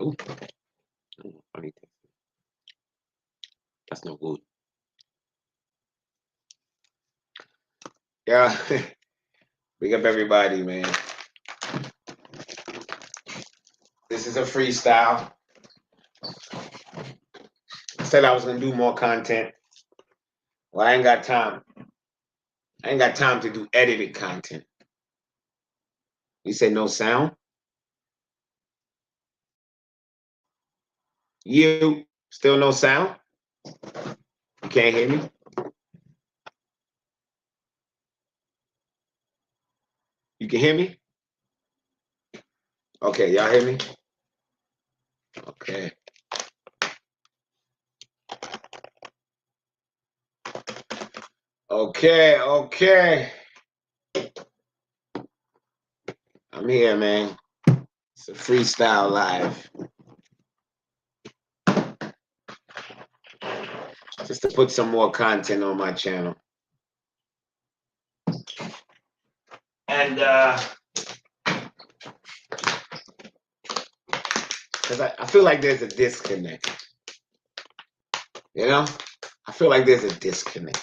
Ooh. Funny thing. That's no good. Yeah. Big up everybody, man. This is a freestyle. I said I was gonna do more content. Well, I ain't got time. I ain't got time to do edited content. You said no sound? You still no sound? You can't hear me? You can hear me? Okay, y'all hear me? Okay. Okay. I'm here, man. It's a freestyle live. Just to put some more content on my channel. And because I feel like there's a disconnect. You know? I feel like there's a disconnect.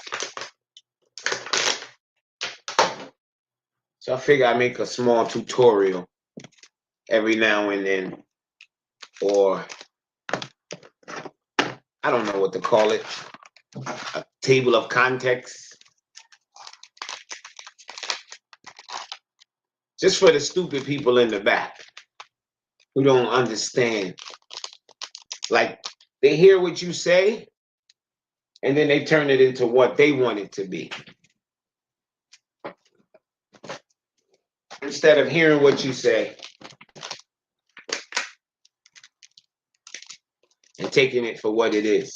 So I figure I make a small tutorial every now and then. Or I don't know what to call it. A table of context. Just for the stupid people in the back who don't understand. Like, they hear what you say, and then they turn it into what they want it to be. Instead of hearing what you say and taking it for what it is.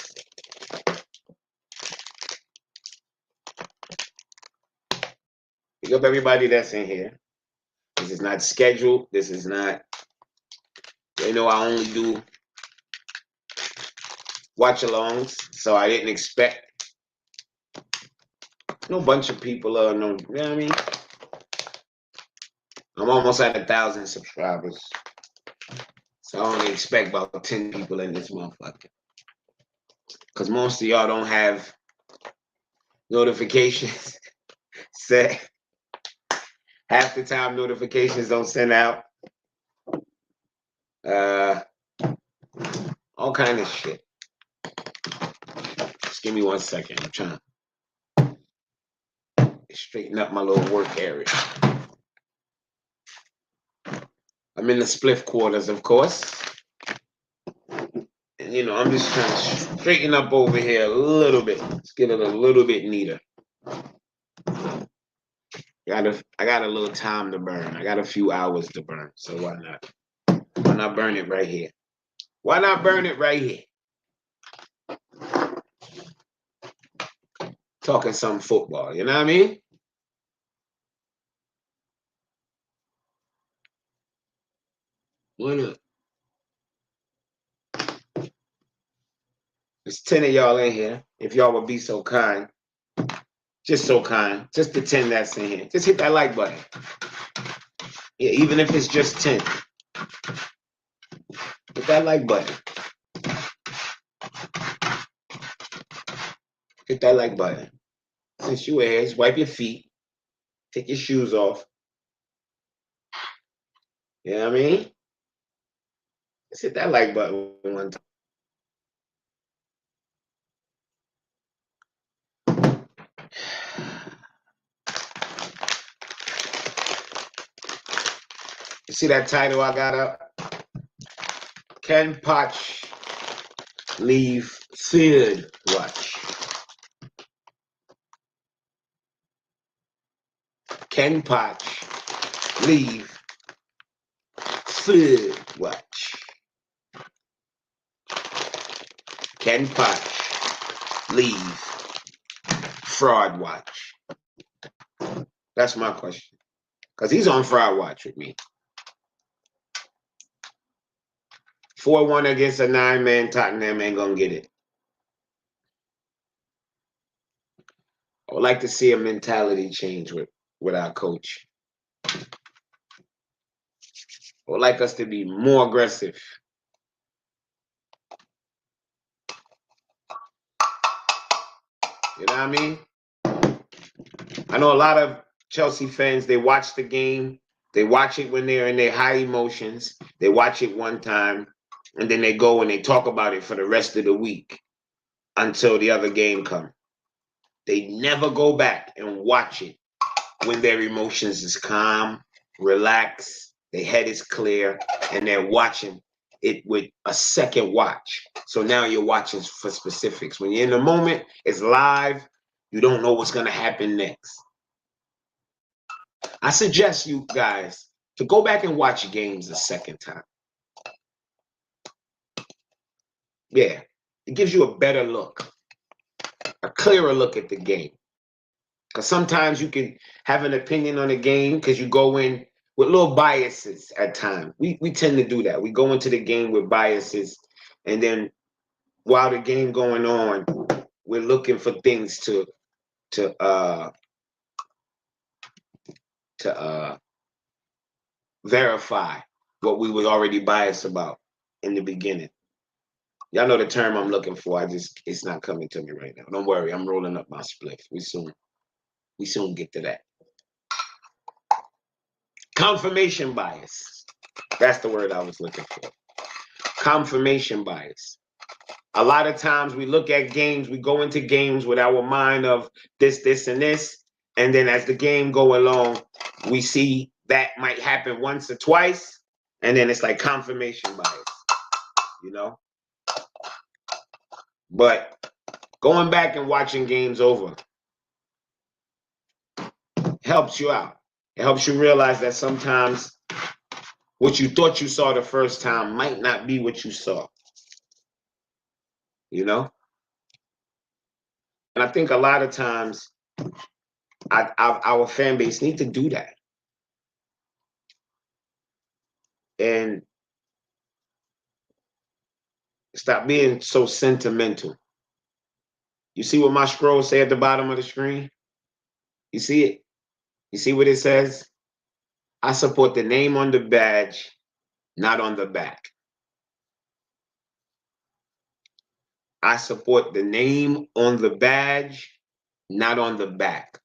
Pick up everybody that's in here. This is not scheduled. This is not, you know, I only do watch-alongs, so I didn't expect no bunch of people or no, you know what I mean? I'm almost at 1,000 subscribers. So I only expect about 10 people in this motherfucker. Because most of y'all don't have notifications set. Half the time notifications don't send out. All kind of shit. Just give me 1 second. I'm trying to straighten up my little work area. I'm in the spliff quarters, of course. And, you know, I'm just trying to straighten up over here a little bit. Let's get it a little bit neater. I got a little time to burn. I got a few hours to burn. So why not? Why not burn it right here? Why not burn it right here? Talking some football, you know what I mean? What up? There's 10 of y'all in here. If y'all would be so kind. Just so kind. Just the 10 that's in here. Just hit that like button. Yeah, even if it's just 10. Hit that like button. Hit that like button. Since you are here, wipe your feet. Take your shoes off. You know what I mean? Just hit that like button one time. You see that title I got up? Can Poch leave Field watch? Can Poch leave Field watch? Can Poch leave fraud watch? That's my question. Because he's on fraud watch with me. 4-1 against a 9-man Tottenham ain't going to get it. I would like to see a mentality change with our coach. I would like us to be more aggressive You know what I mean? I know a lot of Chelsea fans, they watch the game. They watch it when they're in their high emotions. They watch it one time, and then they go and they talk about it for the rest of the week until the other game comes. They never go back and watch it when their emotions is calm, relaxed, their head is clear, and they're watching it with a second watch. So now you're watching for specifics. When you're in the moment, it's live. You don't know what's going to happen next. I suggest you guys to go back and watch games a second time. Yeah, it gives you a better look, a clearer look at the game. Because sometimes you can have an opinion on a game because you go in with little biases at times. We tend to do that. We go into the game with biases, and then while the game going on, we're looking for things to verify what we was already biased about in the beginning. Y'all know the term I'm looking for. It's not coming to me right now. Don't worry, I'm rolling up my spliff. We soon get to that. Confirmation bias. That's the word I was looking for. Confirmation bias. A lot of times we look at games, we go into games with our mind of this, this, and this, and then as the game go along, we see that might happen once or twice, and then it's like confirmation bias, you know? But going back and watching games over helps you out. It helps you realize that sometimes what you thought you saw the first time might not be what you saw. You know? And I think a lot of times our fan base need to do that. And stop being so sentimental. You see what my scroll say at the bottom of the screen? You see it? You see what it says? I support the name on the badge, not on the back. I support the name on the badge, not on the back.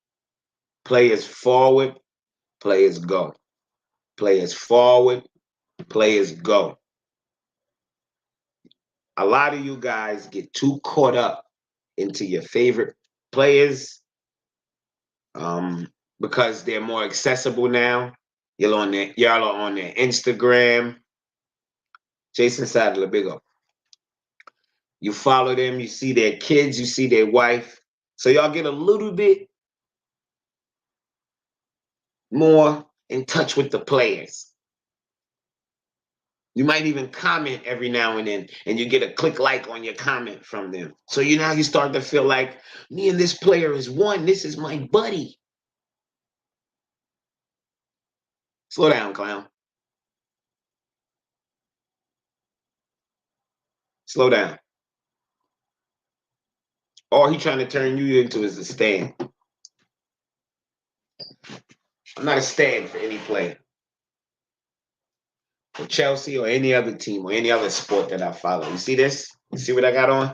Players forward, players go. Players forward, players go. A lot of you guys get too caught up into your favorite players because they're more accessible now. Y'all are on their Instagram. Jason Sadler, big up. You follow them, you see their kids, you see their wife. So y'all get a little bit more in touch with the players. You might even comment every now and then, and you get a click like on your comment from them. So you start to feel like, me and this player is one. This is my buddy. Slow down, clown. Slow down. All he trying to turn you into is a stand. I'm not a stand for any player. For Chelsea or any other team or any other sport that I follow. You see this? You see what I got on?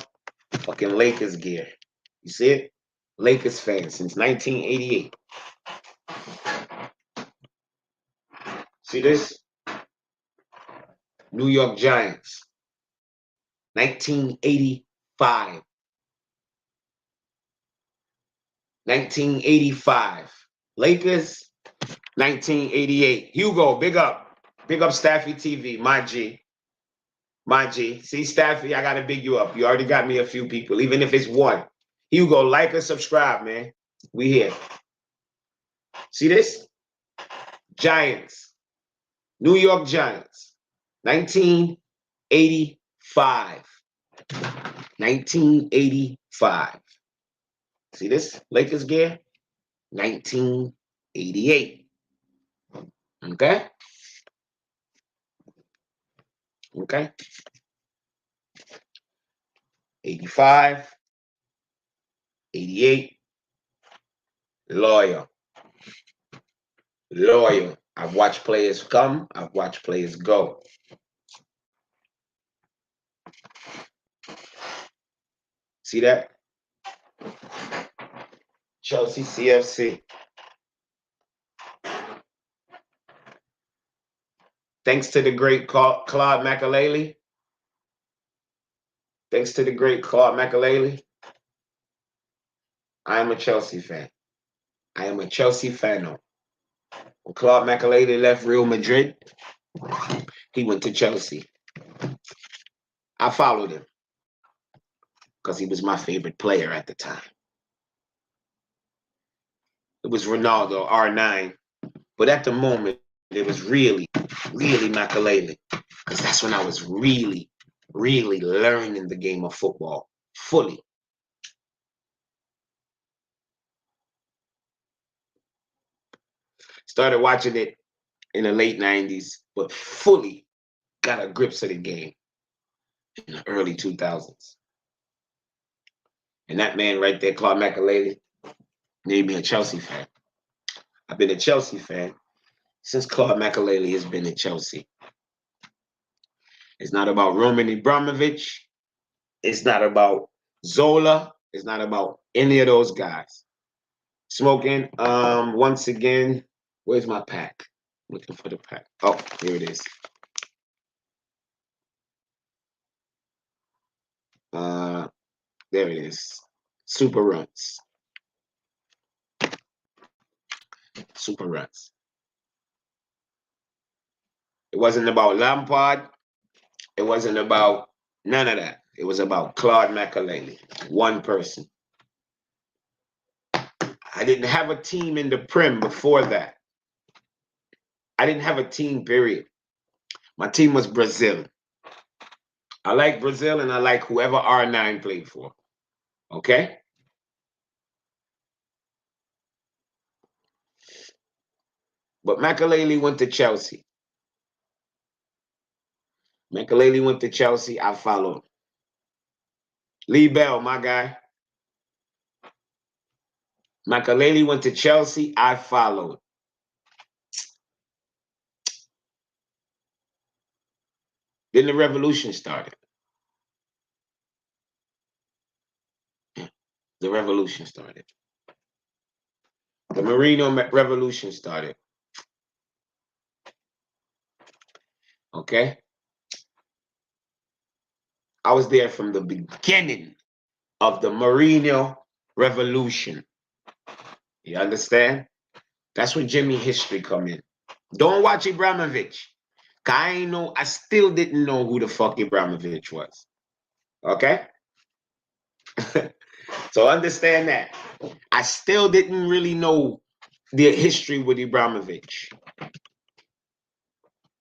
Fucking Lakers gear. You see it? Lakers fan since 1988. See this? New York Giants. 1985. 1985. Lakers, 1988. Hugo, big up. Big up Staffy TV, my G. My G. See, Staffy, I got to big you up. You already got me a few people, even if it's one. Hugo, like and subscribe, man. We here. See this? Giants. New York Giants. 1985. 1985. See this? Lakers gear? 1988. Okay? Okay? 85, 88. Loyal. Loyal. I've watched players come. I've watched players go. See that? Chelsea CFC. Thanks to the great Claude Makelele. Thanks to the great Claude Makelele. I am a Chelsea fan. I am a Chelsea fan. When Claude Makelele left Real Madrid, he went to Chelsea. I followed him because he was my favorite player at the time. It was Ronaldo, R9. But at the moment, it was really Makelele. Because that's when I was really learning the game of football fully. Started watching it in the late 90s, but fully got a grips of the game in the early 2000s. And that man right there, Claude Makelele, made me a Chelsea fan. I've been a Chelsea fan since Claude Makelele has been at Chelsea. It's not about Roman Abramovich. It's not about Zola. It's not about any of those guys. Smoking, once again, where's my pack? Looking for the pack. Oh, here it is. There it is. Super runs. Super runs. It wasn't about Lampard. It wasn't about none of that. It was about Claude Makelele, one person. I didn't have a team in the Prem before that. I didn't have a team, period. My team was Brazil. I like Brazil and I like whoever R9 played for. Okay? But Makelele went to Chelsea. Makelele went to Chelsea. I followed. Lee Bell, my guy. Makelele went to Chelsea. I followed. Then the revolution started. The revolution started. The Mourinho revolution started. Okay? I was there from the beginning of the Mourinho revolution. You understand? That's where Jimmy history come in. Don't watch Abramovich. I still didn't know who the fuck Abramovich was. Okay? So understand that. I still didn't really know the history with Abramovich.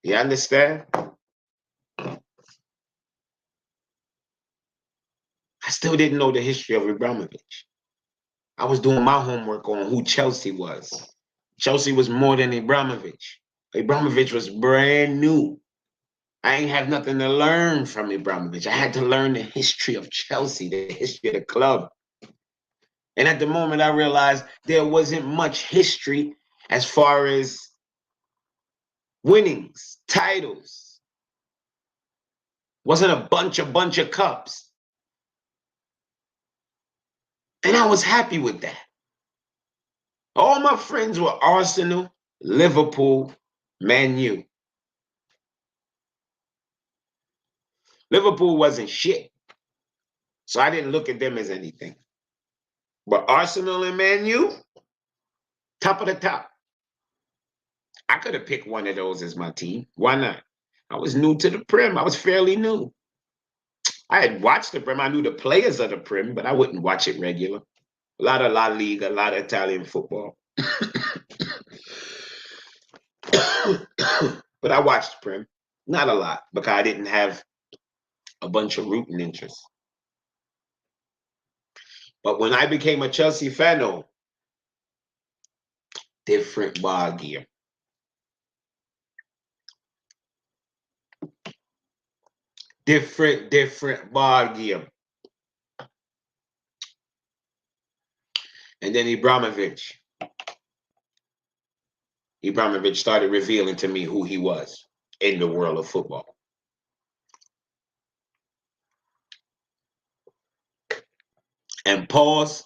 You understand? I still didn't know the history of Abramovich. I was doing my homework on who Chelsea was. Chelsea was more than Abramovich. Abramovich was brand new. I ain't have nothing to learn from Abramovich. I had to learn the history of Chelsea, the history of the club. And at the moment, I realized there wasn't much history as far as winnings, titles. Wasn't a bunch of cups. And I was happy with that. All my friends were Arsenal, Liverpool, Man U. Liverpool wasn't shit. So I didn't look at them as anything. But Arsenal and Man U, top of the top. I could have picked one of those as my team. Why not? I was new to the Prem. I was fairly new. I had watched the Prem. I knew the players of the Prem, but I wouldn't watch it regular. A lot of La Liga, a lot of Italian football. But I watched Prem. Not a lot, because I didn't have a bunch of rooting interests. But when I became a Chelsea fan, different ball gear. Different ball gear. And then Abramovich started revealing to me who he was in the world of football. And pause.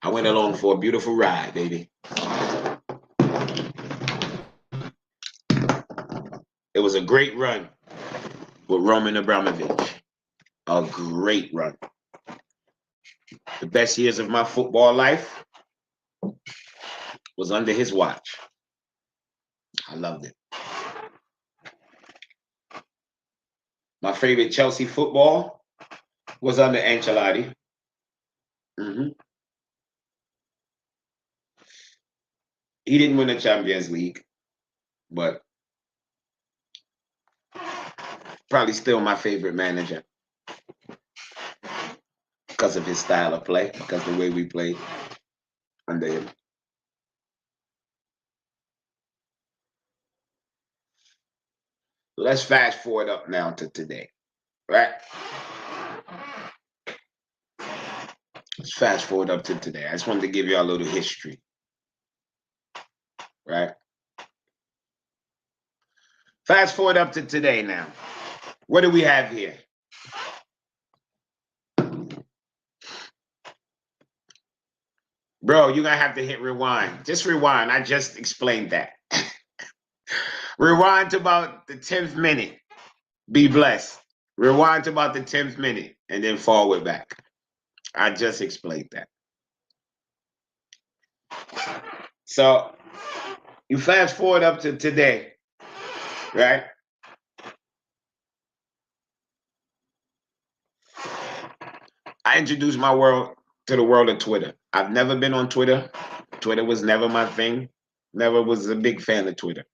I went along for a beautiful ride, baby. It was a great run with Roman Abramovich. A great run. The best years of my football life was under his watch. I loved it. My favorite Chelsea football was under Ancelotti. He didn't win the Champions League, but probably still my favorite manager because of his style of play, because the way we played under him. Let's fast forward up now to today, right? Let's fast forward up to today. I just wanted to give you a little history, right? Fast forward up to today now. What do we have here? Bro, you're going to have to hit rewind. Just rewind. I just explained that. Rewind to about the 10th minute. Be blessed. Rewind to about the 10th minute and then forward back. I just explained that. So you fast forward up to today, right? I introduced my world to the world of Twitter. I've never been on Twitter. Twitter was never my thing. Never was a big fan of Twitter.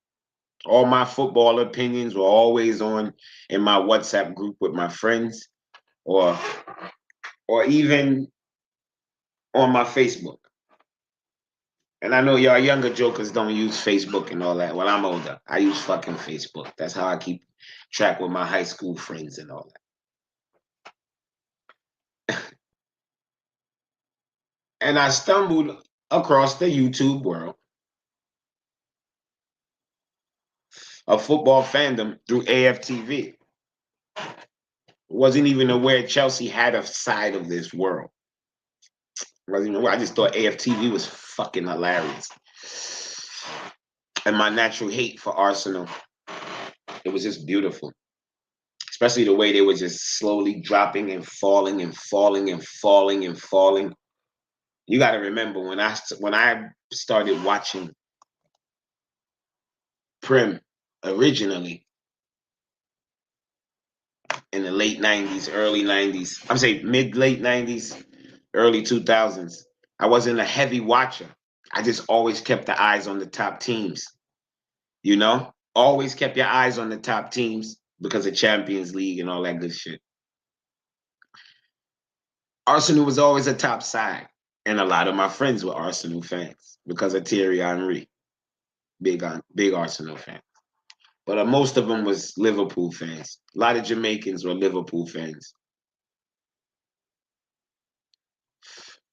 All my football opinions were always on in my WhatsApp group with my friends or even on my Facebook. And I know y'all younger jokers don't use Facebook and all that. Well, I'm older. I use fucking Facebook. That's how I keep track with my high school friends and all that. And I stumbled across the YouTube world of football fandom through AFTV. Wasn't even aware Chelsea had a side of this world. Wasn't even aware. I just thought AFTV was fucking hilarious. And my natural hate for Arsenal, it was just beautiful. Especially the way they were just slowly dropping and falling and falling and falling and falling. You got to remember when I started watching Prem originally in the late 90s, early 90s, I'm saying mid-late 90s, early 2000s, I wasn't a heavy watcher. I just always kept the eyes on the top teams, you know? Always kept your eyes on the top teams because of Champions League and all that good shit. Arsenal was always a top side. And a lot of my friends were Arsenal fans because of Thierry Henry. Big Arsenal fan. But most of them was Liverpool fans. A lot of Jamaicans were Liverpool fans.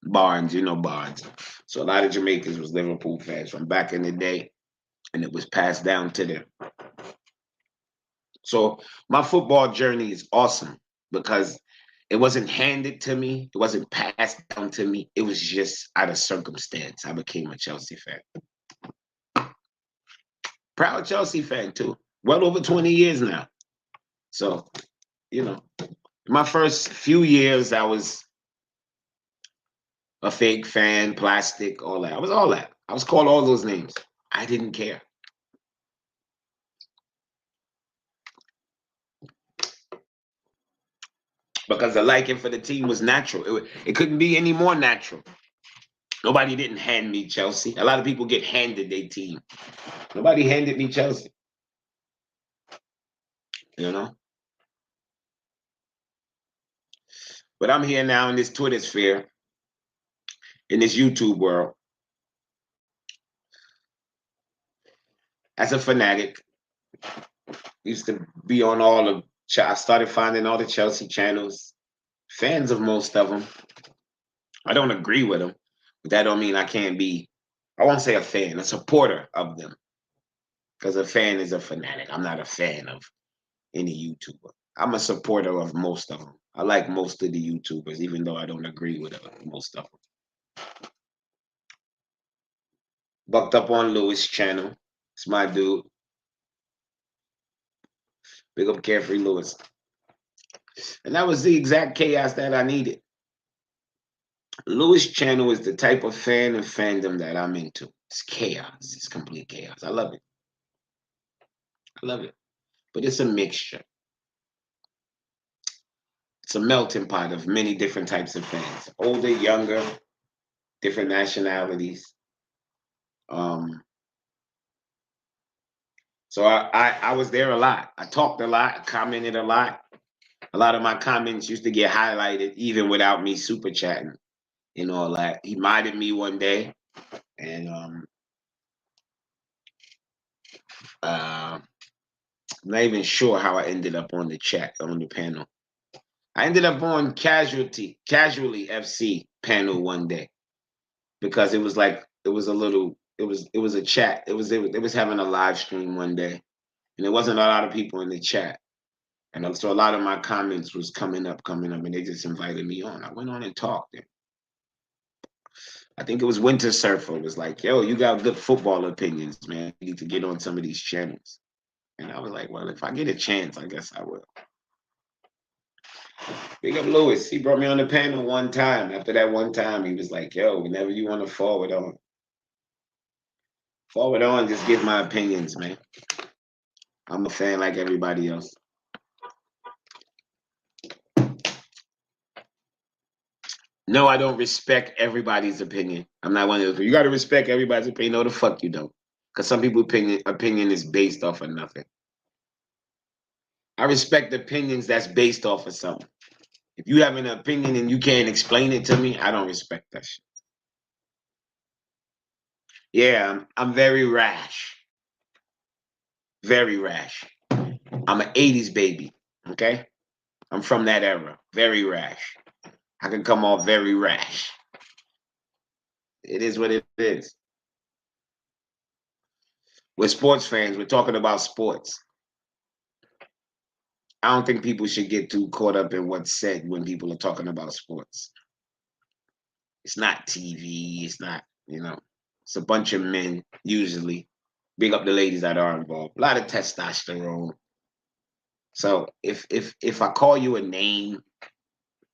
Barnes, you know Barnes. So a lot of Jamaicans was Liverpool fans from back in the day. And it was passed down to them. So my football journey is awesome because it wasn't handed to me. It wasn't passed down to me. It was just out of circumstance. I became a Chelsea fan. Proud Chelsea fan, too. Well over 20 years now. So, you know, my first few years, I was a fake fan, plastic, all that. I was all that. I was called all those names. I didn't care. Because the liking for the team was natural. It couldn't be any more natural. Nobody didn't hand me Chelsea. A lot of people get handed their team. Nobody handed me Chelsea. You know? But I'm here now in this Twitter sphere, in this YouTube world. As a fanatic, used to be on all the, I started finding all the Chelsea channels, fans of most of them. I don't agree with them, but that don't mean I can't be, I won't say a fan, a supporter of them. Because a fan is a fanatic. I'm not a fan of any YouTuber. I'm a supporter of most of them. I like most of the YouTubers, even though I don't agree with most of them. Bucked up on Lewis channel. It's my dude. Big up Carefree Lewis. And that was the exact chaos that I needed. Lewis channel is the type of fan and fandom that I'm into. It's chaos. It's complete chaos. I love it. I love it. But it's a mixture. It's a melting pot of many different types of fans. Older, younger, different nationalities. So I was there a lot. I talked a lot, commented a lot. A lot of my comments used to get highlighted even without me super chatting and all that. He modded me one day, and I'm not even sure how I ended up on the chat on the panel. I ended up on casually FC panel one day because it was like it was a chat. It was having a live stream one day, and there wasn't a lot of people in the chat. And so a lot of my comments was coming up, and they just invited me on. I went on and talked. And I think it was Winter Surfer was like, yo, you got good football opinions, man. You need to get on some of these channels. And I was like, well, if I get a chance, I guess I will. Big up Lewis. He brought me on the panel one time. After that one time, he was like, yo, whenever you want to forward on, just give my opinions, man. I'm a fan like everybody else. No, I don't respect everybody's opinion. I'm not one of those. You got to respect everybody's opinion. No, the fuck you don't. Because some people's opinion is based off of nothing. I respect opinions that's based off of something. If you have an opinion and you can't explain it to me, I don't respect that shit. Yeah, I'm very rash. Very rash. I'm an 80s baby, okay? I'm from that era. Very rash. I can come off very rash. It is what it is. We're sports fans. We're talking about sports. I don't think people should get too caught up in what's said when people are talking about sports. It's not TV. It's not, it's a bunch of men, usually. Big up the ladies that are involved. A lot of testosterone. So if I call you a name,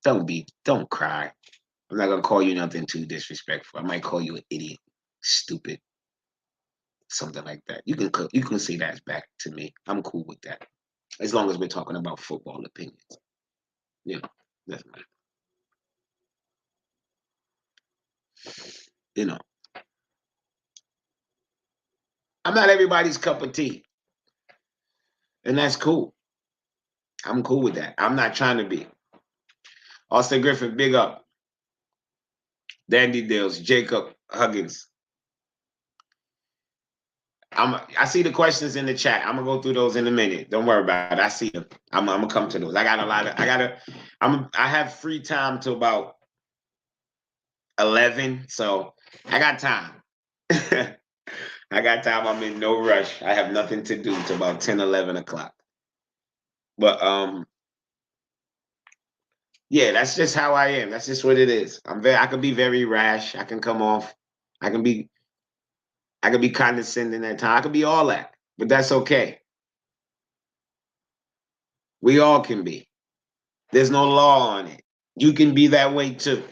don't cry. I'm not gonna call you nothing too disrespectful. I might call you an idiot, stupid, something like that. You can say that back to me. I'm cool with that, as long as we're talking about football opinions. Doesn't matter. I'm not everybody's cup of tea, and that's cool. I'm cool with that. I'm not trying to be. Austin Griffin, big up. Dandy Dills, Jacob Huggins. I see the questions in the chat. I'm gonna go through those in a minute. Don't worry about it. I see them. I'm gonna come to those. I got a lot of. I have free time till about 11, so I got time. I got time. I'm in no rush. I have nothing to do till about 10, 11 o'clock. But yeah, that's just how I am. That's just what it is. I can be very rash. I can come off. I can be condescending at times. I can be all that, but that's okay. We all can be. There's no law on it. You can be that way too.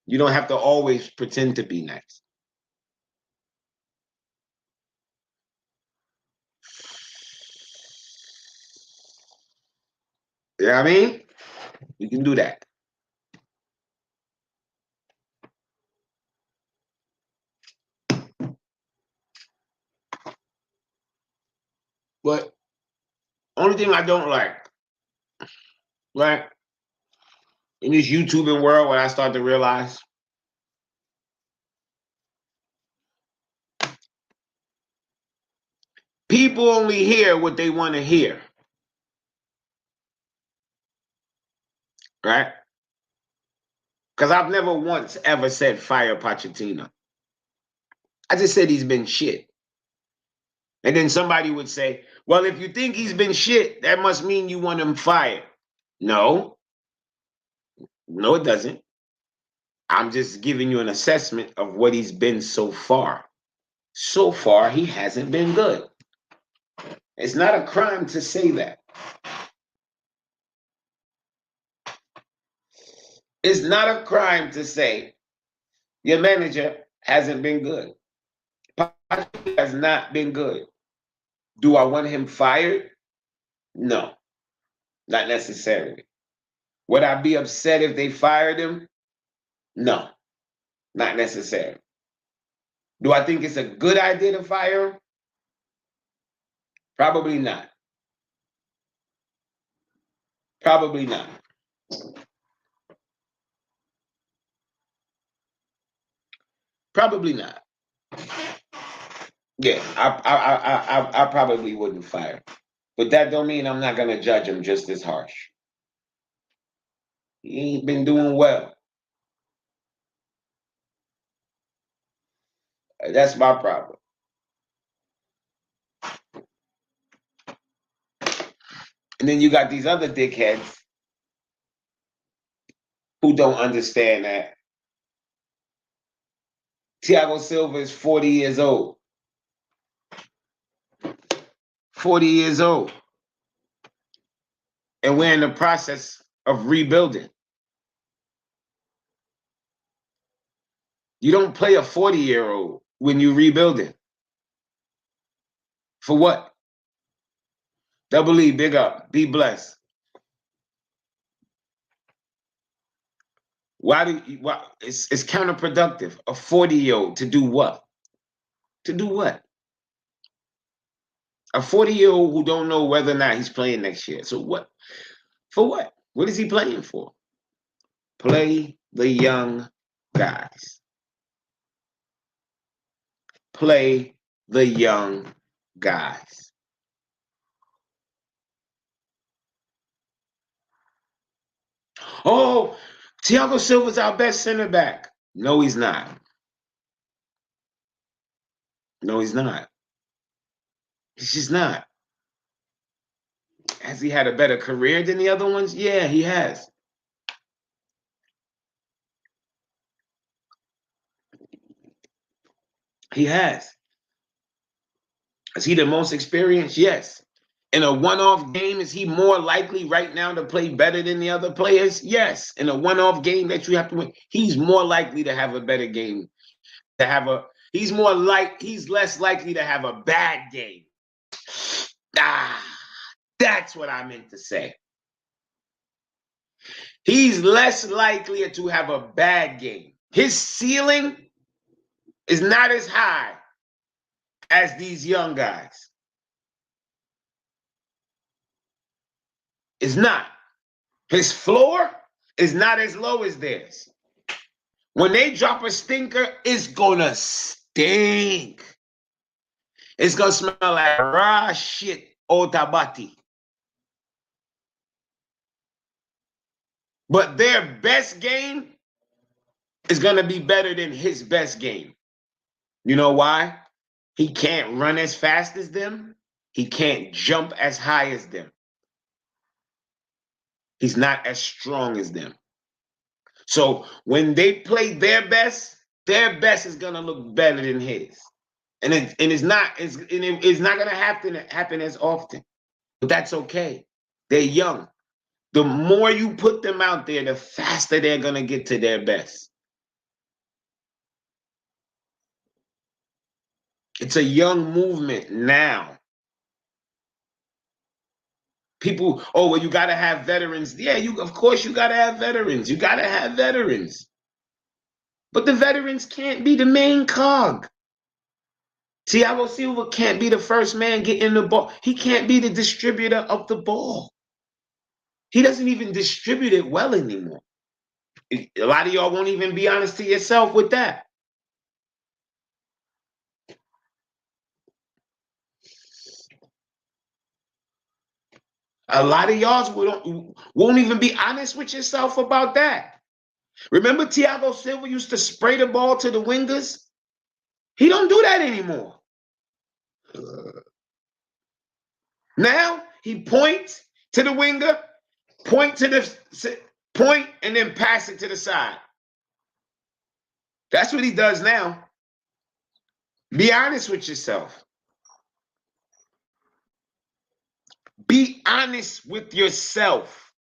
You don't have to always pretend to be nice. You know what I mean? You can do that. But only thing I don't like, right? In this YouTubing world, when I start to realize people only hear what they want to hear. Right? Because I've never once ever said fire Pochettino. I just said he's been shit. And then somebody would say, well, if you think he's been shit, that must mean you want him fired. No. No, it doesn't. I'm just giving you an assessment of what he's been so far. So far, he hasn't been good. It's not a crime to say that. It's not a crime to say your manager hasn't been good. Pochettino has not been good. Do I want him fired? No, not necessarily. Would I be upset if they fired him? No, not necessarily. Do I think it's a good idea to fire him? Probably not. Probably not. Probably not. Yeah, I probably wouldn't fire him. But that don't mean I'm not gonna judge him just as harsh. He ain't been doing well. That's my problem. And then you got these other dickheads who don't understand that Thiago Silva is 40 years old. 40 years old. And we're in the process of rebuilding. You don't play a 40-year-old when you rebuilding. For what? Double E, big up. Be blessed. Why it's counterproductive. A 40-year-old to do what? To do what? A 40-year-old who don't know whether or not he's playing next year. So what? For what? What is he playing for? Play the young guys. Play the young guys. Oh, Thiago Silva's our best center back. No, he's not. No, he's not. He's just not. Has he had a better career than the other ones? Yeah, he has. He has. Is he the most experienced? Yes. In a one-off game, is he more likely right now to play better than the other players? Yes. In a one-off game that you have to win, he's more likely to have a better game. He's less likely to have a bad game. That's what I meant to say. He's less likely to have a bad game. His ceiling is not as high as these young guys. It's not. His floor is not as low as theirs. When they drop a stinker, it's gonna stink. It's gonna smell like raw shit, otabati. But their best game is gonna be better than his best game. You know why? He can't run as fast as them. He can't jump as high as them. He's not as strong as them. So when they play their best is gonna look better than his. And it's not gonna happen as often. But that's okay. They're young. The more you put them out there, the faster they're gonna get to their best. It's a young movement now. People, oh, well, you got to have veterans. Yeah, of course you got to have veterans. You got to have veterans. But the veterans can't be the main cog. Thiago Silva can't be the first man getting the ball. He can't be the distributor of the ball. He doesn't even distribute it well anymore. A lot of y'all won't even be honest to yourself with that. A lot of y'all won't even be honest with yourself about that. Remember Thiago Silva used to spray the ball to the wingers? He don't do that anymore. Now he points to the winger, point, and then pass it to the side. That's what he does now. Be honest with yourself. Be honest with yourself.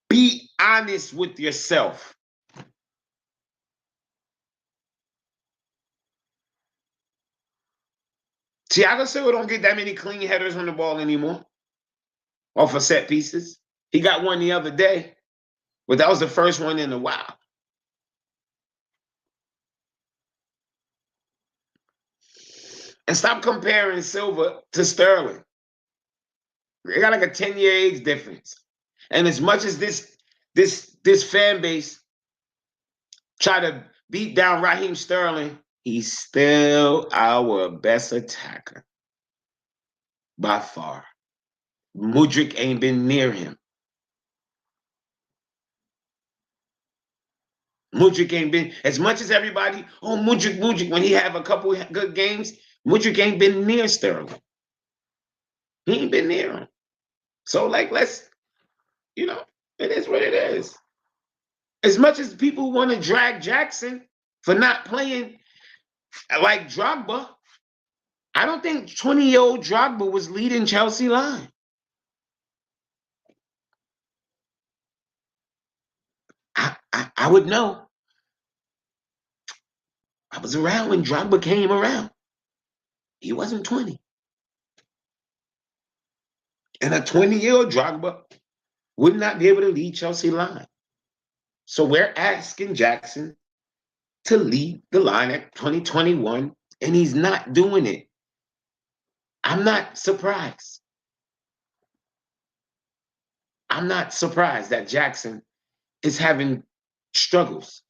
Be honest with yourself. Thiago Silva don't get that many clean headers on the ball anymore. Off of set pieces. He got one the other day, but that was the first one in a while. And stop comparing Silva to Sterling. They got like a 10-year age difference. And as much as this fan base try to beat down Raheem Sterling, he's still our best attacker. By far. Mudryk ain't been near him. Mudryk ain't been, as much as everybody, oh, Mudryk, when he have a couple good games, Mudryk ain't been near Sterling. He ain't been near him. So, like, let's, you know, it is what it is. As much as people want to drag Jackson for not playing like Drogba, I don't think 20-year-old Drogba was leading Chelsea line. I would know. I was around when Drogba came around. He wasn't 20. And a 20-year-old Drogba would not be able to lead Chelsea line. So we're asking Jackson to lead the line at 2021, and he's not doing it. I'm not surprised. I'm not surprised that Jackson is having struggles.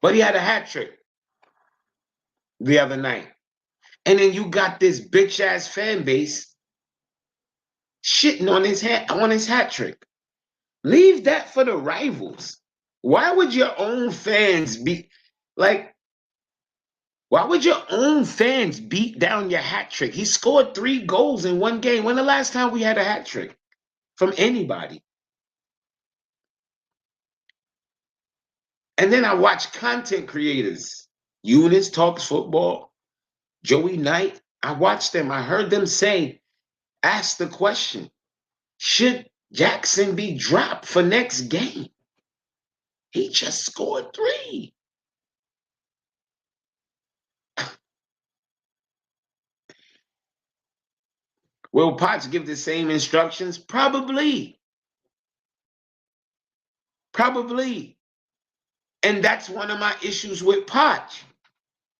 But he had a hat trick the other night. And then you got this bitch-ass fan base shitting on his hat trick. Leave that for the rivals. Why would your own fans be like, why would your own fans beat down your hat trick? He scored 3 goals in one game. When the last time we had a hat trick from anybody? And then I watch content creators. Eunice Talks Football, Joey Knight. I watched them. I heard them ask the question, should Jackson be dropped for next game? He just scored 3. Will Potts give the same instructions? Probably. Probably. And that's one of my issues with Poch.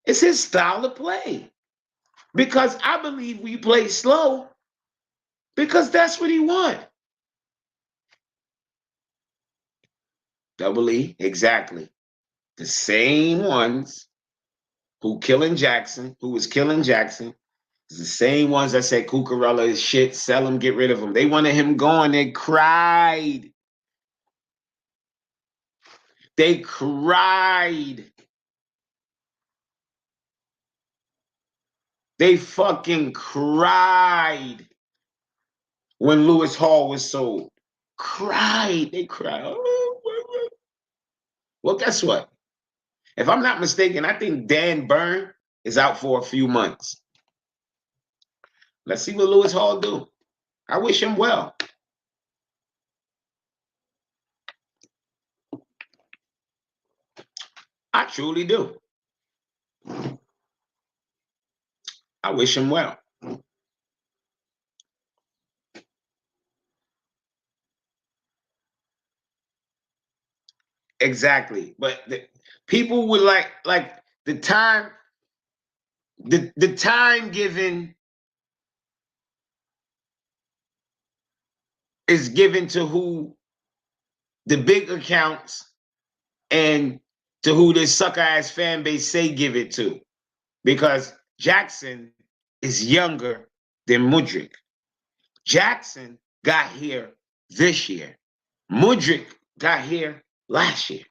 It's his style of play. Because I believe we play slow because that's what he wants. Double E, exactly. The same ones who was killing Jackson, is the same ones that said Cucurella is shit, sell him, get rid of him. They wanted him gone. They cried. They cried. They fucking cried when Lewis Hall was sold. Cried. They cried. Well, guess what? If I'm not mistaken, I think Dan Burn is out for a few months. Let's see what Lewis Hall do. I wish him well. I truly do. I wish him well. Exactly. But people would like the time, the time given is given to who the big accounts and to who this sucker ass fan base say give it to. Because Jackson is younger than Mudryk. Jackson got here this year. Mudryk got here last year.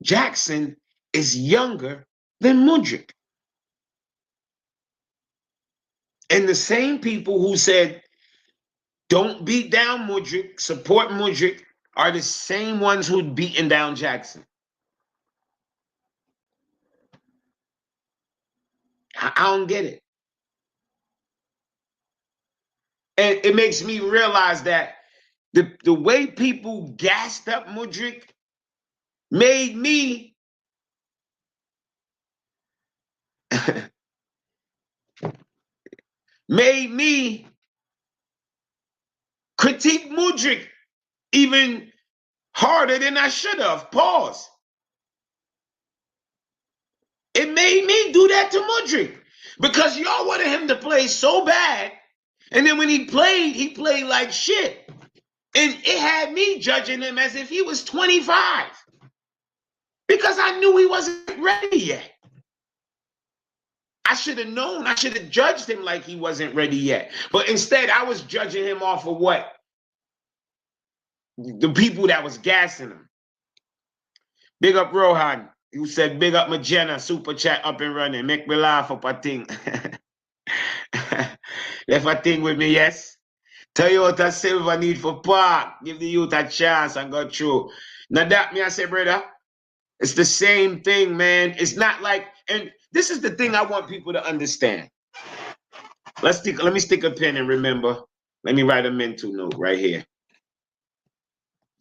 Jackson is younger than Mudryk. And the same people who said, don't beat down Mudryk, support Mudryk, are the same ones who'd beaten down Jackson. I don't get it. And it makes me realize that the way people gassed up Mudryk made me made me critique Mudryk even harder than I should have. Pause. It made me do that to Mudryk because y'all wanted him to play so bad, and then when he played like shit. And it had me judging him as if he was 25 because I knew he wasn't ready yet. I should have known. I should have judged him like he wasn't ready yet. But instead, I was judging him off of what? The people that was gassing him. Big up Rohan, who said, big up Magena, super chat up and running. Make me laugh up a thing. Left a thing with me, yes? Toyota Silver need for park. Give the youth a chance and go through. Now that me I say, brother, it's the same thing, man. It's not like, and this is the thing I want people to understand. Let me stick a pen and remember. Let me write a mental note right here.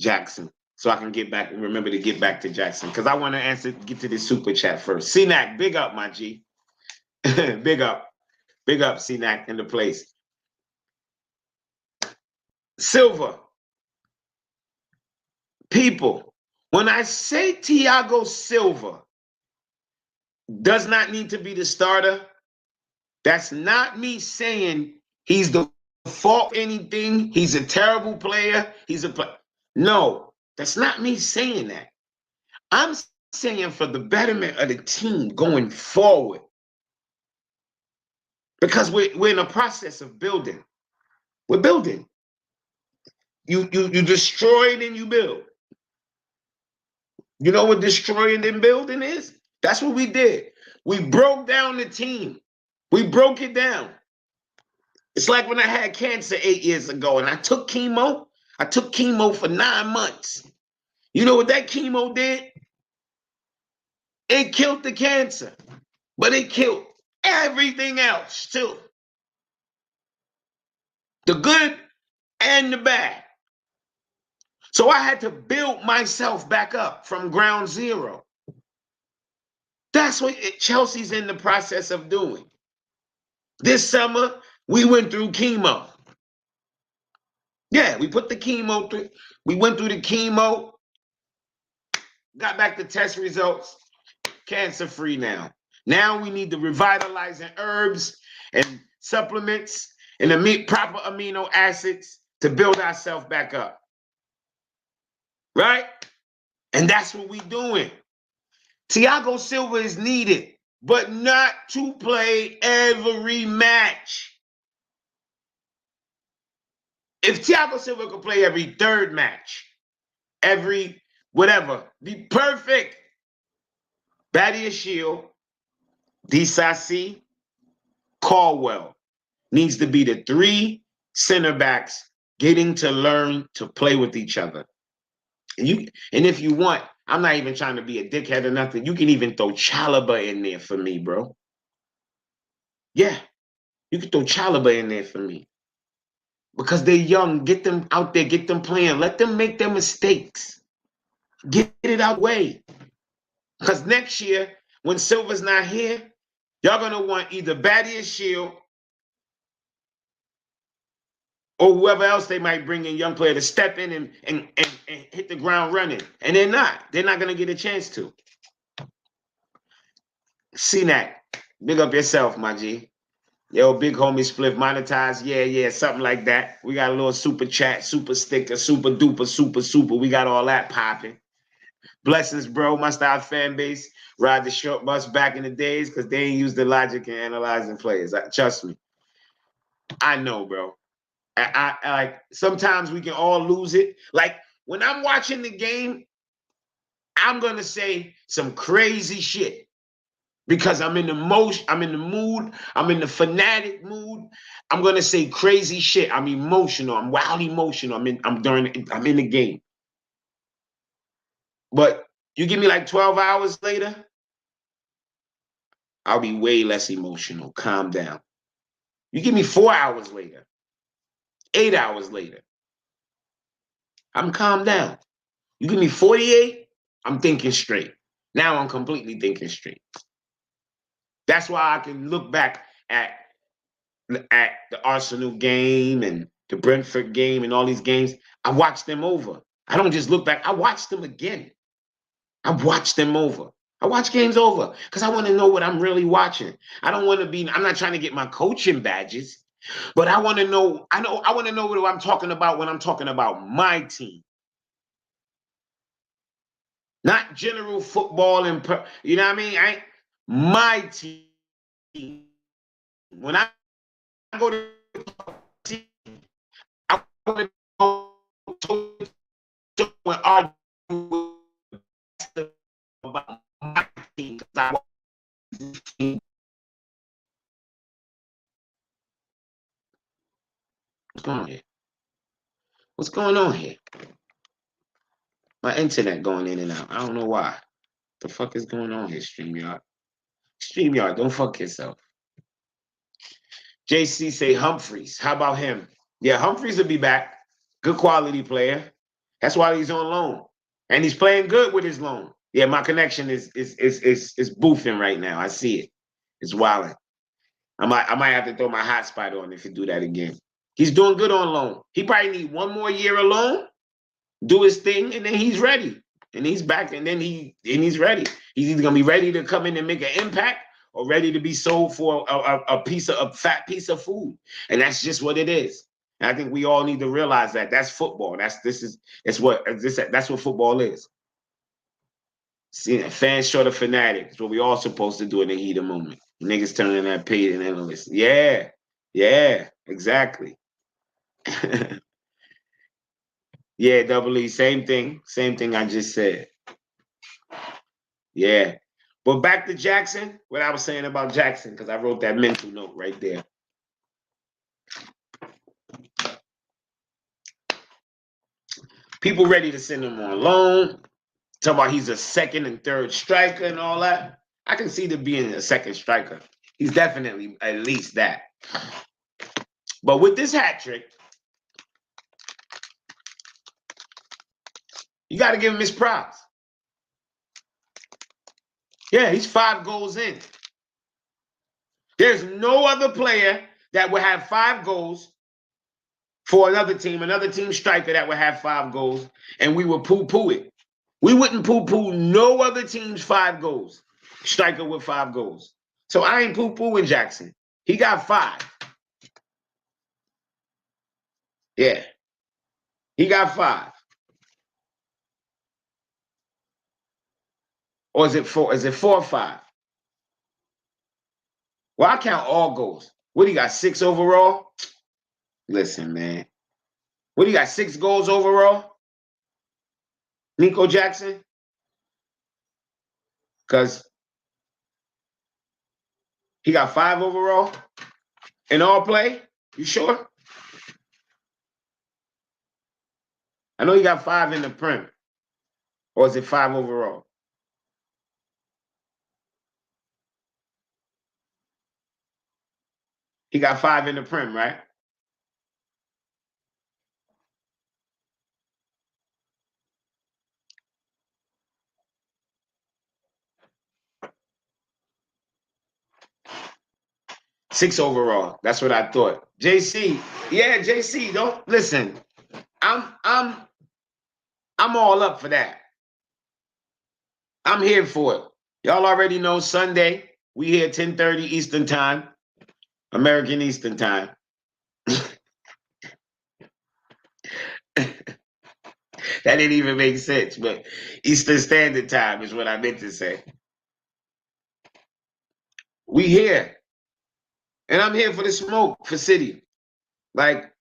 Jackson. So I can get back and remember to get back to Jackson. Because I want to get to this super chat first. CNAC, big up, my G. Big up. Big up, CNAC in the place. Silver. People, when I say Thiago Silva does not need to be the starter, that's not me saying he's the fault anything. He's a terrible player. No, that's not me saying that. I'm saying for the betterment of the team going forward. Because we're in a process of building. We're building. You destroy and you build. You know what destroying and building is? That's what we did. We broke down the team. We broke it down. It's like when I had cancer 8 years ago and I took chemo. I took chemo for 9 months. You know what that chemo did? It killed the cancer, but it killed everything else too. The good and the bad. So I had to build myself back up from ground zero. That's what Chelsea's in the process of doing. This summer, we went through chemo. Yeah, we put the chemo through. We went through the chemo, got back the test results, cancer-free now. Now we need the revitalizing herbs and supplements and the proper amino acids to build ourselves back up. Right? And that's what we're doing. Thiago Silva is needed, but not to play every match. If Thiago Silva could play every third match, every whatever, be perfect. Badia Shield, Disasi, Caldwell needs to be the 3 center backs getting to learn to play with each other. And if you want, I'm not even trying to be a dickhead or nothing. You can even throw Chalobah in there for me, bro. Yeah, you can throw Chalobah in there for me. Because they're young. Get them out there. Get them playing. Let them make their mistakes. Get it out way. Because next year, when Silva's not here, y'all going to want either Badia Shield or whoever else they might bring in, young player, to step in and hit the ground running. And they're not. They're not going to get a chance to. CNAC, big up yourself, my G. Yo, big homie Spliff monetized. Yeah, something like that. We got a little super chat, super sticker, super duper, super. We got all that popping. Blessings, bro. My style fan base. Ride the short bus back in the days because they ain't use the logic in analyzing players. Trust me. I know, bro. I like sometimes we can all lose it. Like when I'm watching the game, I'm gonna say some crazy shit because I'm in the mood, I'm in the fanatic mood. I'm gonna say crazy shit. I'm emotional. I'm wild emotional. I'm in the game. But you give me like 12 hours later, I'll be way less emotional. Calm down. You give me 4 hours later, 8 hours later, I'm calmed down. You give me 48, I'm thinking straight. Now I'm completely thinking straight. That's why I can look back at the Arsenal game and the Brentford game and all these games. I watched them over. I don't just look back. I watched them again. I watched them over. I watch games over because I want to know what I'm really watching. I don't want to be, I'm not trying to get my coaching badges, but I want to know, I want to know what I'm talking about when I'm talking about my team. Not general football and, you know what I mean? My team. When I go to team, I want to and argue about my team. What's going on here? What's going on here? My internet going in and out. I don't know why. The fuck is going on here, StreamYard? StreamYard, don't fuck yourself. JC say Humphreys. How about him? Yeah, Humphreys will be back. Good quality player. That's why he's on loan. And he's playing good with his loan. Yeah, my connection is boofing right now. I see it. It's wilding. I might have to throw my hotspot on if you do that again. He's doing good on loan. He probably need one more year alone, do his thing, and then he's ready. And he's back, and then he's ready. He's either gonna be ready to come in and make an impact or ready to be sold for a fat piece of food. And that's just what it is. And I think we all need to realize that that's football. That's what football is. See, fans short of fanatic. It's what we all supposed to do in the heat of the moment. Niggas turning that paid and analysts. Yeah, exactly. Yeah, Double E, same thing I just said. Yeah. But back to Jackson, what I was saying about Jackson, because I wrote that mental note right there. People ready to send him on loan. Talk about he's a second and third striker and all that. I can see them being a second striker. He's definitely at least that. But with this hat trick, you got to give him his props. Yeah, he's 5 goals in. There's no other player that would have 5 goals for another team striker that would have 5 goals, and we would poo-poo it. We wouldn't poo-poo no other team's 5 goals. Striker with 5 goals. So I ain't poo-pooing Jackson. He got 5. Yeah. He got 5. Or is it 4? Is it 4 or 5? Well, I count all goals. What do you got, 6 overall? Listen, man. What do you got, 6 goals overall? Nico Jackson? Because he got 5 overall in all play? You sure? I know he got 5 in the Prem. Or is it 5 overall? He got 5 in the Prem, right? Six overall. That's what I thought. JC, yeah, JC. Don't listen. I'm all up for that. I'm here for it. Y'all already know Sunday. We here 10:30 Eastern time, American Eastern time. That didn't even make sense, but Eastern Standard Time is what I meant to say. We here. And I'm here for the smoke for City. Like,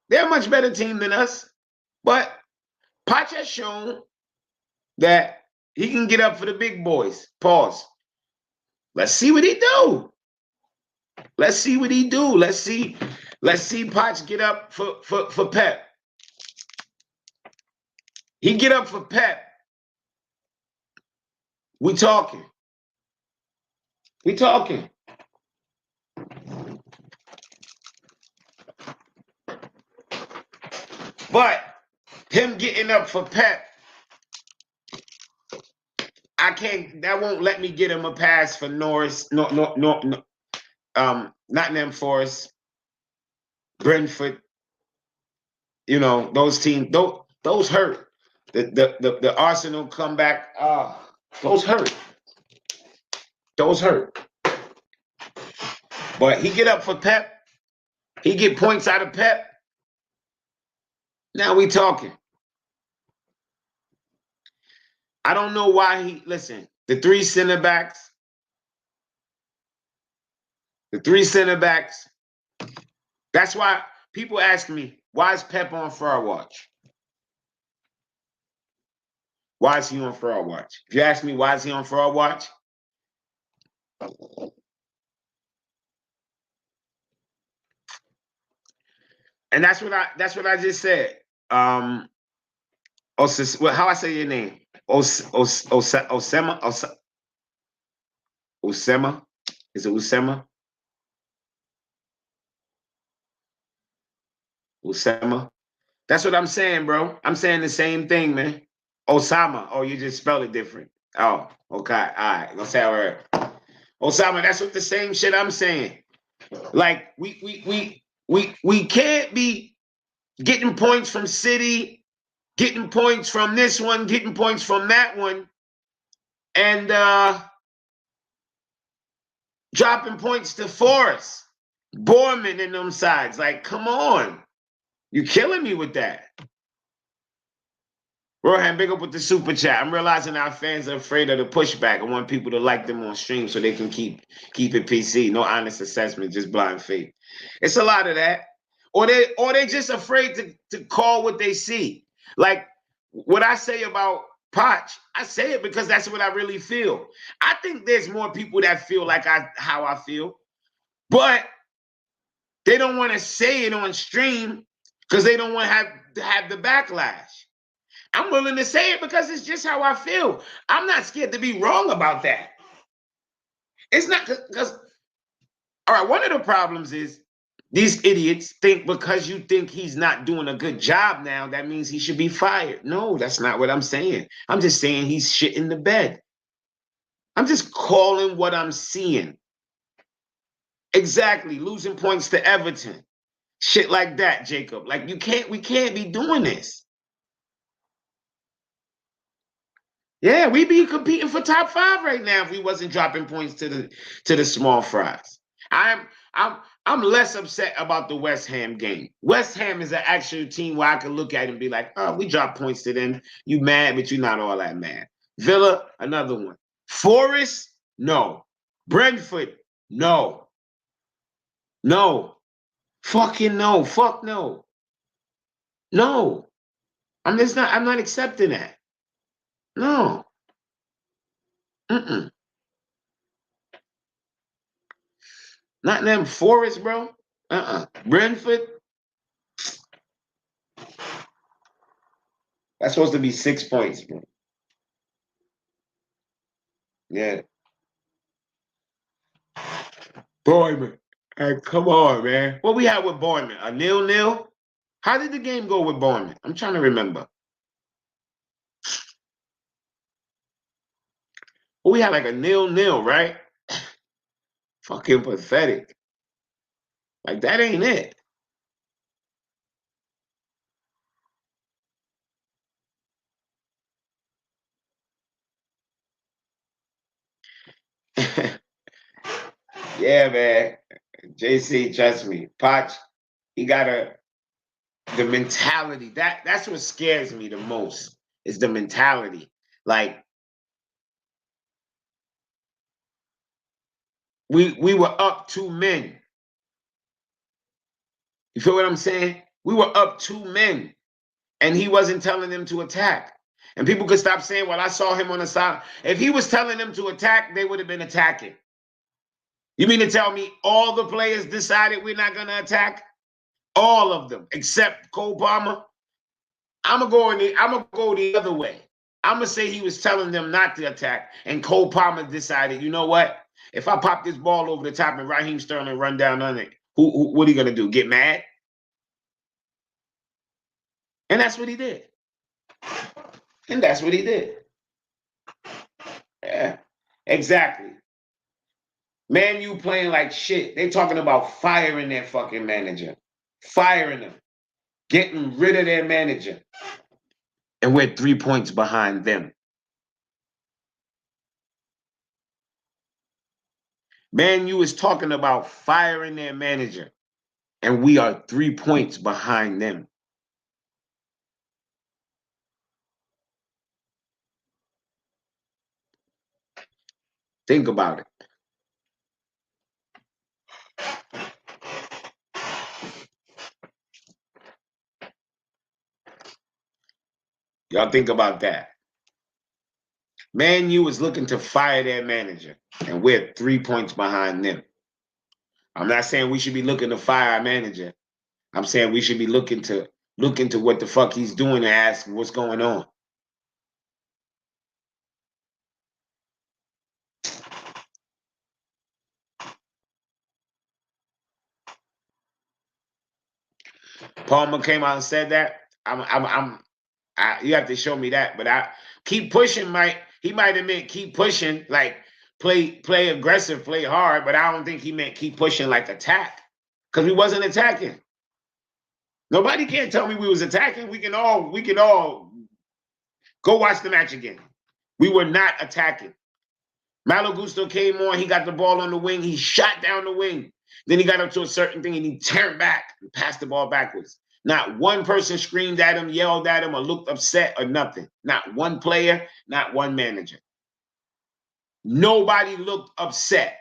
they're a much better team than us. But Poch has shown that he can get up for the big boys. Pause. Let's see what he do. Let's see what he do. Let's see Poch get up for Pep. He get up for Pep. We talking. We talking. But him getting up for Pep, I can't. That won't let me get him a pass for Norris. No. Nottingham Forest, Brentford. You know those teams. Those hurt. The Arsenal comeback. Those hurt. Those hurt. But he get up for Pep. He get points out of Pep. Now we talking. I don't know why he listen. The three center backs. That's why people ask me, why is Pep on fraud watch? Why is he on fraud watch? If you ask me why is he on fraud watch, and that's what I just said. How I say your name? Osema? Usema? Is it Usema? Usema? That's what I'm saying, bro. I'm saying the same thing, man. Osama. Oh, you just spelled it different. Oh, okay. All right. Let's have her. Osama, that's what the same shit I'm saying. Like, we can't be getting points from City, getting points from this one, getting points from that one, and dropping points to Forest, Bournemouth and them sides. Like, come on. You're killing me with that. Rohan, big up with the super chat. I'm realizing our fans are afraid of the pushback. I want people to like them on stream so they can keep it PC. No honest assessment, just blind faith. It's a lot of that. Or they just afraid to call what they see. Like what I say about Poch, I say it because that's what I really feel. I think there's more people that feel like how I feel, but they don't want to say it on stream because they don't want to have the backlash. I'm willing to say it because it's just how I feel. I'm not scared to be wrong about that. It's not because, all right, one of the problems is these idiots think because you think he's not doing a good job now, that means he should be fired. No, that's not what I'm saying. I'm just saying he's shit in the bed. I'm just calling what I'm seeing. Exactly, losing points to Everton. Shit like that, Jacob. Like we can't be doing this. Yeah, we'd be competing for top 5 right now if we wasn't dropping points to the small fries. I'm less upset about the West Ham game. West Ham is an actual team where I can look at it and be like, oh, we dropped points to them. You mad, but you're not all that mad. Villa, another one. Forest, no. Brentford, no. No. Fucking no. Fuck no. No. I'm not accepting that. No. Not them Forest, bro. Brentford. That's supposed to be 6 points, bro. Yeah. Bournemouth. Hey, come on, man. What we had with Bournemouth? A 0-0? How did the game go with Bournemouth? I'm trying to remember. Well, we had like a 0-0, right? Fucking pathetic. Like, that ain't it. Yeah, man. JC, trust me. Poch, he got the mentality. That's what scares me the most, is the mentality. Like, we were up 2 men. You feel what I'm saying? We were up 2 men, and he wasn't telling them to attack. And people could stop saying, well, I saw him on the side. If he was telling them to attack, they would have been attacking. You mean to tell me all the players decided we're not going to attack? All of them, except Cole Palmer? I'm gonna go the other way. I'm gonna say he was telling them not to attack, and Cole Palmer decided, you know what? If I pop this ball over the top and Raheem Sterling run down on it, what are you gonna do? Get mad? And that's what he did. And that's what he did. Yeah, exactly. Man, you playing like shit. They talking about firing their fucking manager, firing them, getting rid of their manager, and we're 3 points behind them. Man, you is talking about firing their manager, and we are 3 points behind them. Think about it. Y'all think about that. Man, you was looking to fire their manager, and we're 3 points behind them. I'm not saying we should be looking to fire our manager. I'm saying we should be looking to look into what the fuck he's doing and ask what's going on. Palmer came out and said that. You have to show me that, but I keep pushing. He might have meant keep pushing, like play aggressive, play hard, but I don't think he meant keep pushing like attack, because we wasn't attacking. Nobody can't tell me we was attacking. We can all go watch the match again. We were not attacking. Malo Gusto came on. He got the ball on the wing. He shot down the wing. Then he got up to a certain thing and he turned back and passed the ball backwards. Not one person screamed at him, yelled at him, or looked upset or nothing. Not one player, not one manager. Nobody looked upset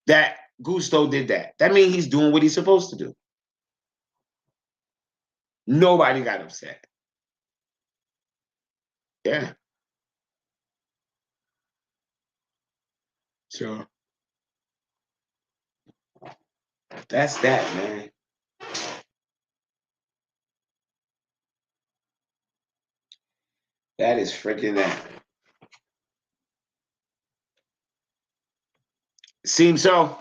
that Gusto did that. That means he's doing what he's supposed to do. Nobody got upset. Yeah. So that's that, man. That is freaking that. Seems so.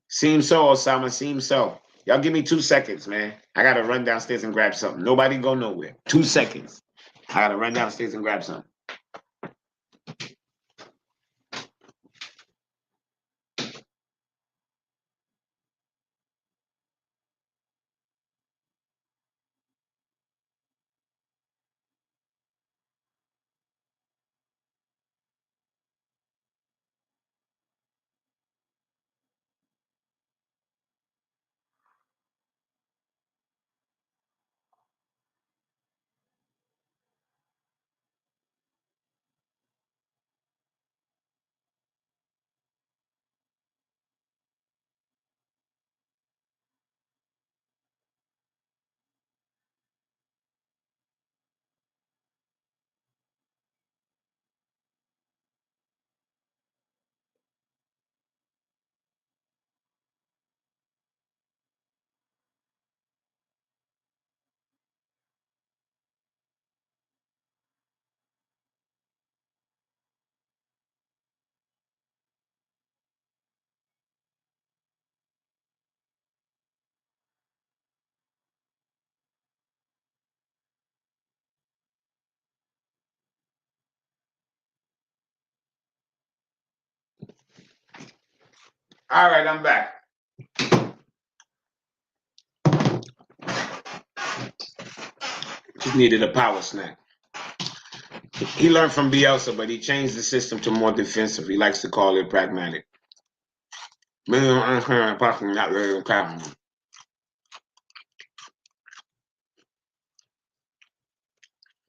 Seems so, Osama. Seems so. Y'all give me 2 seconds, man. I gotta run downstairs and grab something. Nobody go nowhere. 2 seconds. I gotta run downstairs and grab something. All right, I'm back. Just needed a power snack. He learned from Bielsa, but he changed the system to more defensive. He likes to call it pragmatic. Not very pragmatic.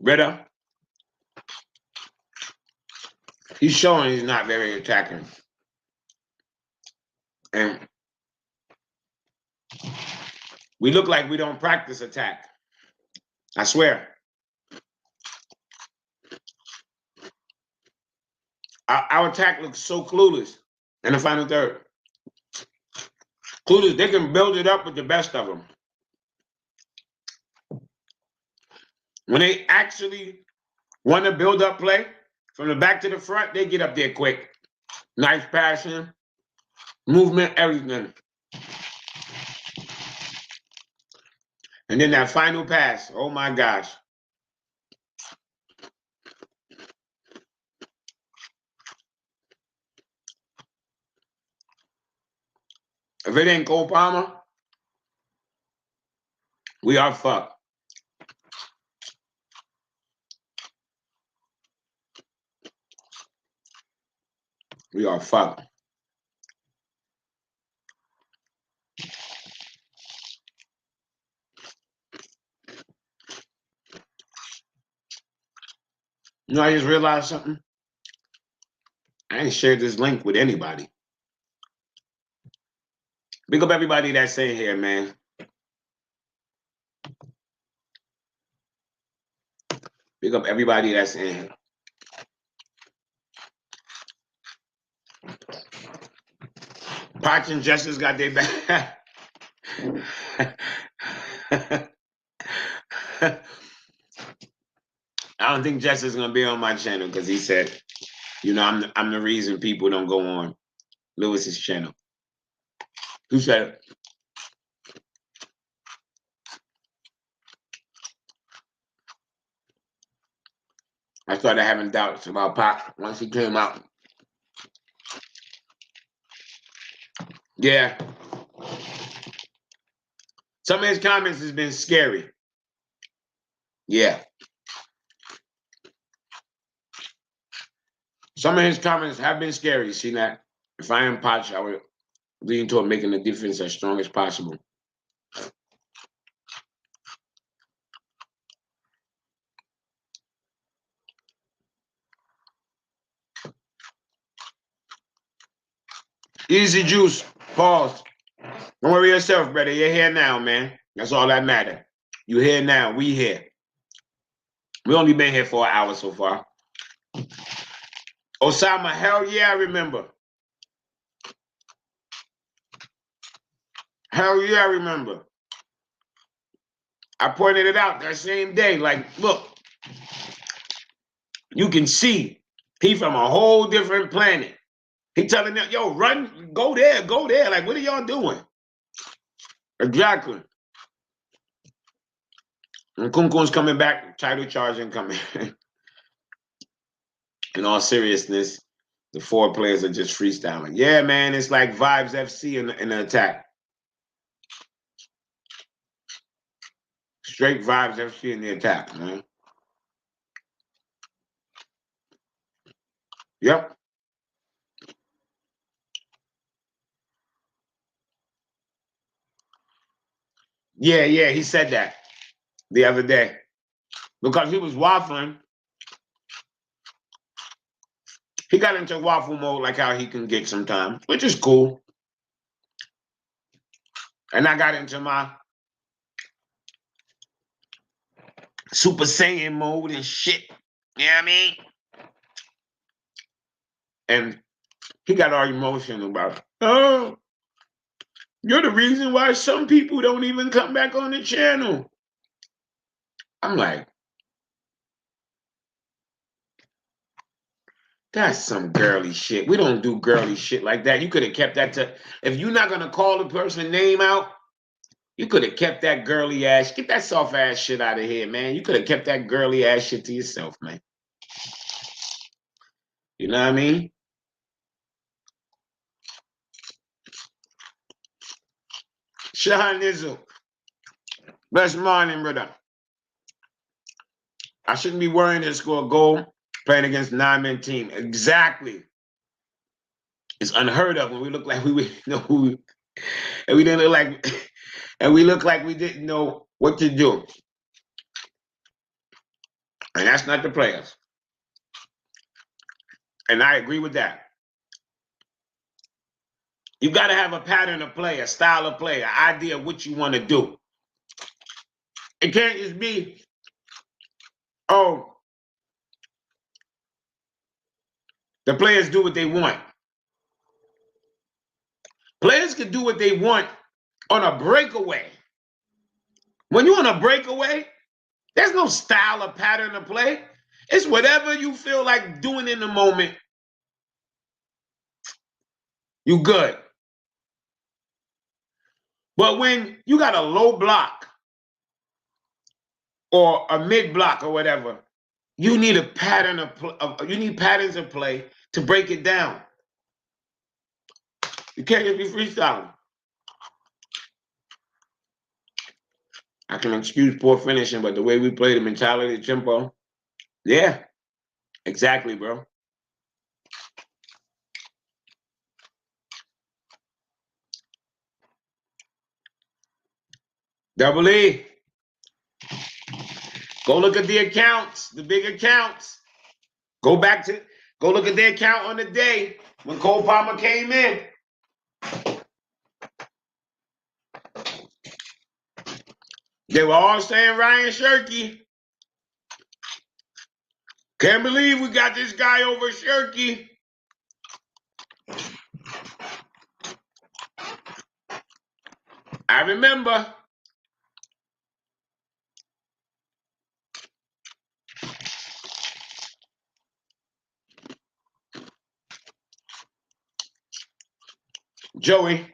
Ritter, he's showing he's not very attacking. And we look like we don't practice attack. I swear. Our attack looks so clueless in the final third. Clueless, they can build it up with the best of them. When they actually want to build up play from the back to the front, they get up there quick. Nice passing, movement, everything. And then that final pass, oh my gosh. If it ain't Cole Palmer, we are fucked. We are fucked. You know, I just realized something. I ain't shared this link with anybody. Big up everybody that's in here, man. Big up everybody that's in here. Poch and Justice got their back. I don't think Justice is gonna be on my channel because he said, you know, I'm the reason people don't go on Lewis's channel. Who said it? I started having doubts about Pop once he came out. Yeah. Some of his comments has been scary. Yeah. Some of his comments have been scary. See that? If I am Poch, I would lean toward making the defense as strong as possible. Easy juice. Pause. Don't worry yourself, brother. You're here now, man. That's all that matters. You here now. We here. We only been here for an hour so far. Osama, hell yeah, I remember. Hell yeah, I remember. I pointed it out that same day. Like, look, you can see he from a whole different planet. He telling them, yo, run, go there, go there. Like, what are y'all doing? Exactly. Nkunku's coming back, title charge incoming. In all seriousness, the 4 players are just freestyling. Yeah, man, it's like Vibes FC in the attack. Straight Vibes FC in the attack, man. Yep. Yeah, he said that the other day. Because he was waffling. He got into waffle mode like how he can get sometimes, which is cool. And I got into my Super Saiyan mode and shit. You know what I mean? And he got all emotional about it. Oh, you're the reason why some people don't even come back on the channel. I'm like, that's some girly shit. We don't do girly shit like that. You could have kept that to, if you're not going to call the person's name out, you could have kept that girly ass, get that soft ass shit out of here, man. You could have kept that girly ass shit to yourself, man. You know what I mean? Shahan Nizzle. Best morning, brother. I shouldn't be worrying to score a goal playing against a 9-man team. Exactly. It's unheard of when we look like we know who, and we didn't look like, and we look like we didn't know what to do. And that's not the players. And I agree with that. You got to have a pattern of play, a style of play, an idea of what you want to do. It can't just be, oh, the players do what they want. Players can do what they want on a breakaway. When you're on a breakaway, There's no style or pattern of play. It's whatever you feel like doing in the moment. You good. But when you got a low block or a mid block or whatever, you need a pattern of you need patterns of play to break it down. You can't just be freestyling. I can excuse poor finishing, but the way we play, the mentality, the tempo, yeah, exactly, bro. Double E. Go look at the accounts, the big accounts. Go look at their account on the day when Cole Palmer came in. They were all saying Ryan Shirky. Can't believe we got this guy over Shirky. I remember. Joey,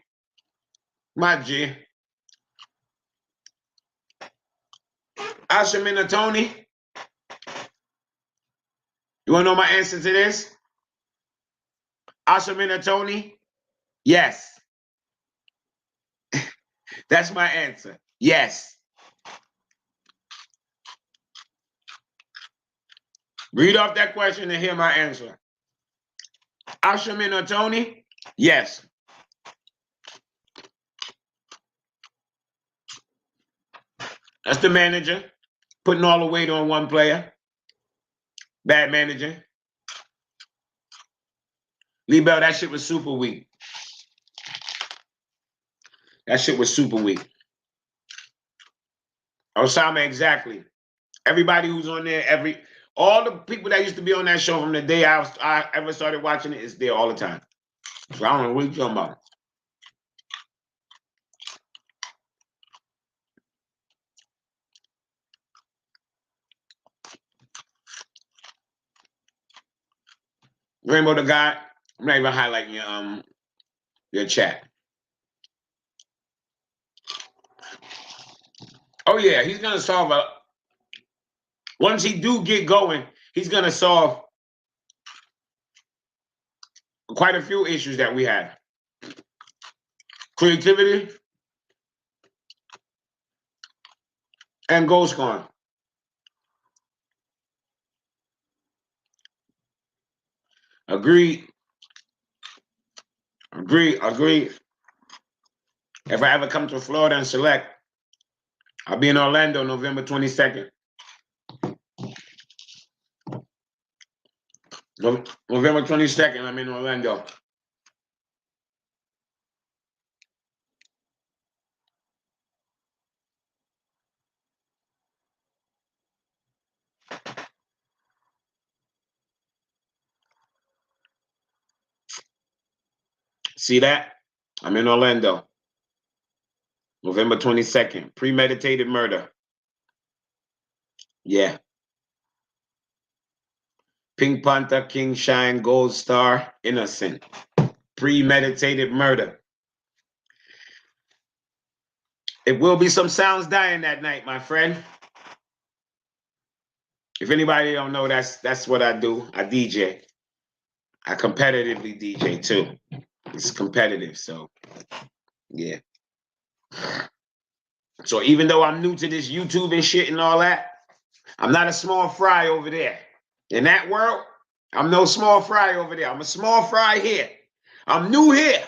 my G. Ashamina Tony. You want to know my answer to this? Ashamina Tony? Yes. That's my answer. Yes. Read off that question and hear my answer. Ashamina Tony? Yes. That's the manager putting all the weight on one player. Bad manager. Lee Bell, that shit was super weak. That shit was super weak. Osama, exactly. Everybody who's on there, all the people that used to be on that show from the day I ever started watching it is there all the time. So I don't know what you're talking about. Rainbow the God, I'm not even highlighting your chat. Oh yeah, he's gonna solve once he do get going, he's gonna solve quite a few issues that we had. Creativity and goal scoring. Agreed. If I ever come to Florida and select, I'll be in Orlando November 22nd. November 22nd, I'm in Orlando. See that? I'm in Orlando. November 22nd. Premeditated murder. Yeah. Pink Panther, King Shine, Gold Star, Innocent. Premeditated murder. It will be some sounds dying that night, my friend. If anybody don't know, that's what I do. I DJ. I competitively DJ too. It's competitive, so yeah. So even though I'm new to this YouTube and shit and all that, I'm not a small fry over there. In that world, I'm no small fry over there. I'm a small fry here. I'm new here.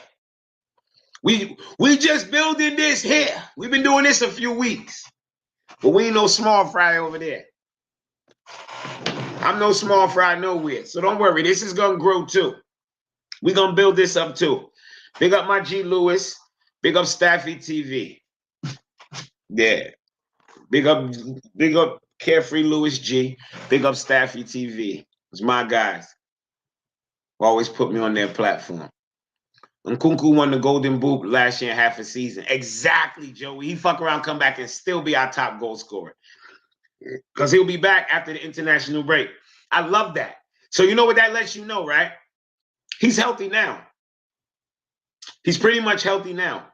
We just building this here. We've been doing this a few weeks. But we ain't no small fry over there. I'm no small fry nowhere. So don't worry. This is going to grow too. We're going to build this up too. Big up my G Lewis. Big up Staffy TV. Yeah. Big up Carefree Lewis G. Big up Staffy TV. It's my guys. Always put me on their platform. Nkunku won the Golden Boot last year in half a season. Exactly, Joey. He fuck around, come back, and still be our top goal scorer. because he'll be back after the international break. I love that. So you know what that lets you know, right? He's healthy now. He's pretty much healthy now.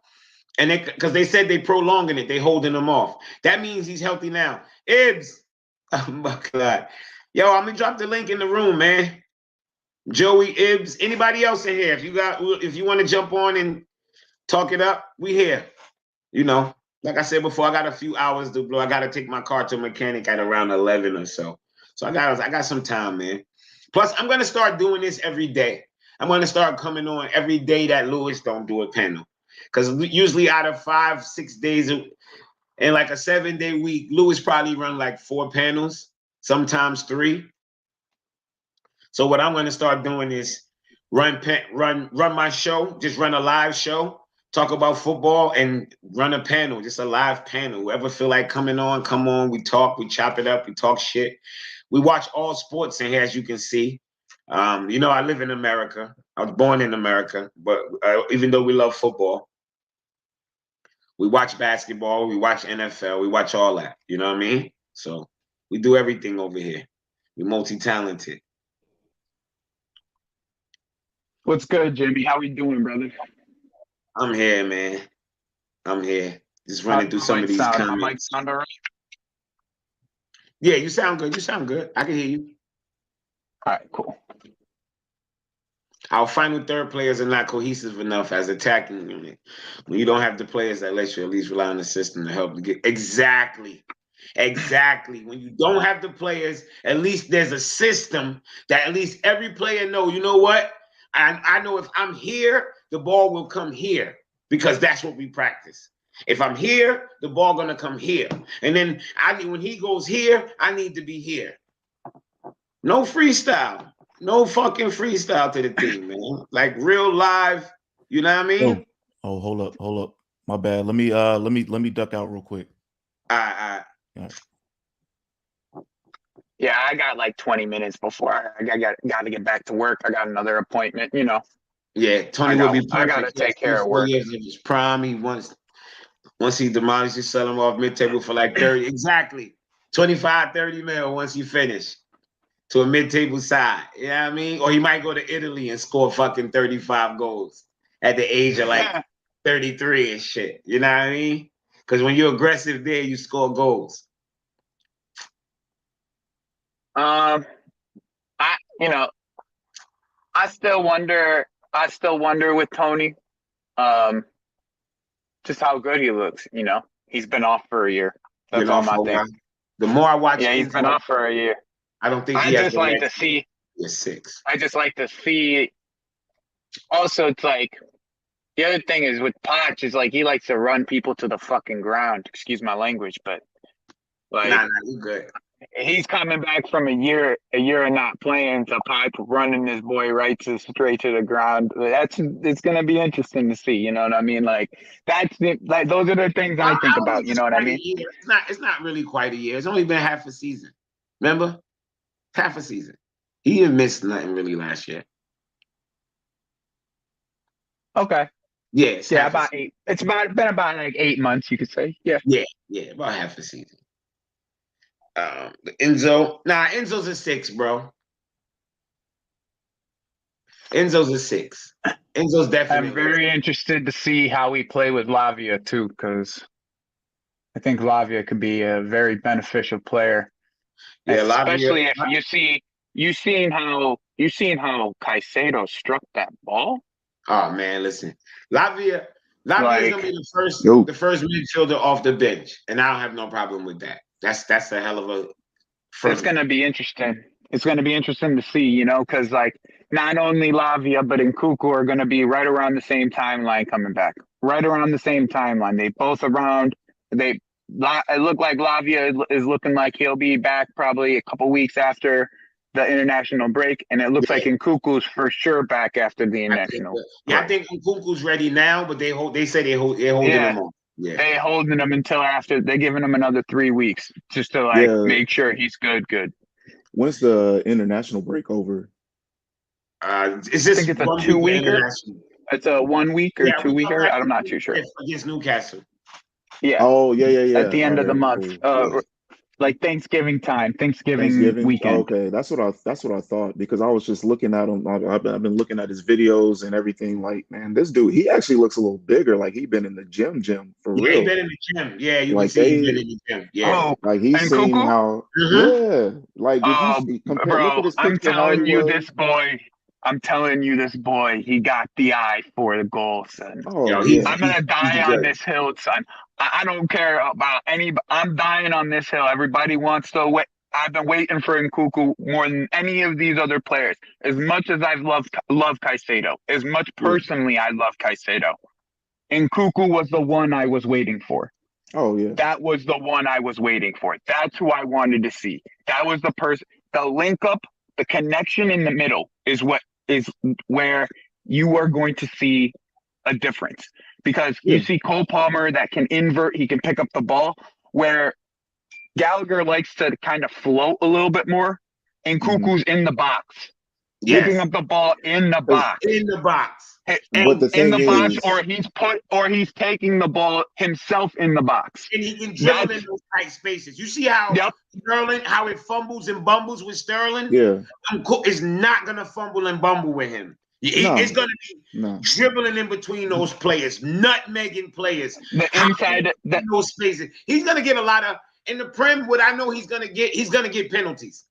And because they said they prolonging it, they holding him off. That means he's healthy now. Ibs. Oh my God. Yo, I'm gonna drop the link in the room, man. Joey, Ibs, anybody else in here? If you want to jump on and talk it up, we here. You know, like I said before, I got a few hours to blow. I got to take my car to a mechanic at around 11 or so. So I got some time, man. Plus, I'm gonna start doing this every day. I'm gonna start coming on every day that Lewis don't do a panel, because usually out of 5-6 days in like a 7-day week, Lewis probably run like 4 panels, sometimes 3. So what I'm gonna start doing is run my show, just run a live show, talk about football, and run a panel, just a live panel. Whoever feel like coming on, come on. We talk, we chop it up, we talk shit. We watch all sports in here, as you can see. You know, I live in America. I was born in America, but even though we love football, we watch basketball, we watch NFL, we watch all that. You know what I mean? So we do everything over here. We're multi-talented. What's good, Jimmy? How we doing, brother? I'm here, man. I'm here. Just running through some of these comments. My mic sound all right? Yeah, you sound good. You sound good. I can hear you. All right, cool. Our final third players are not cohesive enough as attacking unit. When you don't have the players that let you at least rely on the system to help to get exactly. When you don't have the players, at least there's a system that at least every player know. You know what? I know if I'm here, the ball will come here, because that's what we practice. If I'm here, the ball gonna come here, and then when he goes here, I need to be here. No freestyle. No fucking freestyle to the team, man. Like real live, you know what I mean? Oh, hold up. My bad. Let me duck out real quick. All right. Yeah, I got like 20 minutes before I got to get back to work. I got another appointment, you know. Yeah, Tony will be perfect. I gotta take care of work. 4 years of his prime. He once he demolishes, sell him off mid-table for like 30. Exactly. 25, 30 mil once you finish to a mid-table side. You know what I mean? Or he might go to Italy and score fucking 35 goals at the age of like 33 and shit. You know what I mean? Because when you're aggressive there, you score goals. I still wonder with Tony, just how good he looks. You know, he's been off for a year. That's all my thing. The more I watch, he's been off for a year. I don't think I just like to see. Yes, 6. I just like to see. Also, it's like the other thing is with Poch is like he likes to run people to the fucking ground. Excuse my language, but like, nah, you good. He's coming back from a year of not playing to pipe running this boy straight to the ground. It's gonna be interesting to see. You know what I mean? Like those are the things I think about. You know what I mean? It's not really quite a year. It's only been half a season. Remember, half a season. He didn't miss nothing really last year. Okay. Yeah. About 8. It's been about like 8 months, you could say. Yeah. Yeah. About half a season. Enzo's a 6, bro. Enzo's a 6. Enzo's definitely. I'm very interested to see how we play with Lavia too, because I think Lavia could be a very beneficial player. Yeah, especially if you seen how Caicedo struck that ball. Oh man, listen, Lavia is gonna be the first midfielder off the bench, and I don't have no problem with that. That's a hell of a. It's gonna be interesting. It's gonna be interesting to see, you know, because like not only Lavia but Nkunku are gonna be right around the same timeline coming back. Right around the same timeline. They both around. It looked like Lavia is looking like he'll be back probably a couple weeks after the international break, and it looks like Nkunku's for sure back after the international. I think Nkunku's ready now, but they say they're holding him on. Yeah. They're holding him until after. They're giving him another 3 weeks just to make sure he's good. When's the international break over? Is this? I think it's a 2-weeker. It's a 1 week or 2-weeker. I'm not too sure. Against Newcastle. Yeah. Oh yeah. At the end of the month. like Thanksgiving time, Thanksgiving Thanksgiving. weekend. Okay, that's what I thought because I was just looking at him. I've been looking at his videos and everything. Like, man, this dude, he actually looks a little bigger. Like he been in the gym for Yeah, he real. been in the gym. Yeah, you can Like see he been they, in the gym. Yeah. Oh, like he's and seen Nkunku? how. Mhm. Yeah, like if you Oh, compare, look at bro, his I'm picture how he telling you, was. this boy. I'm telling you, this boy. He got the eye for the goal, son. Oh Yo, yeah, I'm gonna he's die on good. this hill, son. I don't care about any. I'm dying on this hill. Everybody wants to wait. I've been waiting for Nkunku more than any of these other players. As much as I've loved Caicedo, as much yeah. personally I love Caicedo, Nkunku was the one I was waiting for. Oh yeah. That was the one I was waiting for. That's who I wanted to see. That was the person. The link up, the connection in the middle is where you are going to see a difference. Because you Yeah. see Cole Palmer that can invert, he can pick up the ball, where Gallagher likes to kind of float a little bit more, and Mhm. Cuckoo's in the box, picking Yes. up the ball in the 'Cause- box. In the box. But the In thing the box, is, or he's taking the ball himself in the box. And he can dribble That's- in those tight spaces. You see how Yep. Sterling, how it fumbles and bumbles with Sterling? yeah, Cook is not gonna fumble and bumble with him. No. It's gonna be no, dribbling in between those players, nutmegging players. The inside, In those spaces. He's gonna get a lot of in the Prem. What I know he's gonna get penalties.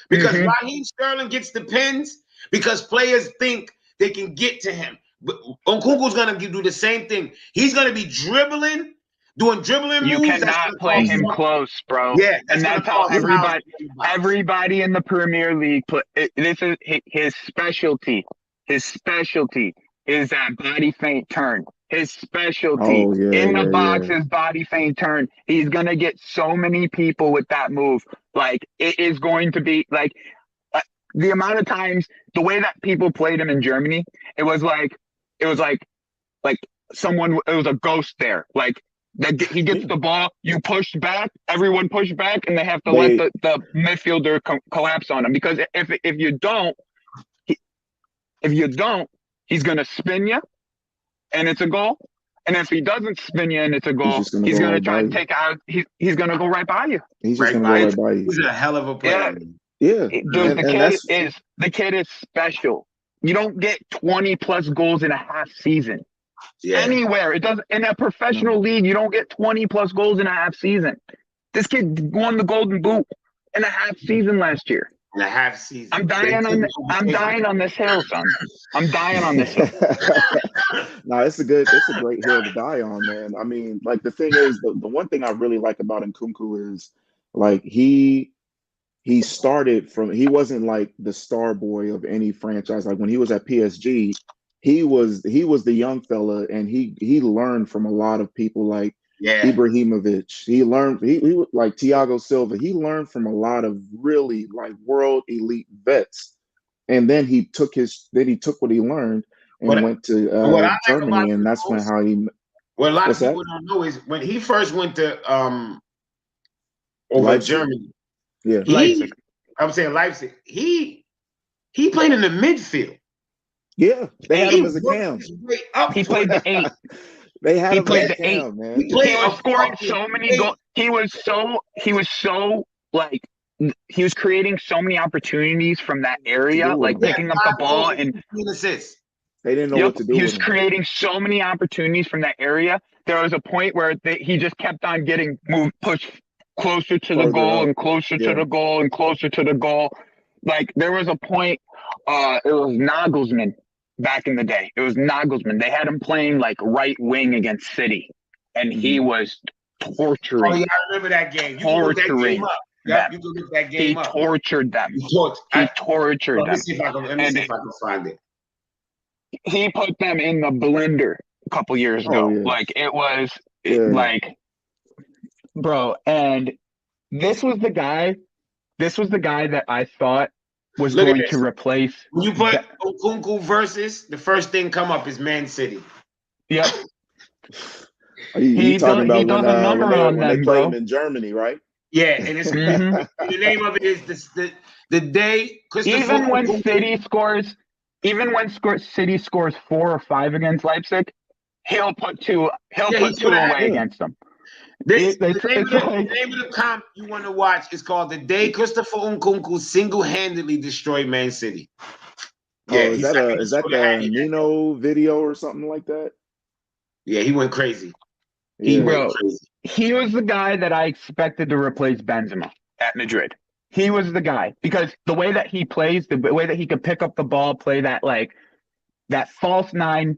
Because Mhm. Raheem Sterling gets the pins because players think they can get to him. But Nkunku's gonna do the same thing. He's gonna be dribbling, doing dribbling You moves. That's cannot gonna play cause him something. close, bro. Yeah, that's And gonna that's how cause fouls in the box. everybody in the Premier League play. This is his specialty. His specialty is that body feint turn. His specialty Oh, yeah, in the yeah, box yeah. is body feint turn. He's gonna get so many people with that move. Like it is going to be like the amount of times, the way that people played him in Germany, it was like someone. It was a ghost there. Like that he gets Yeah. the ball, you push back, everyone push back, and they have to let the midfielder collapse on him. Because if you don't, he's gonna spin you, and it's a goal. And if he doesn't spin you and it's a goal, just gonna he's go gonna right try by to you. take out. He's gonna go right by you. He's just Right gonna by go you. right by you. He's a hell of a player. Yeah. Man. Yeah, Dude, and the kid is special. You don't get 20 plus goals in a half season. Yeah. Anywhere. It doesn't in a professional league, you don't get 20 plus goals in a half season. This kid won the Golden Boot in a half season last year. In a half season. I'm dying on this hill, son. I'm dying on this hill. No, it's a great hill to die on, man. I mean, like the thing is, the one thing I really like about Nkunku is like he started from, he wasn't like the star boy of any franchise. Like when he was at PSG, he was the young fella, and he learned from a lot of people like Yeah. Ibrahimovic. He learned he like Thiago Silva. He learned from a lot of really like world elite vets, and then he took what he learned and went to what I like Germany, about and that's when most- how he. What a lot of What's that? people don't know is when he first went to over Leipzig? Germany. Yeah, Leipzig. I'm saying Leipzig. He played in the midfield. yeah. They had He him as a worked cam. his way up He played the 8. They had He him played as a the 8. cam, man. He played He was a scoring fucking so many 8. goals. He was so like he was creating so many opportunities from that area, Doing like it. picking up the ball and 15 assists. They didn't know yep, what to do he with was him. creating so many opportunities from that area. There was a point where he just kept on getting pushed closer to the Further goal up. and closer to Yeah. the goal and closer to the goal. Like there was a point, it was Nagelsmann back in the day. It was Nagelsmann. They had him playing like right wing against City, and he was torturing. Oh yeah, I remember that game. You can look that game up. Yep, you can look that He game up. tortured them. He He tortured let me them. see if I can. Let me see if I can find it. He put them in the blender a couple years ago. Oh, yeah. Like it was Yeah. like, bro. And this was the guy that I thought was Look at going this. to replace. When you put Nkunku versus, the first thing come up is Man City. Yep. You He talking does about a number on when they them, played bro. him in Germany, right? Yeah, and it's Mhm. the name of it is the day Christopher Even when Nkunku- City scores 4 or 5 against Leipzig, he'll put two he's away gonna have- against them. This the It's name of like, the name of the comp you want to watch is called "The Day Christopher Nkunku Single-Handedly Destroyed Man City." Yeah, Oh, he's like he is just that put a hat the in. Nino video or something like that? Yeah, he went crazy. He Yeah. went bro, crazy. he was the guy that I expected to replace Benzema at Madrid. He was the guy because the way that he plays, the way that he could pick up the ball, play that false nine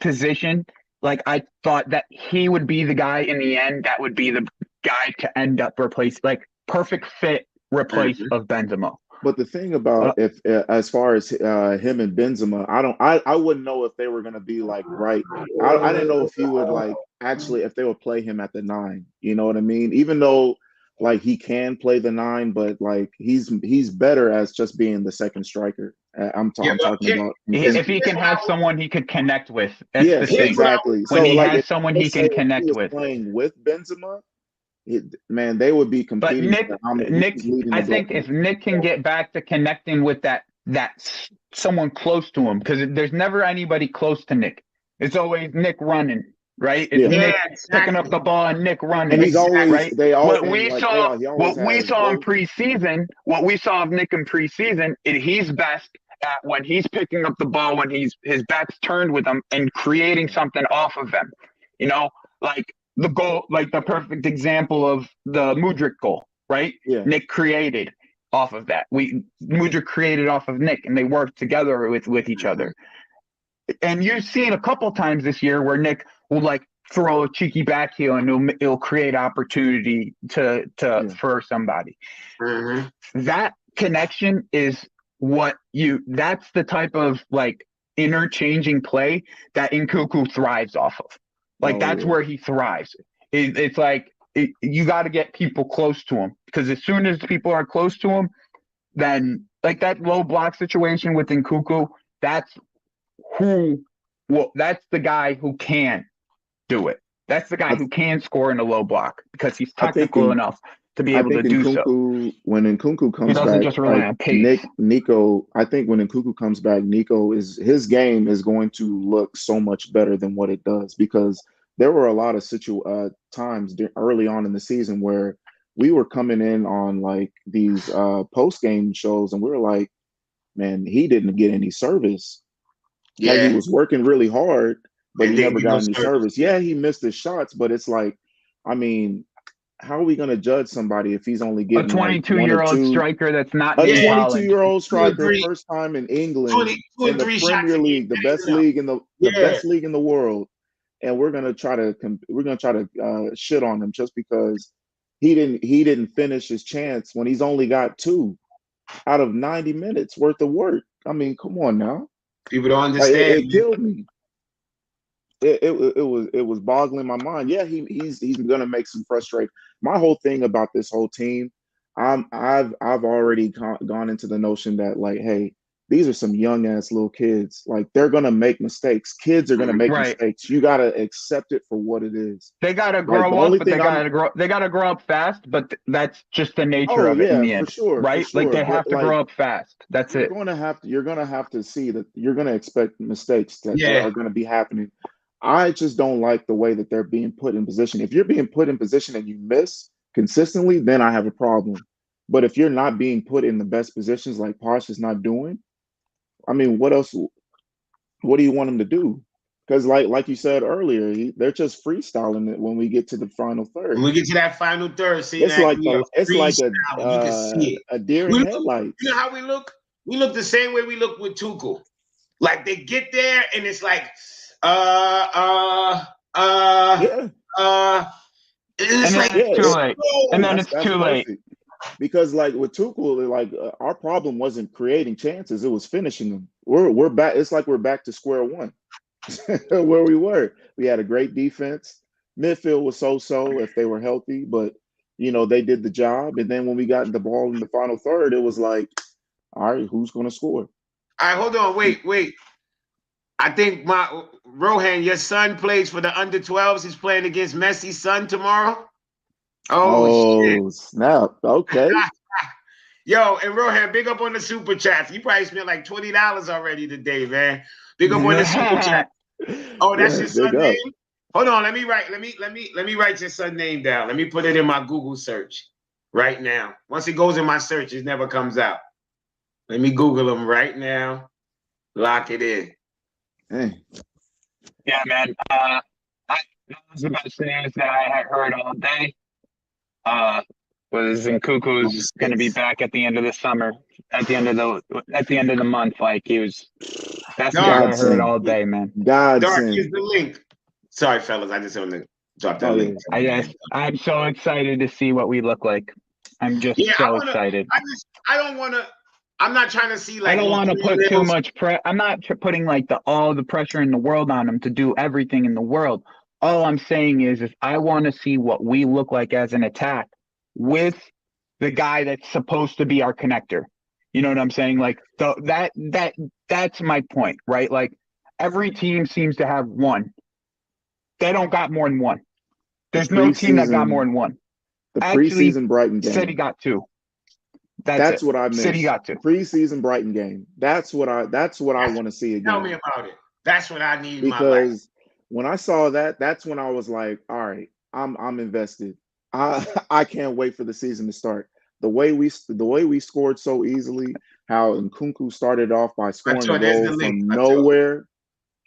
position, like I thought that he would be the guy in the end that would be the guy to end up replace, like perfect fit replace Mhm. of Benzema. But the thing about if as far as him and Benzema, I wouldn't know if they were gonna be like right. I didn't know if he would like actually if they would play him at the 9. You know what I mean? Even though like he can play the 9, but like he's better as just being the second striker. I'm Yeah, but talking about. If he can have someone he could connect with, that's the Yes, here's thing. what I exactly. When So he like has if someone he let's say can if he connect was with. playing with Benzema, man, they would be But competing for who's leading I the think goal. if Nick can get back to connecting with that someone close to him, because there's never anybody close to Nick. It's always Nick running, right? It's Yeah. Nick Yeah, picking up exactly. the ball and Nick running. And he's always Exactly. they all What and we like saw, he always what we has saw in both. preseason, what we saw of Nick in preseason, he's best at when he's picking up the ball, when his back's turned with him and creating something off of them. You know, like the goal, like the perfect example of the Mudryk goal, right? Yeah. Nick created off of that. Mudryk created off of Nick, and they worked together with each other. And you've seen a couple times this year where Nick will like throw a cheeky back heel and it'll create opportunity to for somebody. Mhm. That connection is that's the type of like interchanging play that Nkunku thrives off of. Like that's where he thrives. It's like you got to get people close to him, because as soon as people are close to him, then like that low block situation with Nkunku, that's that's the guy who can do it. That's the guy I, who can score in a low block because he's I think technical enough to be I able to think do so. when Nkunku He comes doesn't back, just rely like on pace. Nico, I think when Nkunku comes back, Nico is his game is going to look so much better than what it does, because there were a lot of times early on in the season where we were coming in on like these post game shows and we were like, man, he didn't get any service. Like he Yeah. was working really hard, but And he didn't never get no got any service. service. Yeah, he missed his shots, but it's like, I mean, how are we going to judge somebody if he's only A getting like 1 or 22-year-old 2? striker that's not A named Yeah. Holland. 22-year-old 2 and striker, 3, first time in England, 22 in and the 3 shots Premier a game. League, the best league in the best league in the world, and we're gonna try to shit on him just because he didn't finish his chance when he's only got 2 out of 90 minutes worth of work. I mean, come on now, People don't like understand. it killed me. It was boggling my mind. Yeah, he's gonna make some frustration. My whole thing about this whole team, I've already gone into the notion that like, hey, these are some young ass little kids. Like they're gonna make mistakes. Kids are gonna make Right. mistakes. You gotta accept it for what it is. They gotta Like the grow up, only but they thing I'm gotta grow up fast. But that's just the nature oh of it in yeah, the for end, sure, right? Like they But have to like grow up fast. That's it. you're gonna have to see that you're gonna expect mistakes that Yeah. are gonna be happening. I just don't like the way that they're being put in position. If you're being put in position and you miss consistently, then I have a problem. But if you're not being put in the best positions like Posh is not doing, I mean, what else? What do you want him to do? Because like you said earlier, they're just freestyling it when we get to the final When third. we get to that final third, see that we are It's like freestyling. You can see it. a deer We in look, headlights. you know how we look? We look the same way we look with Tuchel. Like they get there and it's like, Yeah. And it's then like, it's too Yeah, late. oh, And then it's that's too late. perfect. Because like with Tuchel, like our problem wasn't creating chances; it was finishing them. We're back. It's like we're back to square one, where we were. We had a great defense. Midfield was so if they were healthy, but they did the job. And then when we got the ball in the final third, it was like, all right, who's going to score? all right, hold on, wait. I think my Rohan, your son plays for the under 12s. He's playing against Messi's son tomorrow. Oh shit. Snap! Okay. Yo, and Rohan, big up on the super chats. You probably spent like $20 already today, man. Big up on the super chat. Oh, that's Yeah, your big son's up. name? Hold on, let me write your son's name down. Let me put it in my Google search right now. Once it goes in my search, it never comes out. Let me Google him right now. Lock it in. Hey. Yeah, man. That was the best news that I had heard all day. Was Nkunku's going to be back at the end of the summer, at the end of the month. Like he was. That's what I heard all day, man. Dark Godsend. is the link. Sorry, fellas. I just want to drop that Oh, link. I'm so excited to see what we look like. I'm just excited. I don't want to. I'm not trying to see like. I don't want to put too much I'm not putting like all the pressure in the world on him to do everything in the world. All I'm saying is I want to see what we look like as an attack with the guy that's supposed to be our connector. You know what I'm saying? Like that's my point, right? Like every team seems to have one. They don't got more than one. There's no team that got more than one. The preseason Brighton game. City got two. That's what I missed. City got two. Preseason Brighton game. That's what I want to see again. Tell me about it. That's what I need in my life. Because when I saw that, that's when I was like, all right, I'm invested. I can't wait for the season to start. The way we scored so easily, how Nkunku started off by scoring a goal from nowhere.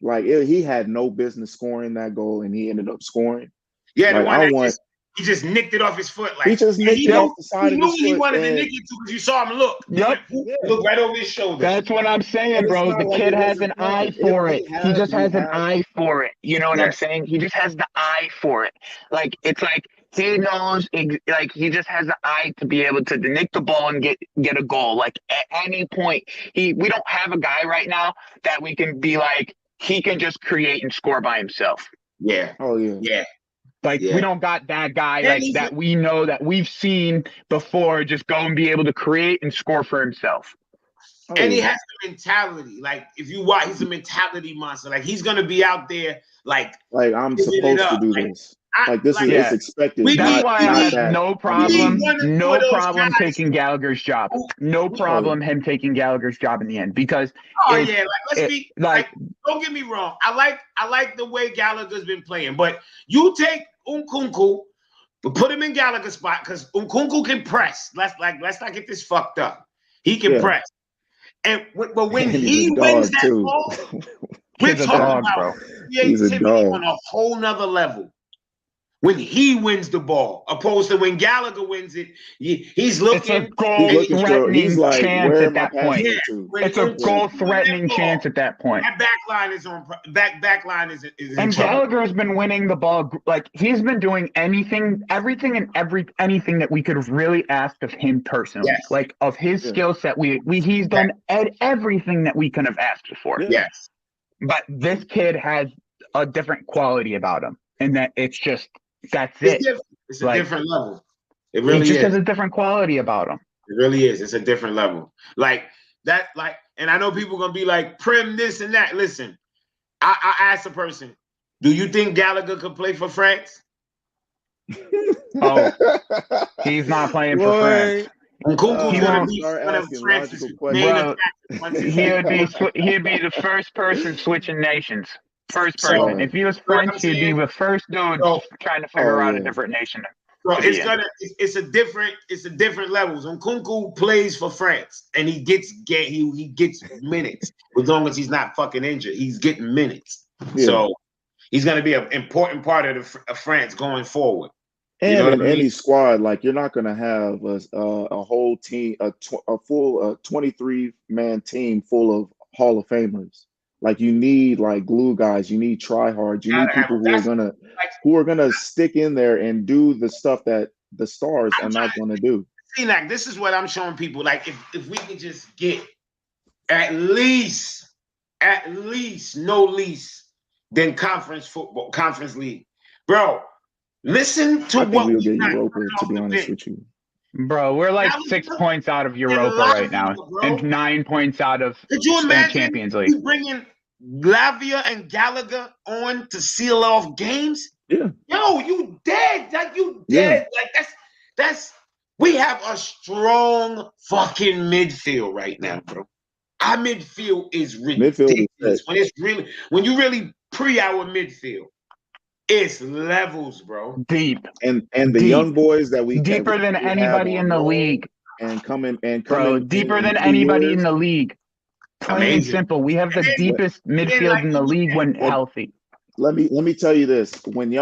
Like he had no business scoring that goal, and he ended up scoring. Yeah, like, he just nicked it off his foot. Like he just nicked it off the side of his foot. He wanted to nick it too because you saw him look. Yep. Look right over his shoulder. That's what I'm saying, bro. The kid has an eye for it. He just has an eye for it. You know what I'm saying? He just has the eye for it. Like it's like he knows. Like he just has the eye to be able to nick the ball and get a goal. Like at any point, we don't have a guy right now that we can be like he can just create and score by himself. Yeah. Oh yeah. Yeah. Like we don't got that guy that we know that we've seen before just go and be able to create and score for himself. And he has the mentality. Like if you watch, he's a mentality monster. Like he's gonna be out there like I'm supposed to do this. It's expected. That's why I have no problem taking Gallagher's job. No problem him taking Gallagher's job in the end because don't get me wrong. I like the way Gallagher's been playing, but you take Nkunku, but put him in Gallagher's spot because Nkunku can press. Let's not get this fucked up. He can press, but when he wins that ball, we're talking about creativity on a whole nother level. When he wins the ball, opposed to when Gallagher wins it, he's looking. It's a goal-threatening chance at that point. It's a goal-threatening chance at that point. That back line is on. Back line is and Gallagher has been winning the ball. Like he's been doing everything anything that we could have really asked of him personally. Yes. Like of his skill set, he's done everything that we could have asked for. Yes, but this kid has a different quality about him, and that it's just. That's it. It's a different level. It really is. He just has a different quality about him. It really is. It's a different level. Like that. Like, and I know people are gonna be like, "Prim this and that." Listen, I asked a person, "Do you think Gallagher could play for France?" Oh, he's not playing for France. Nkunku's gonna be one of France's main attackers. He'd be the first person switching nations. First person. So, if he was French, he'd be the first dude trying to figure out a different nation. So it's a different levels. Nkunku plays for France and he gets minutes as long as he's not fucking injured. He's getting minutes. Yeah. So he's gonna be an important part of France going forward. And in any squad, like you're not gonna have a whole team, a full 23-man team full of Hall of Famers. Like you need like glue guys, you need tryhards, you need people who are gonna stick in there and do the stuff that the stars are not gonna do. See, like this is what I'm showing people. Like if we could just get at least no least than conference league, bro. Listen to what we'll get Europa. To be honest with you, bro, we're like 6 points out of Europa right now, and 9 points out of Champions League. You bringing Lavia and Gallagher on to seal off games? Yeah. Yo, you dead. Like you dead. Yeah. Like that's we have a strong fucking midfield right now, bro. Our midfield is ridiculous. When you really pre our midfield. It's levels, bro. Deep. And the Deep. young boys that we Deeper than have anybody on in the loan league. and coming Bro, in deeper than 2 anybody in years. the league. Plain and Amazing. simple. We have the And then- deepest midfield like, in the league when Well, healthy. Let me tell you this. When the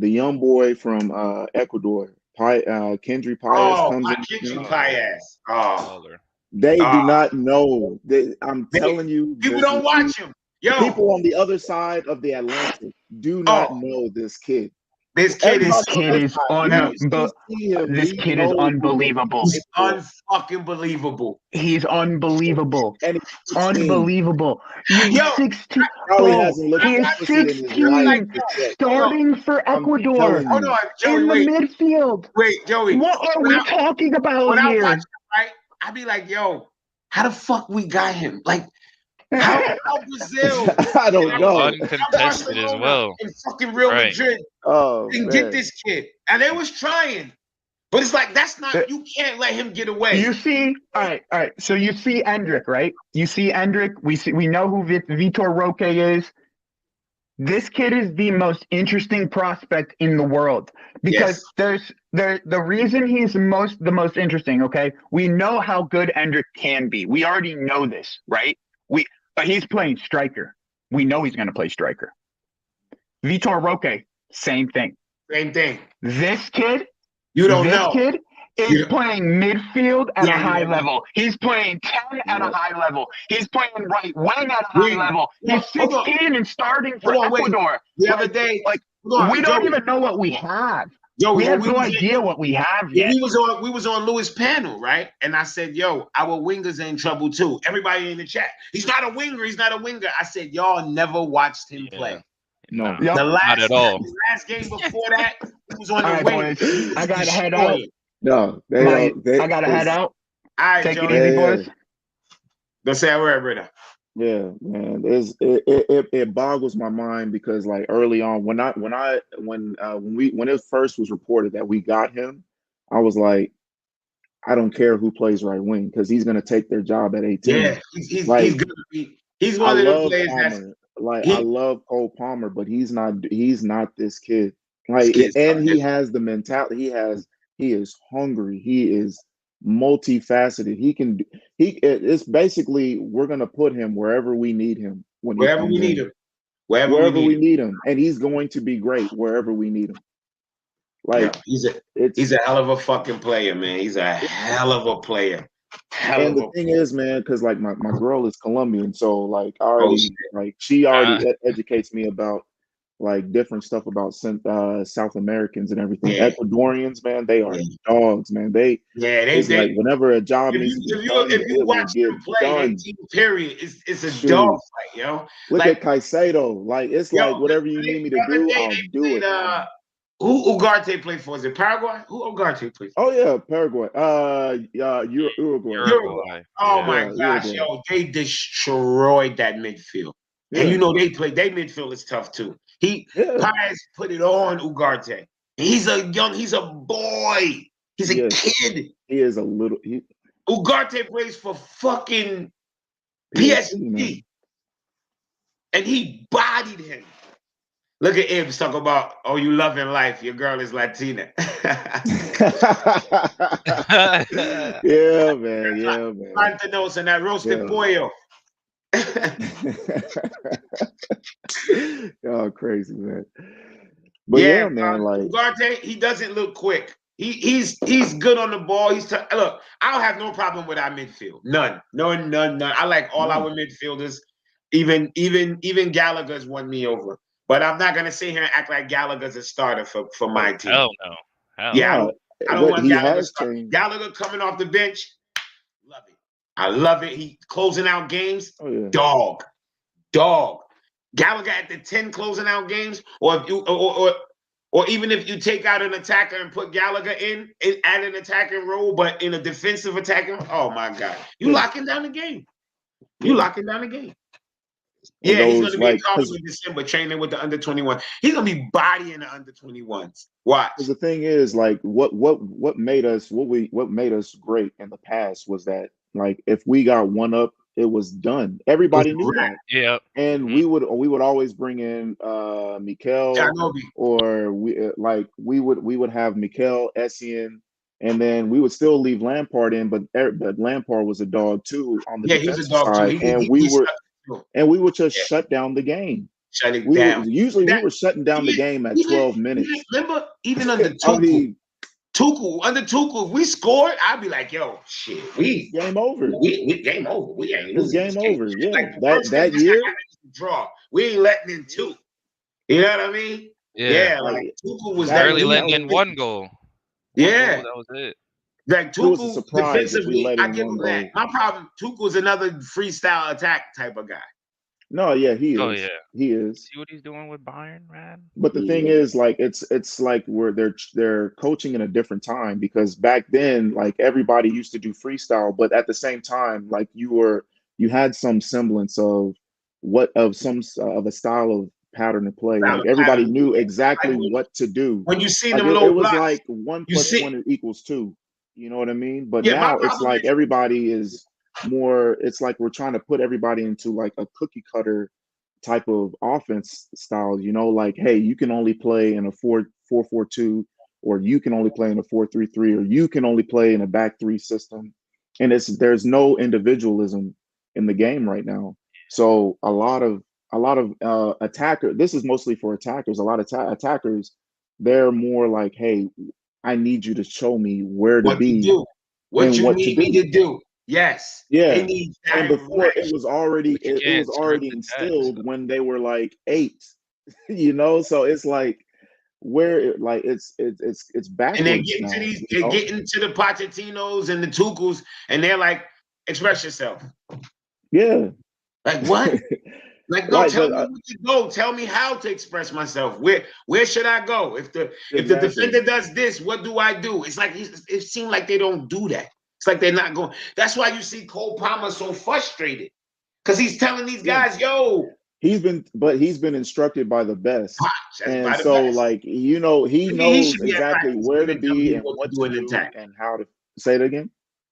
young boy from Ecuador, Kendry Paez Oh, comes my in, kitchen pie ass. Oh, they do not know. I'm They- telling you, people don't watch him. the Yo, people on the other side of the Atlantic do not know this kid. this kid is This kid is unbelievable. He's unfucking believable. He's unbelievable. And he's 16. Unbelievable. He's Yo, 16. Probably Bro, hasn't looked he at is pussy in his 16, life. starting for I'm Ecuador telling Hold you. on, Joey. in the Wait, midfield. Joey. What are we talking about When I here? watch him, right, I be like, yo, how the fuck we got him? Like, how Brazil? I don't know. Uncontested as well. And fucking Real Right. Madrid Oh, and man. get this kid. And they was trying. But it's like, that's not, you can't let him get away. You see, all right. So you see Endrick, right? You see Endrick. We know who Vitor Roque is. This kid is the most interesting prospect in the world because the reason he's the most interesting. Okay, we know how good Endrick can be. We already know this, right? But he's playing striker. We know he's going to play striker. Vitor Roque, same thing. Same thing. This kid. You don't know. This kid is playing midfield at a high Yeah. level. He's playing 10 at a high level. He's playing right wing at a high level. He's 16 and starting for Ecuador. The other day, we don't even know what we have. We have no idea what we have yet. We was on Louis' panel, right? And I said, yo, our wingers are in trouble too. Everybody in the chat. He's not a winger. He's not a winger. I said, y'all never watched him play. No, not at all. The last game before that, he was on the right, wing. boys, I gotta head out. No, I gotta head out. All right, Take Joey. it easy, boys. Don't say a word, brother. Yeah, man, it boggles my mind because like early on when it first was reported that we got him, I was like, I don't care who plays right wing because he's gonna take their job at 18. Yeah, he's gonna be. He's one of those players that's I love Cole Palmer, but he's not this kid. Like, and he has the mentality. He is hungry. He is multifaceted. It's basically we're gonna put him wherever we need him wherever we need him. Wherever we need him, and he's going to be great wherever we need him. Like he's a hell of a fucking player, man. He's a hell of a player. And the thing is, man, because like my girl is Colombian, so like she already educates me about like different stuff about South Americans and everything. Yeah. Ecuadorians, man, they are dogs, man. They like whenever a job needs to be done, if you watch them play, period, it's a dog fight, yo. Look at Caicedo, like it's like whatever you need me to do, I'll do it. Who Ugarte played for? Is it Paraguay? Who Ugarte played for? Oh yeah, Paraguay. Uruguay. Oh my gosh, yo, they destroyed that midfield. Yeah. And you know their midfield is tough too. Paez put it on Ugarte. He's a boy. He's a kid. He is a little. Ugarte plays for fucking PSG, and he bodied him. Look at Ibs talk about, oh, you loving life. Your girl is Latina. Yeah, man. Pantanos and that roasted pollo. Oh, crazy, man. But yeah, man, like Ugarte, he doesn't look quick. He's good on the ball. Look, I don't have no problem with our midfield. None. I like all our midfielders. Even Gallagher's won me over. But I'm not gonna sit here and act like Gallagher's a starter for my team. Hell no. I don't want Gallagher coming off the bench. Love it. I love it. He closing out games. Oh, yeah. Dog. Gallagher at the 10 closing out games, or if you or even if you take out an attacker and put Gallagher in and add an attacking role, but in a defensive attacking. Oh my God, you locking down the game. Yeah, he's going to be in college in December training with the under 21. He's going to be bodying the under 21s. Watch. Because the thing is, like, what made us great in the past was that, like, if we got one up was done. Everybody knew that. Yeah. And we would always bring in Mikel, or we would have Mikel, Essien, and then we would still leave Lampard in, but Lampard was a dog too on the defensive side, and we would just shut down the game. Shut it down. Usually we were shutting down the game at 12 minutes. Remember, even under Tuchel, under Tuchel, if we scored, I'd be like, yo, shit, game over. We game over. We ain't losing. It's game over. Yeah, like, that year, draw. We ain't letting in two. You know what I mean? Yeah. Like Tuchel was barely letting in one goal. Yeah, that was it. Like Tuchel defensively, I give him that. My problem, Tuchel's another freestyle attack type of guy. No, yeah, he is. Oh yeah, he is. See what he's doing with Bayern, man. But the thing is, like, it's like they're coaching in a different time, because back then, like, everybody used to do freestyle, but at the same time, like, you had some semblance of a style of pattern of play. Like, everybody knew exactly what to do. When you see like, them low it was blocks, like 1 + 1 = 2. You know what I mean? But now it's like everybody is more. It's like we're trying to put everybody into like a cookie cutter type of offense style. You know, like, hey, you can only play in a 4-4-2, or you can only play in a 4-3-3, or you can only play in a back three system. And there's no individualism in the game right now. So a lot of attackers. This is mostly for attackers. A lot of attackers, they're more like, hey, I need you to show me where to be. What you need me to do. Yes. Yeah. And before it was already instilled when they were like 8. You know, so it's like it's backwards. And they get into the Pochettinos and the Tuchels, and they're like, express yourself. Yeah. Like what? Like, no, tell me where to go. Tell me how to express myself. Where should I go? If the defender does this, what do I do? It's like it seems like they don't do that. It's like they're not going. That's why you see Cole Palmer so frustrated, because he's telling these guys, "Yo." He's been instructed by the best, and so like, you know, he knows exactly where to be and what to do and how to. Say it again.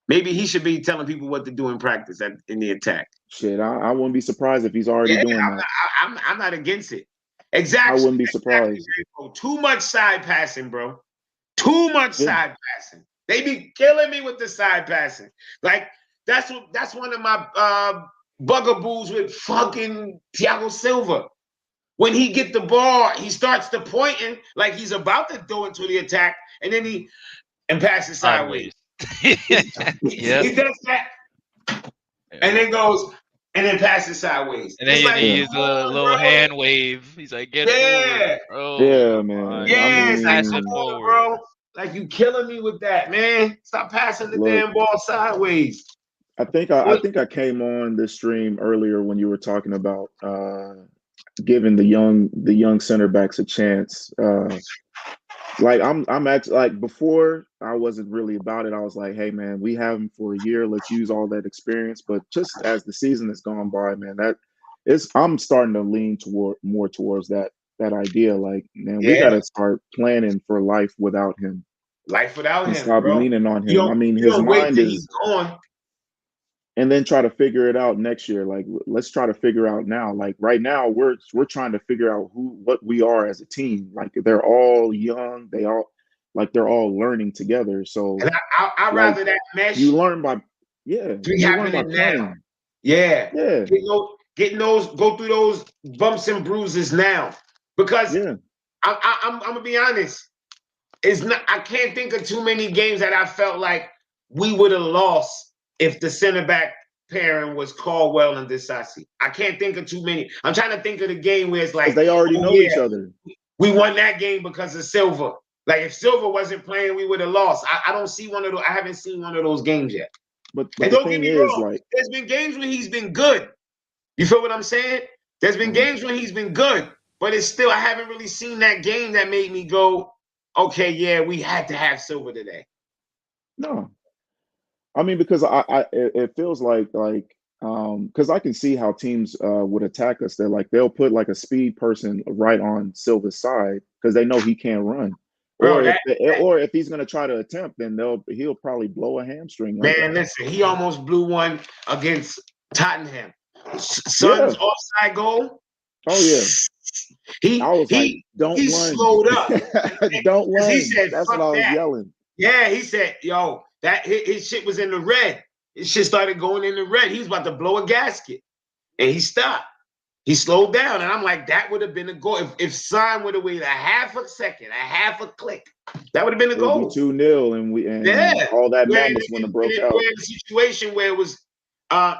Maybe he should be telling people what to do in practice in the attack. Shit, I wouldn't be surprised if he's already doing that. I'm not against it. Exactly. I wouldn't be surprised. Too much side passing, bro. Too much side passing. They be killing me with the side passing. Like, that's one of my bugaboos with fucking Thiago Silva. When he get the ball, he starts to pointing like he's about to throw into the attack, and then he passes sideways. He does that, and then goes and then passes sideways. And then he uses a little hand wave. He's like, get forward, bro. Yeah, man. Yeah, pass it forward, bro. Like, you killing me with that, man. Stop passing the damn ball sideways. I think I came on this stream earlier when you were talking about giving the young center backs a chance. Like, I'm actually, like, before I wasn't really about it. I was like, hey man, we have him for a year. Let's use all that experience. But just as the season has gone by, man, I'm starting to lean more towards that idea. Like, man, we got to start planning for life without him. Life without him. Stop leaning on him. I mean, his mind is gone. And then try to figure it out next year. Like, let's try to figure out now. Like, right now, we're trying to figure out what we are as a team. Like, they're all young. They're all learning together. So I'd rather that mesh. You learn by happening now. Yeah. Getting those, go through those bumps and bruises now. Because I'm gonna be honest. I can't think of too many games that I felt like we would have lost if the center back pairing was Caldwell and Disasi. I can't think of too many. I'm trying to think of the game where it's like they already know each other. We won that game because of Silva. Like, if Silva wasn't playing, we would have lost. I don't see one of those. I haven't seen one of those games yet. But don't get me wrong. There's been games when he's been good. You feel what I'm saying? There's been games when he's been good, but it's still, I haven't really seen that game that made me go, okay, yeah, we had to have Silva today. No. I mean, because it feels like because I can see how teams would attack us. They'll put like a speed person right on Silva's side because they know he can't run. Or if he's going to try to attempt, then he'll probably blow a hamstring. Man, listen, he almost blew one against Tottenham. Son's offside goal. Oh yeah. I was like, don't he lunge. slowed up. Don't lunge. He said, that's fuck what I was that. yelling. Yeah, he said, yo, that his shit was in the red. His shit started going in the red. He was about to blow a gasket. And he stopped. He slowed down. And I'm like, that would have been a goal. If Son would have waited a half a second, a half a click, that would have been a goal. It would be 2-0 and all that madness wouldn't have broke out. We're in a situation where it was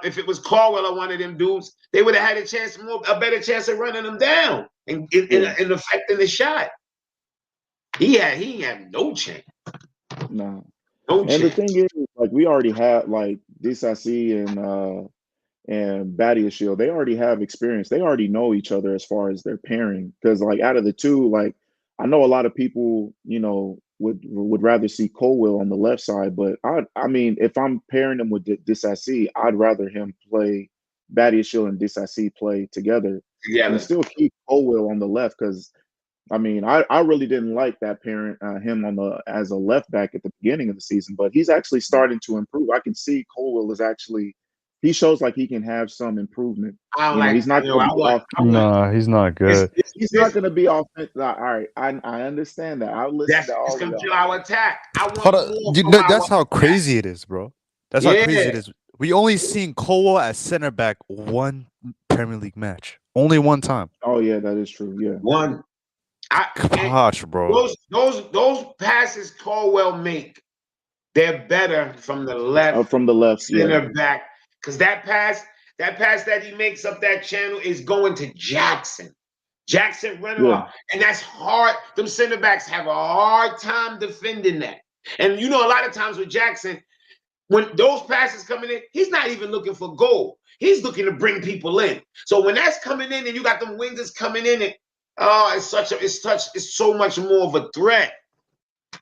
if it was Caldwell or one of them dudes, they would have had a better chance of running them down and affecting the shot. He had no chance. No. No and chance. the thing is, like, we already have like Disasi and Badia Shield. They already have experience. They already know each other as far as their pairing. Because like out of the two, like I know a lot of people, would rather see Colwell on the left side, but I mean, if I'm pairing him with Disasi, I'd rather him play Badia Shield and Disasi play together and still keep Colwell on the left. Because I mean, I really didn't like that pairing him as a left back at the beginning of the season, but he's actually starting to improve. I can see Colwell is actually. He shows like he can have some improvement. He's not going to be off. No, he's not good. He's not going to be offensive. All right, I understand that. I'll listen to all of y'all. Our attack. That's how crazy it is, bro. That's how crazy it is. We only seen Colwell at center back one Premier League match, only one time. Oh yeah, that is true. Yeah, one. Gosh, bro. Those passes Colwell make, they're better from the left. From the left, center back. Because that pass that he makes up that channel is going to Jackson. Jackson running off. And that's hard. Them center backs have a hard time defending that. And a lot of times with Jackson, when those passes coming in, he's not even looking for goal. He's looking to bring people in. So when that's coming in and you got them wingers coming in, it's so much more of a threat.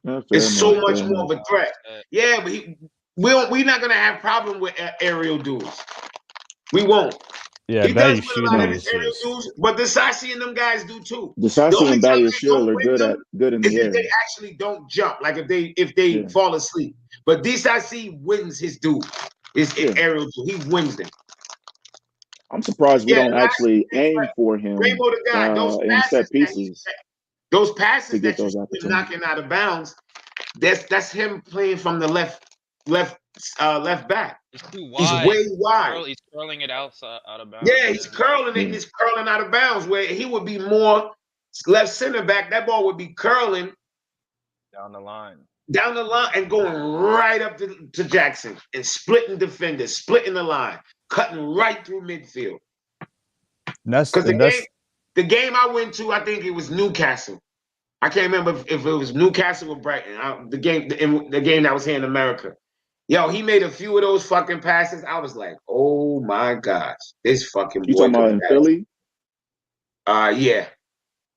It's so much more of a threat. Yeah, but we're not gonna have problem with aerial dudes. We won't. Yeah, he does with a lot of his aerial dudes, but Disasi and them guys do too. Disasi and Badia Shield are good in the air. They actually don't jump, like if they fall asleep. But Disasi wins his dude. His aerial dude. He wins them. I'm surprised we don't actually aim for him in set pieces. Those passes that you're knocking out of bounds, that's him playing from the left back. It's too wide. He's way wide. He's curling it out of bounds. Yeah, he's curling it. He's curling out of bounds where he would be more left center back. That ball would be curling down the line and going right up to Jackson and splitting defenders, splitting the line, cutting right through midfield. Because the game I went to, I think it was Newcastle. I can't remember if it was Newcastle or Brighton. The game that was here in America. Yo, he made a few of those fucking passes. I was like, oh my gosh, this fucking boy. You talking about in Philly? Yeah.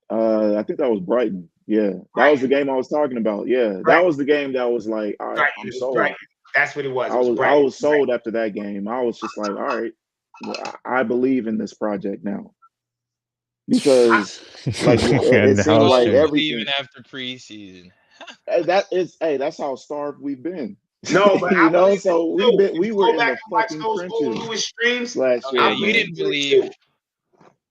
I think that was Brighton. Yeah, that was the game I was talking about. Yeah, that was the game that was like, all right, I'm sold. That's what it was. I was sold after that game. I was just like, all right, I believe in this project now. Because like it seems like everything. Even after preseason. That's how starved we've been. No, but so we were in the fucking trenches streams last year. You didn't believe.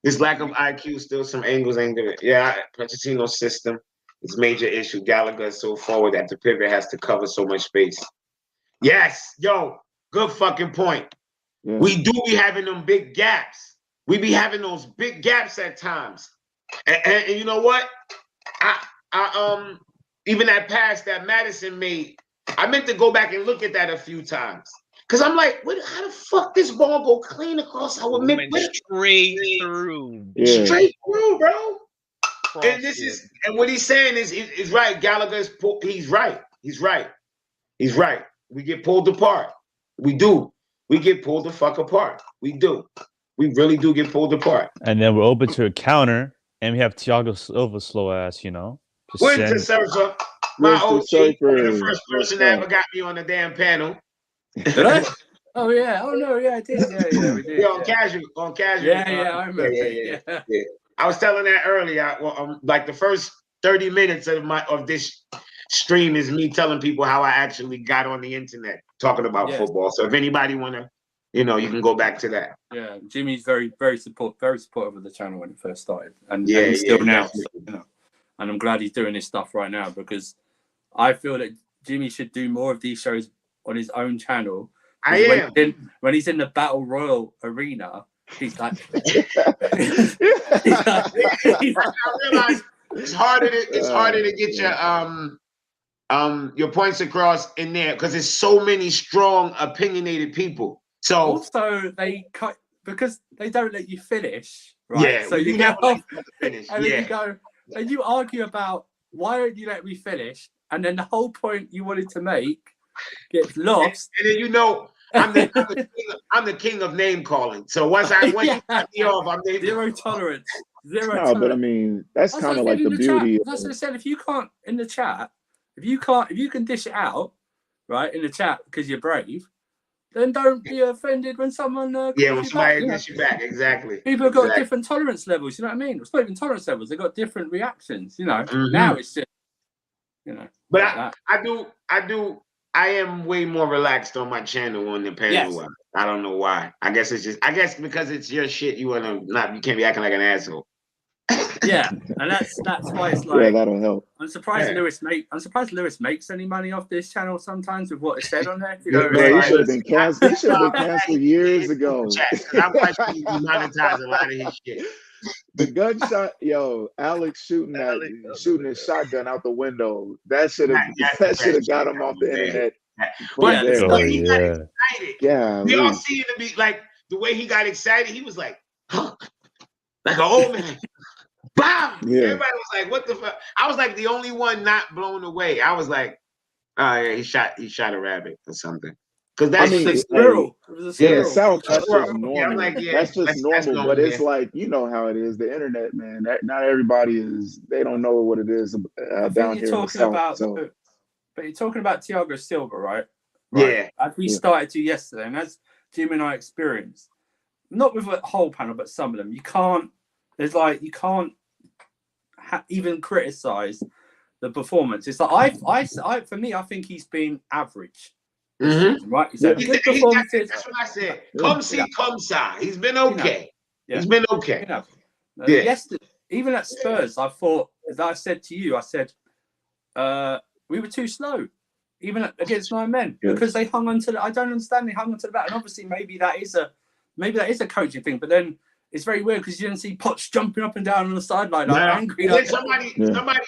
His lack of IQ, still some angles ain't good. Yeah, Pochettino system is major issue. Gallagher is so forward that the pivot has to cover so much space. Yes, good fucking point. Yeah. We do be having them big gaps. We be having those big gaps at times. And you know what? I even that pass that Madison made, I meant to go back and look at that a few times. Because I'm like, how the fuck this ball go clean across our midfield? Straight through. Yeah. Straight through, bro. And what he's saying is right. Gallagher's he's right. He's right. We get pulled apart. We do. We get pulled the fuck apart. We do. We really do get pulled apart. And then we're open to a counter, and we have Thiago Silva slow ass, Winter Surfer, my OG, the first person that ever got me on the damn panel. Did I? Oh yeah. Oh no. Yeah, I did. Yeah, we did. Yeah, on casual. Yeah, I remember. Yeah. I was telling that earlier. Like the first 30 minutes of this stream is me telling people how I actually got on the internet talking about football. So if anybody wanna you know, you can go back to that. Yeah, Jimmy's very supportive of the channel when it first started, and Yeah, he's still now. definitely. So, you know, and I'm glad he's doing this stuff right now because I feel that Jimmy should do more of these shows on his own channel. I am. When he's in the Battle Royal arena, he's like, I realize it's harder to get your points across in there because there's so many strong, opinionated people. So also they cut because they don't let you finish, right? Yeah, so you you get never off, let me finish. and then Yeah. you go and you argue about why don't you let me finish, and then the whole point you wanted to make gets lost. And then you know I'm the king of name calling. So once you cut me off, I'm zero tolerance. Zero No, tolerance. but I mean, that's That's kind of what I like said the in chat. beauty. That's what I said. If you can't in the chat, if you can dish it out, right, in the chat because you're brave, then don't be offended when someone when calls somebody you back, gets you back. Exactly. People have got different tolerance levels. You know what I mean? It's not even tolerance levels. They've got different reactions. You know. Now it's just, you know. But like I am way more relaxed on my channel on the panel. Yes. I don't know why. I guess because it's your shit. You can't be acting like an asshole. Yeah, and that's why it's like. Yeah, that'll help. I'm surprised Lewis makes any money off this channel sometimes with what is said on there. You Yeah, know, Yeah, he it's should like, have been canceled. He should have been canceled years ago. I'm watching you monetize a lot of his shit. The gunshot, yo, Alex shooting his shotgun out the window. That should have got him off the internet. But he got yeah. excited. Yeah, We all see him to be like the way he got excited. He was like, huh, like an old man. Bam! Yeah. Everybody was like, "What the fuck?" I was like the only one not blown away. I was like, "Oh yeah, he shot a rabbit or something." Because that's I mean, a squirrel. It was a squirrel. Yeah, South, that's just Yeah, normal. I'm like, yeah, that's just normal, normal, but it's yeah. like, you know how it is. The internet, man. Not everybody they don't know what it is down here in the South. But you're talking about Thiago Silva, right? Yeah. As we started to yesterday, and as Jim and I experienced, not with a whole panel, but some of them, you can't even criticize the performance. It's like for me, I think he's been average. Season, right? He's had good performances. That's what I said. Come see, come sa. He's been okay. Yeah. He's been okay. Yesterday, even at Spurs, I thought, as I said to you, I said we were too slow, even against 9 men, because they hung on to the. I don't understand. They hung on to the bat, and obviously maybe that is a coaching thing, but then. It's very weird because you didn't see Poch jumping up and down on the sideline like angry. Like, somebody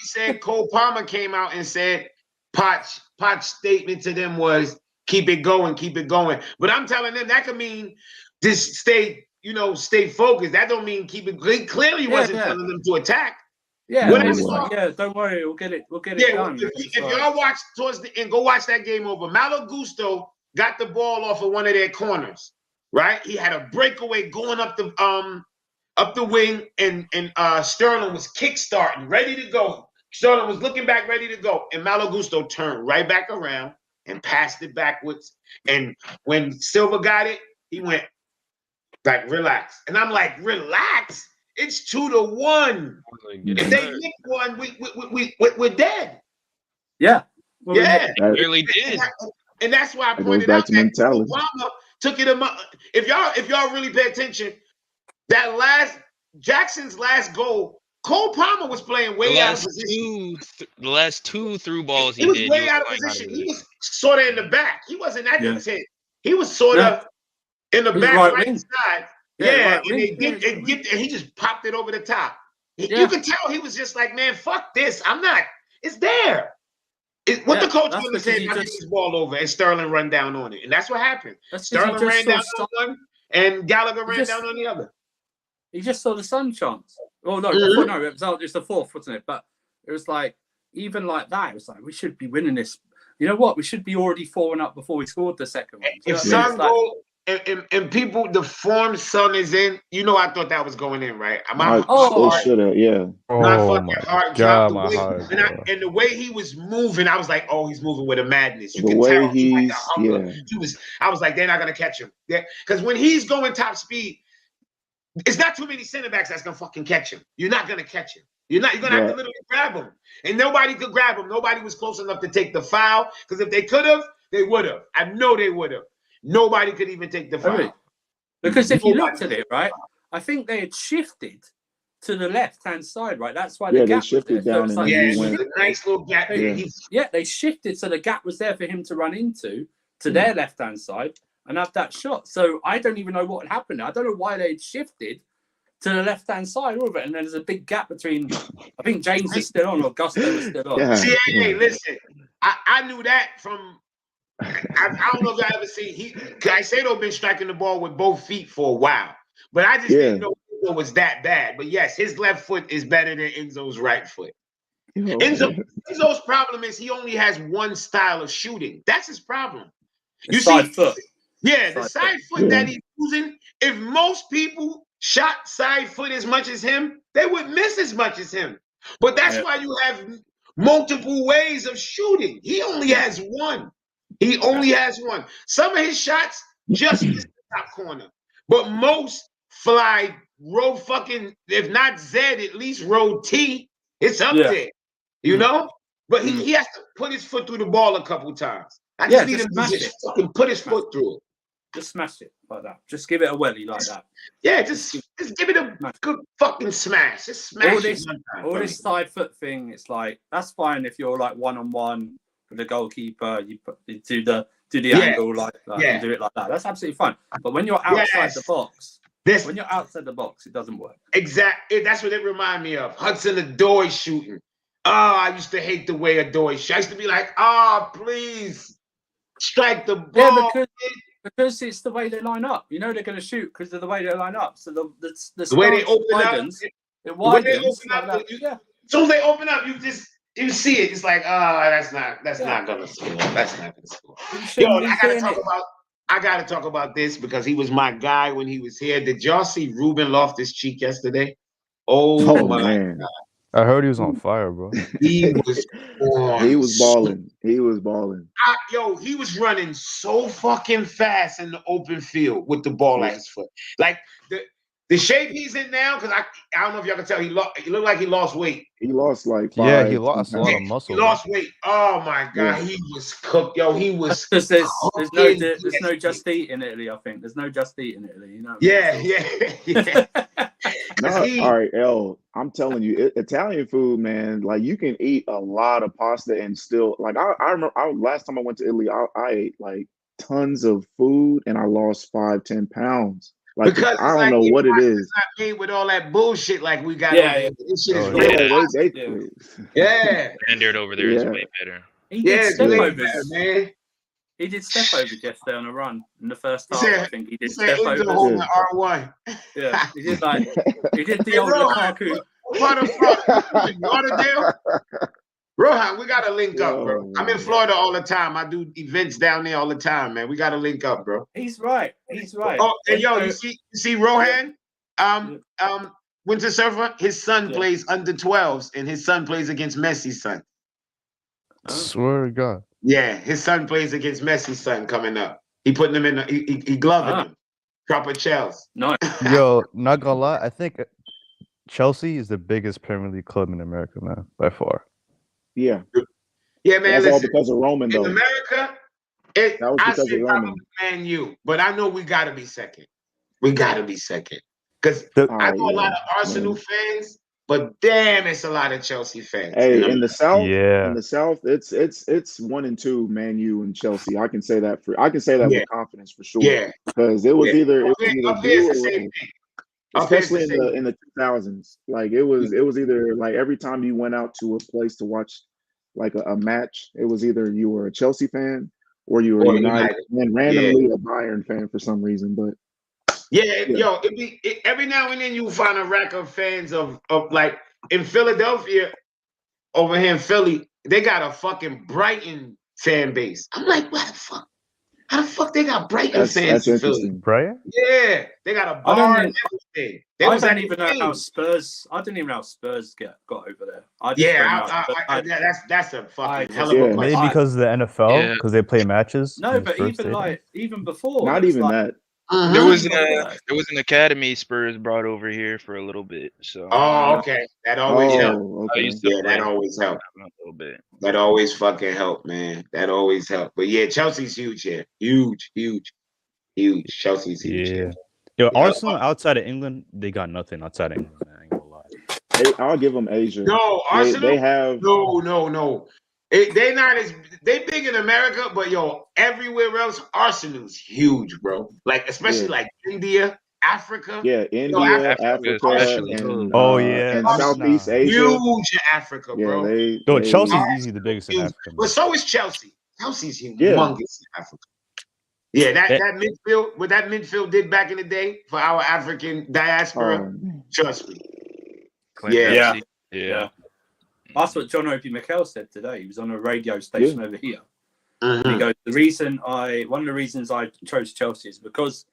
said Cole Palmer came out and said Poch's statement to them was keep it going. But I'm telling them that could mean just stay focused. That don't mean keep it. He clearly wasn't telling them to attack. Yeah, don't worry, we'll get it done. If y'all watch towards the end, go watch that game over. Malo Gusto got the ball off of one of their corners. Right, he had a breakaway going up the wing, and Sterling was kick-starting, ready to go. Sterling was looking back, ready to go, and Malo Gusto turned right back around and passed it backwards. And when Silva got it, he went like, "Relax," and I'm like, "Relax? It's 2-1. If they nick one, we're dead." Yeah, They really did, and that's why I pointed out that Obama took it. If y'all really pay attention, that Jackson's last goal, Cole Palmer was playing way out of position. The last two through balls he was way out of position. He was sort of in the back. He wasn't at the 10. He was sort of in the back right side. Yeah, and he just popped it over the top. You could tell he was just like, man, fuck this. I'm not. It's there. What the coach going to say? I get this ball over and Sterling run down on it, and that's what happened. Sterling ran down on one, and Gallagher ran down on the other. He just saw the sun chance. Oh no, it was the fourth, wasn't it? But it was like even like that. It was like we should be winning this. You know what? We should be already 4-1 before we scored the second one. If Son goal and people, the form Son is in, I thought that was going in, right? It should have, yeah. My fucking heart dropped. My heart, and the way he was moving, I was like, oh, he's moving with a madness. You the can way tell he's, I was like, they're not gonna catch him. Because when he's going top speed, it's not too many center backs that's gonna fucking catch him. You're not gonna catch him. You're gonna have to literally grab him. And nobody could grab him. Nobody was close enough to take the foul. Because if they could have, they would have. I know they would have. nobody could even take the foul. Because if you looked at it, right, I think they had shifted to the left-hand side, right? That's why the gap they shifted was there. down So and Yeah, then it he was went. a nice little gap. They shifted so the gap was there for him to run into to their left-hand side and have that shot. So I don't even know what happened. I don't know why they'd shifted to the left-hand side of it, and then there's a big gap between. I think James is still on, or Gusto is still on. Yeah. See, hey, listen, I knew that from. I don't know if y'all ever see Caicedo been striking the ball with both feet for a while, but I just didn't know it was that bad. But yes, his left foot is better than Enzo's right foot. Enzo's problem is he only has one style of shooting. That's his problem. You side foot. Yeah, the side foot that he's using. If most people shot side foot as much as him, they would miss as much as him. But that's why you have multiple ways of shooting. He only has one. He only has one. Some of his shots just miss the top corner. But most fly row fucking, if not Z, at least row T. It's up there. You know? But he has to put his foot through the ball a couple times. I just need him to just fucking put his foot through it. Just smash it like that. Just give it a welly like that. Yeah, just give it a good fucking smash. Just smash it. All this side foot thing, it's like, that's fine if you're like one-on-one with the goalkeeper, you do the angle like that, and do it like that. That's absolutely fine. But when you're outside the box, it doesn't work. Exactly. That's what it reminded me of. Hudson-Odoi shooting. Oh, I used to hate the way Odoi shot. I used to be like, please strike the ball. Yeah, because it's the way they line up. You know they're going to shoot because of the way they line up. So the way they open widens, up, it widens. As soon as they open up, you see it. It's like, that's not gonna score. That's not gonna score. Yo, I gotta talk about this because he was my guy when he was here. Did y'all see Ruben Loftus-Cheek yesterday? Oh my man. God. I heard he was on fire, bro. He was He was balling. He was balling. He was running so fucking fast in the open field with the ball at his foot. Like the shape he's in now, because I don't know if y'all can tell, he looked like he lost weight. He lost like 5. Yeah, he lost a lot of muscle. He lost weight. Oh my God, he was cooked. Yo, he was. Because there's no Just Eat in Italy. I think there's no Just Eat in Italy. You know. Yeah. All right, L. I'm telling you, Italian food, man. Like you can eat a lot of pasta and still like. I remember last time I went to Italy, I ate like tons of food and I lost 5-10 pounds. Like because I don't know what it is. It's not made with all that bullshit like we got. This shit is Standard over there is way better. He did step over, man. He did step over yesterday on a run in the first half. I think he did step over. R1. Yeah, he did the old Lukaku. Lauderdale. Rohan, we gotta link up, bro. I'm in Florida all the time. I do events down there all the time, man. We gotta link up, bro. He's right. Oh, and yo, you see Rohan? Winter Surfer, his son plays under 12s, and his son plays against Messi's son. I swear to God. Yeah, his son plays against Messi's son coming up. He putting him in. He gloving him. Proper Chelsea. No. Yo, not gonna lie. I think Chelsea is the biggest Premier League club in America, man, by far. Yeah. Yeah, man. That's all because of Roman, though. In America, I say probably Man U, but I know we gotta be second. We gotta be second because I know a lot of Arsenal fans. But damn, it's a lot of Chelsea fans. Hey, in the South, it's 1 and 2, Man U and Chelsea. I can say that with confidence for sure. Yeah, because it was either especially in the 2000s. Like it was either like every time you went out to a place to watch like a match, it was either you were a Chelsea fan or you were United, and randomly a Bayern fan for some reason, but. Yo, every now and then you find a rack of fans of like in Philadelphia, over here in Philly, they got a fucking Brighton fan base. I'm like, what the fuck? How the fuck they got Brighton fans in Philly? Brighton? Yeah, they got a bar and everything. I don't even know how Spurs got over there. That's a fucking hell of a question. Maybe because of the NFL, because they play matches. No, but even before, not even that. There was an academy Spurs brought over here for a little bit. So okay, that always helped. Okay. That always helped a little bit. That always fucking helped, man. That always helped. But yeah, Chelsea's huge here. Huge. Huge. Chelsea's huge. Yeah. Yo, Arsenal outside of England, they got nothing outside of England. Man. I ain't gonna lie. I'll give them Asia. No, Arsenal. They have no. They not as they big in America, but yo, everywhere else, Arsenal's huge, bro. Like especially like India, Africa. Yeah, India, Africa, and and Southeast Asia. Huge in Africa, bro. Chelsea's easily the biggest in Africa. But so is Chelsea. Chelsea's humongous in Africa. Yeah, that midfield, what that midfield did back in the day for our African diaspora, trust me. Yeah. That's what John Opie Mikel said today. He was on a radio station over here. He goes, one of the reasons I chose Chelsea is because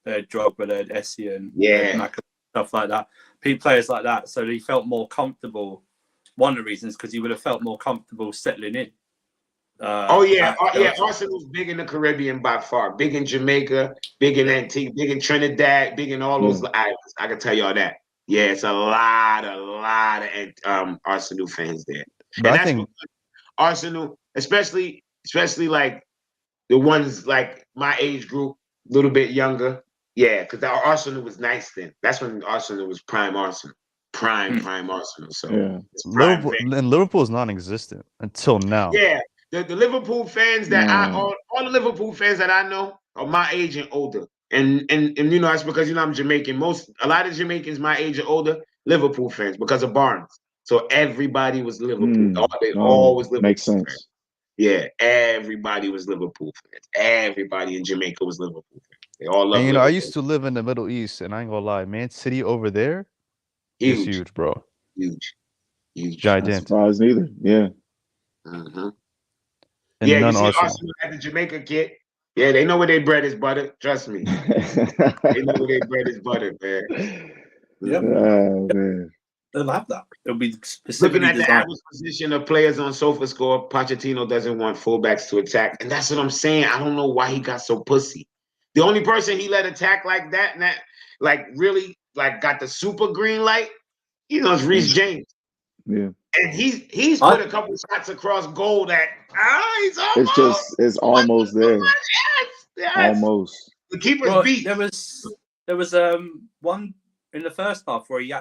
they had Drogba, they had Essien, stuff like that. Players like that. So he felt more comfortable. One of the reasons because he would have felt more comfortable settling in. Arsenal's big in the Caribbean by far. Big in Jamaica, big in Antigua, big in Trinidad, big in all those islands. I can tell y'all that. Yeah, it's a lot of Arsenal fans there. But I think Arsenal, especially like the ones like my age group, a little bit younger. Yeah, because our Arsenal was nice then. That's when Arsenal was prime Arsenal. Prime Arsenal. So Liverpool is non-existent until now. Yeah. The Liverpool fans that all the Liverpool fans that I know are my age and older. And you know, that's because I'm Jamaican. A lot of Jamaicans my age and older, Liverpool fans because of Barnes. So everybody was Liverpool. They all was Liverpool. Makes sense. Fans. Yeah, everybody was Liverpool fans. Everybody in Jamaica was Liverpool fans. They all love. And I used to live in the Middle East, and I ain't gonna lie, Man City over there is huge, bro. Huge. Gigantic. Not surprised neither. Yeah. And you see Arsenal at the Jamaica kid. Yeah, they know where their bread is buttered. Trust me. They know where their bread is buttered, man. Yep. Oh, man. They'll have that. It'll be specifically looking at the average position of players on SofaScore. Pochettino doesn't want fullbacks to attack, and that's what I'm saying. I don't know why he got so pussy. The only person he let attack like that, and that like really like got the super green light, is Reece James. Yeah. And he's put a couple shots across goal that he's almost. It's almost there. Yes. Almost. The keeper's beat. There was one in the first half where he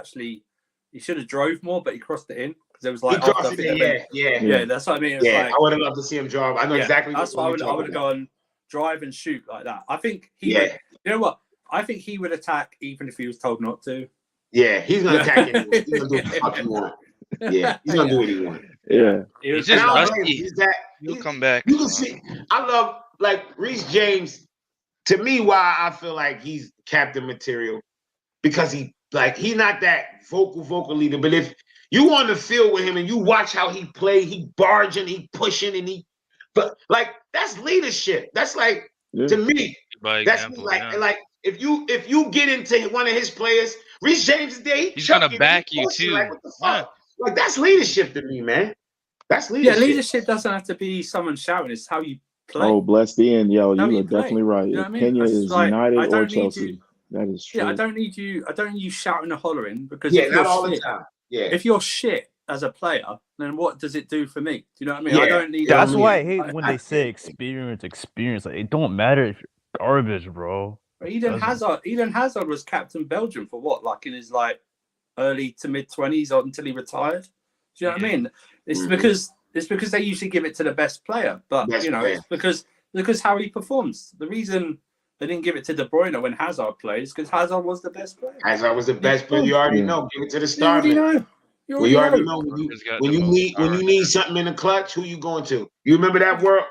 should have drove more, but he crossed it in because there was like he crossed it. Yeah. That's what I mean. I would have loved to see him drive. I know exactly. That's why I would have gone drive and shoot like that. I think he. Would, you know what? I think he would attack even if he was told not to. Yeah, he's gonna attack anyway. He's gonna do what the fuck he want. Yeah, he's gonna do what he wants. Yeah, he's just rusty. He'll come back. You can see. I love like Reece James. To me, why I feel like he's captain material because he's not that vocal leader. But if you on the field with him and you watch how he play, he barging, he pushing, but like that's leadership. That's like to me. That's example, like if you get into one of his players, Reece James is there. He's gonna back you too. Like, what the fuck? Like that's leadership to me, man. That's leadership. Yeah, leadership doesn't have to be someone shouting. It's how you play. Oh, blessed in, yo, you are definitely right. You know if Kenya is United or Chelsea, that is true. Yeah, I don't need you shouting and hollering because not all the time. Yeah. If you're shit as a player, then what does it do for me? Do you know what I mean? I don't need. That's why I hate when they say experience. Like it don't matter if you're garbage, bro. Eden Hazard was captain Belgium for what? Like in his early to mid 20s or until he retired. Do you know what I mean? It's because they usually give it to the best player, but it's because how he performs. The reason they didn't give it to De Bruyne when Hazard played is because Hazard was the best player. Hazard was the best player. You already know. Give it to the star. You already know when you need something in the clutch. Who you going to? You remember that World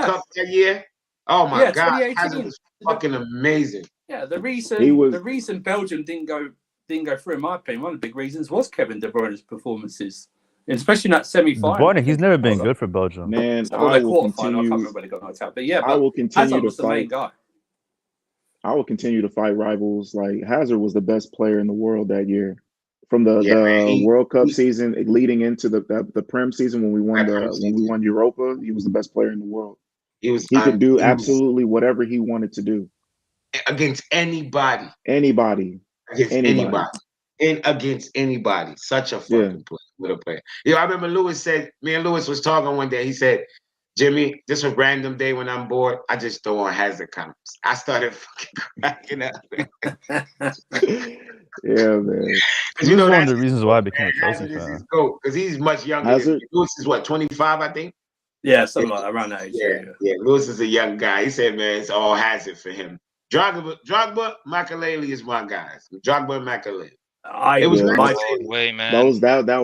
Cup that year? Oh my God, Hazard was fucking amazing. Yeah, the reason Belgium didn't go through, in my opinion, one of the big reasons was Kevin De Bruyne's performances, especially in that semi-final. He's never been good for Belgium. Man, I will continue. I can't remember when he got knocked out, but I will continue to fight. The main guy. I will continue to fight rivals. Like Hazard was the best player in the world that year, from the World Cup season leading into the Prem season when we won Europa. He was the best player in the world. He could do absolutely whatever he wanted to do against anybody. Against anybody. Such a fucking player. I remember me and Lewis was talking one day. He said, Jimmy, just a random day when I'm bored, I just throw on Hazard comics. I started fucking cracking up. Yeah, man. This is one of the reasons why I became a Chelsea Hazard is fan. his GOAT because he's much younger. Hazard? Lewis is what, 25, I think? Yeah, something like that, around that age. Yeah. Lewis is a young guy. He said, man, it's all Hazard for him. Drogba, Makelele is my guys. Drogba and Makelele. It was No way, man. That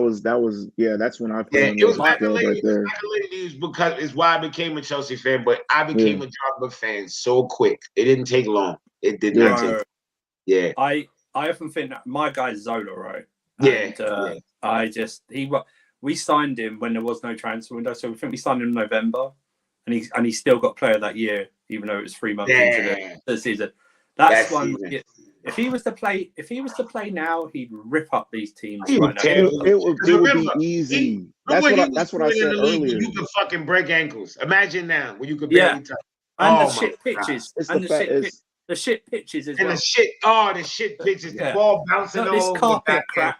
was yeah. That's when I played. It was Makelele right there. Makelele because it's why I became a Chelsea fan, but I became a Drogba fan so quick. It didn't take long. It did not take. Yeah. I often think that my guy's Zola, right? Yeah. And, we signed him when there was no transfer window, so we think we signed him in November, and he still got player of that year, even though it was 3 months into the season. That's one. If he was to play now, he'd rip up these teams right now. It would be easy. That's what I said earlier. You could fucking break ankles. Imagine now when you could barely touch. And the shit pitches. The shit pitches as well. The shit pitches. The ball bouncing not this over carpet the crap.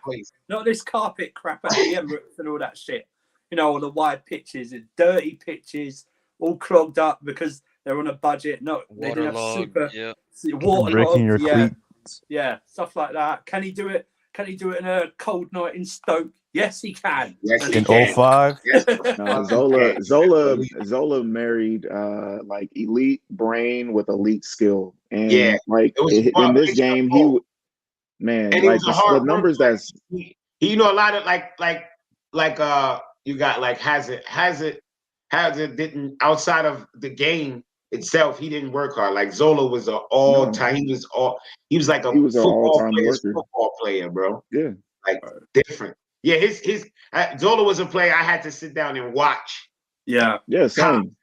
Not this carpet crap at the Emirates and all that shit. You know, all the wide pitches, the dirty pitches, all clogged up because they're on a budget. No, they didn't have super waterlogged. Breaking your cleats. Yeah, stuff like that. Can he do it? Can he do it in a cold night in Stoke? Yes, he can. Yes, in 05. No, Zola married like elite brain with elite skill, and like in this game, he man, and like the numbers that's you know a lot of like you got like Hazard didn't outside of the game itself, he didn't work hard. Like Zola was an all-time. He was like a football player, bro. Yeah, like different. Yeah, Zola was a player I had to sit down and watch. Yeah, same.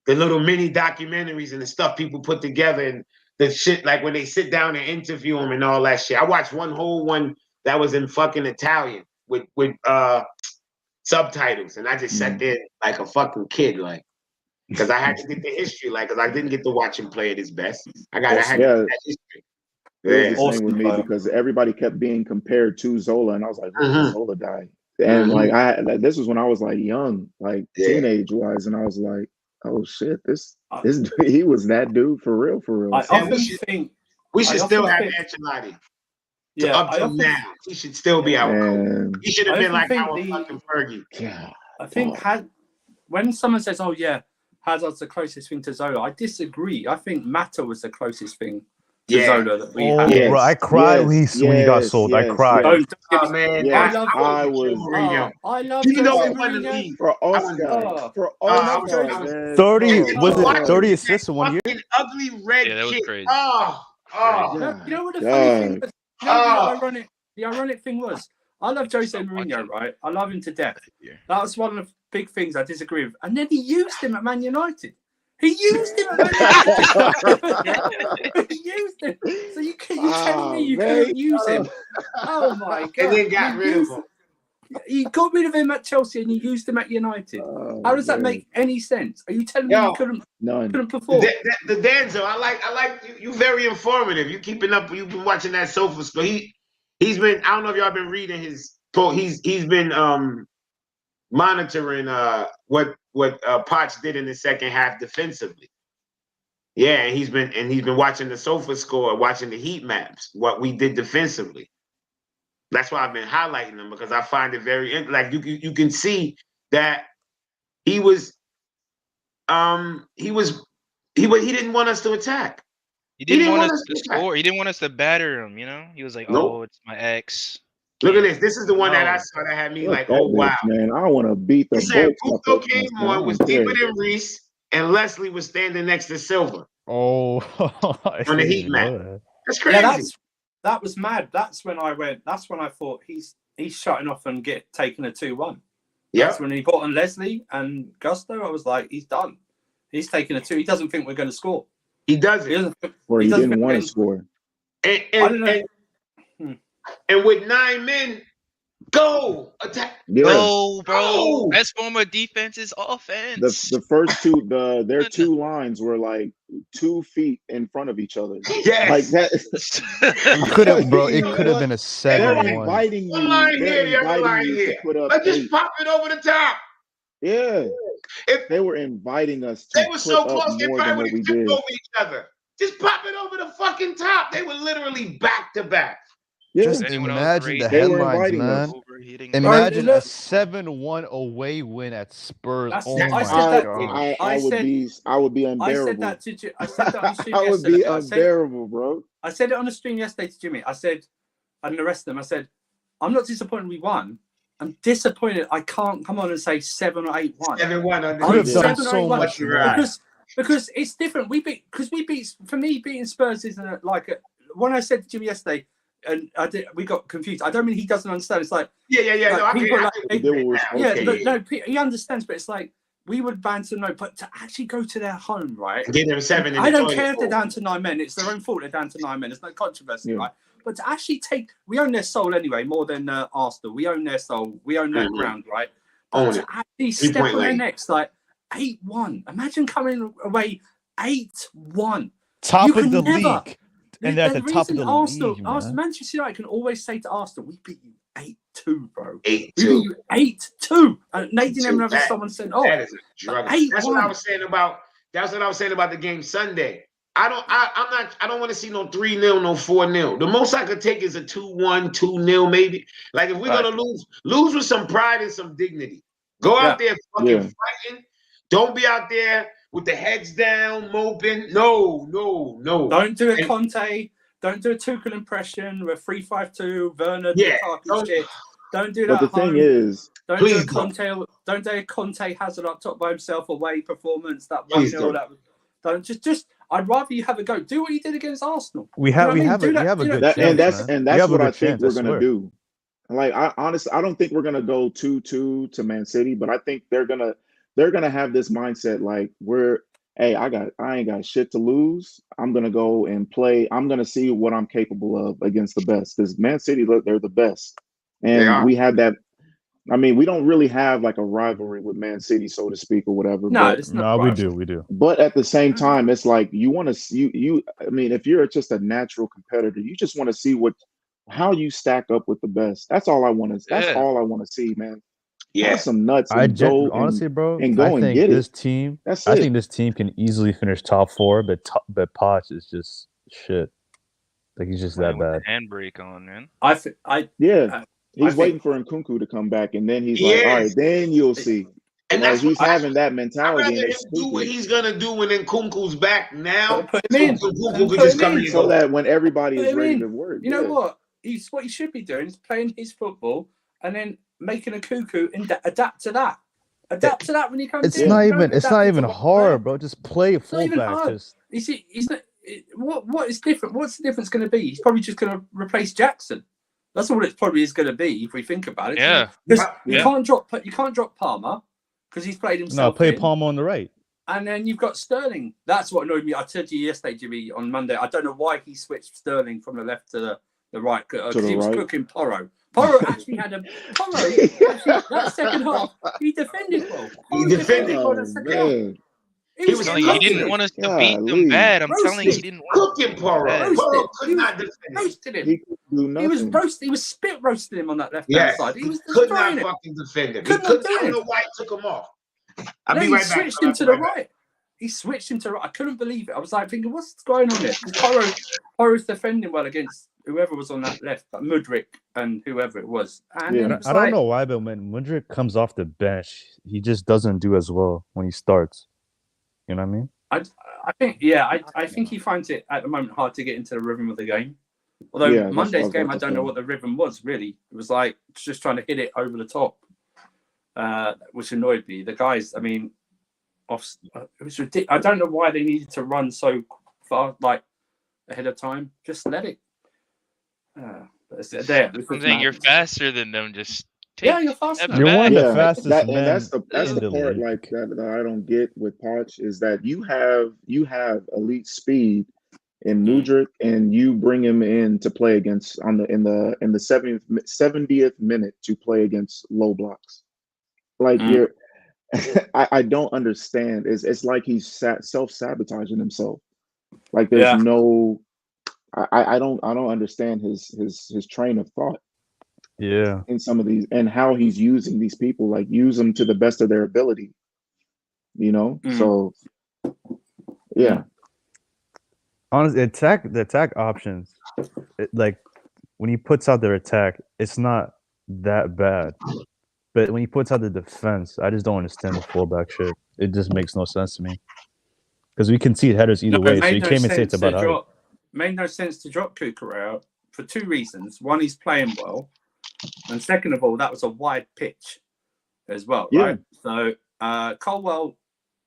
The little mini documentaries and the stuff people put together and the shit, like when they sit down and interview him and all that shit. I watched one whole one that was in fucking Italian with subtitles, and I just sat there like a fucking kid, like. Because I had to get the history, like, because I didn't get to watch him play at his best. I had to get that history. It was the same with me because everybody kept being compared to Zola, and I was like, "Where's Zola guy?" And like, this was when I was like young, like teenage wise, and I was like, "Oh shit, this he was that dude for real, for real." I often think we should still have Ancelotti. Yeah, up to now, he should still be our coach. He should have been like our fucking Fergie. Yeah, I think when someone says, "Oh yeah, Hazard's the closest thing to Zola," I disagree. I think Mata was the closest thing to Zola that we had. Bro, I cried when he got sold. I cried. I love Mourinho. I love Mourinho. For Oscar. For Oscar. 30 was it 30 assists in 1 year? An ugly red that was crazy. You know what the funny thing was? You know the ironic thing was? I love Jose Mourinho, right? I love him to death. That was one of the big things I disagree with. And then he used him at Man United. He used him at Man United. He used him. So you telling me you couldn't use him? Oh my God. And then got rid of him. You got rid of him at Chelsea and you used him at United. How does that make any sense? Are you telling me you couldn't perform? The Danzo, I like you very informative. You keeping up, you've been watching that sofa score. He's been, I don't know if y'all been reading his quote. He's been monitoring what Poch did in the second half defensively. Yeah, and he's been watching the sofa score, watching the heat maps, what we did defensively. That's why I've been highlighting them, because I find it very like you can see that he didn't want us to attack. He didn't want us to score. He didn't want us to batter him, you know? He was like, "Oh, it's my ex." Look at this. This is the one that I saw that had me like, "Oh wow, man! I want to beat the." He said Puto came on, was deeper than Reese, and Leslie was standing next to Silva. Oh, on the heat map. That's crazy. Yeah, that was mad. That's when I thought he's shutting off and taking a 2-1. Yeah. That's when he got on Leslie and Gusto. I was like, he's done. He's taking a 2. He doesn't think we're going to score. He doesn't. He didn't want to score. And with 9 men, go attack. Go, bro. Best form of defense is offense. The first two, their 2 lines were like 2 feet in front of each other. Yes. Like that. It could have been a 7-1. They're inviting you. One line here, the other line here. Let's just pop it over the top. Yeah. If they were inviting us to they were so put up close, they more probably than would what we have tripped did. over each other. Just pop it over the fucking top. They were literally back to back. Yeah, Just Anyone else imagine the rate they were headlines, inviting us. man. overheating? Imagine Bro, a look, 7-1 away win at Spurs. That's- Oh I my said that- gosh. I would be I unbearable. said that to I said that on the stream I would yesterday. be unbearable, bro. I said it on the stream yesterday to Jimmy. I said, and the rest of them, I said, I'm not disappointed we won. I'm disappointed I can't come on and say 7 or 8-1. 7-1 on the Could have season. done 7 or so 8-1. much Right. more. Because it's different. For me, beating Spurs isn't like when I said to Jimmy yesterday, and we got confused. I don't mean he doesn't understand. It's like Yeah. Like, No, I people get like- it. We did what we're supposed yeah, to but do. no, he understands. But it's like we would ban to no, but to actually go to their home, right? Get them 7 in I the don't toilet care if they're bowl. down to 9 men. It's their own fault they're down to 9 men. There's no controversy, Yeah. right? But to actually we own their soul anyway, more than Arsenal. We own their soul. We own that ground, right? But Own to it. actually step 3-point on their lane. necks, like 8-1. Imagine coming away 8-1. Top You of can the never- league. And they're at the top of the league, man. Manchester United can always say to Arsenal, we beat you 8-2, bro. 8-2. We beat you 8-2. And Nadine 8-2. Emre, That- someone said, That is a drug. 8-1. That's what I was saying about. That's what I was saying about the game Sunday. I don't want to see no 3-0, no 4-0. The most I could take is a 2-1, 2-0, maybe. Like if we're Right. gonna lose with some pride and some dignity. Go out there fucking Yeah. fighting. Don't be out there with the heads down, moping. No. Don't do a And- Conte. Don't do a Tuchel impression with 3-5-2, Werner, Yeah, Lukaku don't- shit. Don't do But that the thing home. is, Don't please do a Conte. Don't do a Conte Hazard up top by himself away performance. That Please 1-0. don't. Don't just. I'd rather you have a go. Do what you did against Arsenal. We You know have what I mean? a good that, chance, and that's man. and We that's have a what good I think chance, we're I gonna swear. do. Like I honestly, I don't think we're gonna go 2-2 to Man City, but I think they're gonna have this mindset like hey, I ain't got shit to lose. I'm gonna go and play. I'm gonna see what I'm capable of against the best. Because Man City, look, they're the best, They are. and we have that. I mean, we don't really have like a rivalry with Man City, so to speak, or whatever. No, but, it's not. No, we right. do. but at the same time, it's like you want to see you. I mean, if you're just a natural competitor, you just want to see how you stack up with the best. That's all I want to. That's Yeah. all I want to see, man. Yeah. Have some nuts and go honestly, bro. and go I and think get this it. team. That's I it. think this team can easily finish top 4, but Poch is just shit. Like he's just that Playing with bad. the handbrake on, man. Yeah, he's think- waiting for Nkunku to come back, and then he's like, "All right, Yes. then you'll see." And Like that's he's what having that I'd mentality, rather and him it's do what stupid. he's gonna do when Nkunku's back now. Put him in. So Nkunku And could put just him come in. in and So go. that when everybody Put is him ready in. to work, You know yeah. what? What he should be doing is playing his football and then making a cuckoo and adapt to that. Adapt to that when he comes It's in. not You even. don't It's adapt not to even what- hard, bro. Just play not even fullback. hard. Just You see, he's not. What is different? What's the difference going to be? He's probably just going to replace Jackson. That's all it probably is going to be if we think about it. Yeah. Because you Yeah. can't drop Palmer because he's played no, himself. play in. Palmer on the right. And then you've got Sterling. That's what annoyed me. I told you yesterday, Jimmy, on Monday. I don't know why he switched Sterling from the left to the right because the he was right? cooking Porro. Porro actually had that second half. He defended well. He defended. well Oh that second half. man, He He was was Telling you, he didn't want us to beat them Golly. bad. I'm telling you, he Roasted. didn't want Cooking Porro. Roasted. Porro could He was not defend it. roasted him. he could do nothing. He was roasted. He was spit roasting him on that left hand Yes, side. He he was could not destroying him. fucking defend him. Could He not could. do I don't it. know why he took him off. I'll No, be he right back. switched I'll him be to the right back. right. He switched him to the right. I couldn't believe it. I was like thinking, what's going on here? Porro's defending well against whoever was on that left, like Mudryk and whoever it was. And Yeah. then it was I don't like- know why, but when Mudryk comes off the bench, he just doesn't do as well when he starts. You know what I mean? I think he finds it at the moment hard to get into the rhythm of the game. Although Yeah, that's what I Monday's was game, about I to don't know say. what the rhythm was really. It was like just trying to hit it over the top, which annoyed me. The guys, I mean, it was ridiculous. I don't know why they needed to run so far, like ahead of time. Just let it. But it's there. I'm saying you're faster than them. Just Yeah, you're faster. step You're back. one of the Yeah, fastest and men that's the in the part league. like that I don't get with Poch is that you have elite speed in Mudryk and you bring him in to play against in the 70th minute to play against low blocks. Like you're I don't understand. It's like he's self-sabotaging himself. Like there's no I don't understand his train of thought Yeah. in some of these and how he's using these people, like use them to the best of their ability. you know. So yeah. Honestly, the attack options, like when he puts out their attack, it's not that bad. But when he puts out the defense, I just don't understand the fullback shit. It just makes no sense to me. Because we can see headers either way, so you can't even say it's about height. Made no sense to drop Cucurella for two reasons. One, he's playing well, and second of all, that was a wide pitch as well, right? So Colwell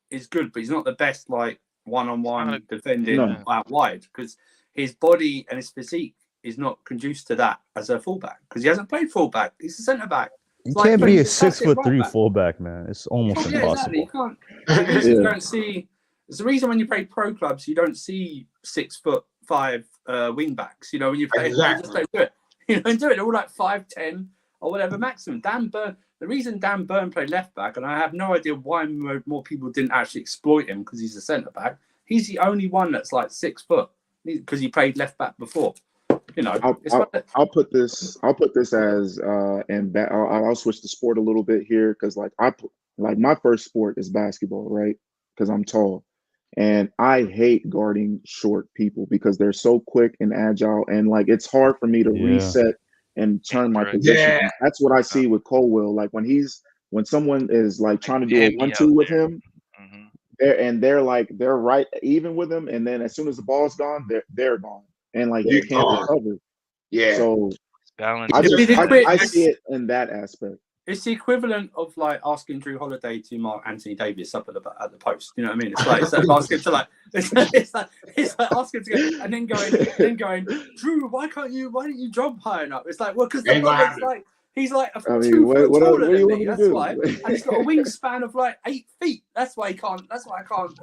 is good, but he's not the best like one-on-one defending out wide because his body and his physique is not conducive to that as a fullback because he hasn't played fullback. He's a centre back. You can't be a 6'3" fullback, man. It's almost impossible. Exactly. You can't. You don't see. It's the reason when you play pro clubs, you don't see 6'5" wing backs. You know, when you play, you just don't do it. You don't do it. They're all like 5'10" or whatever maximum. Dan Burn. The reason Dan Burn played left back, and I have no idea why more people didn't actually exploit him because he's a centre back. He's the only one that's like 6 foot because he played left back before. You know, I'll put this as and I'll switch the sport a little bit here because like my first sport is basketball, right? Because I'm tall. And I hate guarding short people because they're so quick and agile, and like it's hard for me to reset and turn my position. Yeah. That's what I see with Colwell. Like when someone is like trying to do a 1-2 with him, they're right even with him, and then as soon as the ball's gone, they're gone, and like you can't recover. Yeah. So I see it in that aspect. It's the equivalent of like asking Drew Holiday to mark Anthony Davis up at the post. You know what I mean? It's like asking to like it's like asking to go and then going, Drew, why don't you jump high enough? It's like, well, because he's like 2 foot taller than me. That's why, and he's got a wingspan of like 8 feet. That's why I can't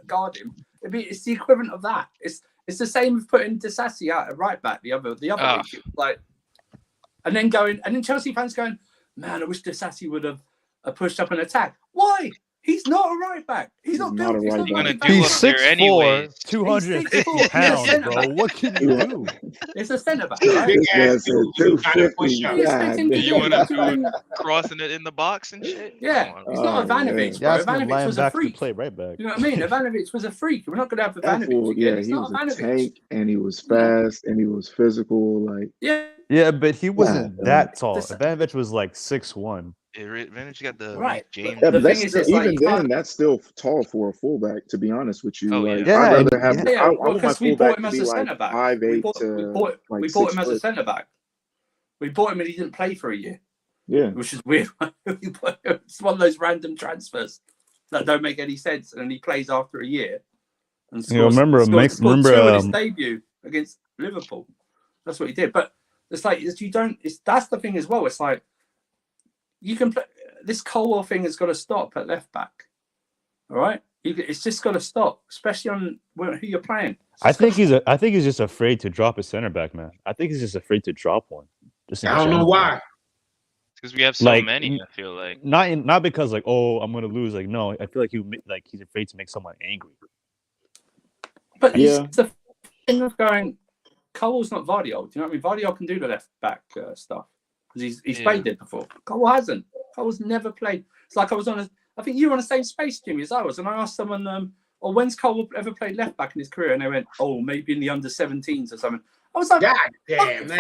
guard him. It's the equivalent of that. It's the same with putting Disassi out at right back the other week. Like, and then Chelsea fans going, man, I wish Disassi would have pushed up an attack. Why? He's not a right back. He's not built. He's 6'4", 250 pounds, bro. What can you do? It's a centre back, right? You want to do it crossing it in the box and shit? Yeah, he's not Ivanovic, bro. Ivanovic was a freak. Play right back. You know what I mean? Ivanovic was a freak. We're not going to have Ivanovic again. Yeah, he was a tank, and he was fast, and he was physical. Like yeah, but he wasn't that tall. Ivanovic was like 6'1". Ivanovic got the James. Yeah, but that's still tall for a fullback. To be honest with you, I'd rather have. Because we bought him as a centre back. 5'8" we bought him as a centre back. We bought him and he didn't play for a year. Yeah, which is weird. It's one of those random transfers that don't make any sense, and he plays after a year. And remember his debut against Liverpool. That's what he did. But it's like that's the thing as well. It's like you can play this Colwell thing has got to stop at left back. All right, it's just got to stop, especially on who you're playing. I think he's just afraid to drop a center back, man. I think he's just afraid to drop one. I don't know why. Because we have so many. I feel like not because like, oh, I'm gonna lose. Like, no, I feel like he's afraid to make someone angry. But it's the thing of going. Cole's not Vardiol. Do you know what I mean? Vardiol can do the left back stuff because he's played it before. Cole hasn't. Cole's never played. It's like I think you were on the same space, Jimmy, as I was, and I asked someone, when's Cole ever played left back in his career? And they went, maybe in the under-17s or something. I was like, God damn, man.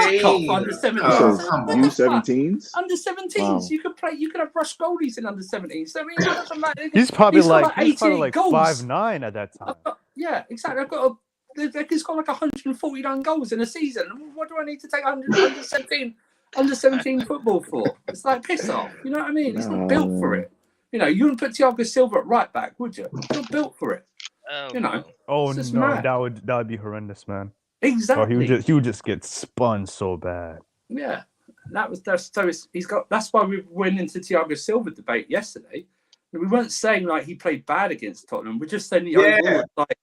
Under-17s. Under-17s. Wow. You could have rushed goalies in under-17s. So, I mean, he's probably like 5'9" at that time. Yeah, exactly. He's got like 149 goals in a season. What do I need to take under-17 football for? It's like piss off. You know what I mean? It's not built for it. You know, you wouldn't put Thiago Silva at right back, would you? It's not built for it. You know. Oh no, that would be horrendous, man. Exactly. Or he would just get spun so bad. Yeah, that's why we went into Thiago Silva debate yesterday. We weren't saying like he played bad against Tottenham. We're just saying the overall, like,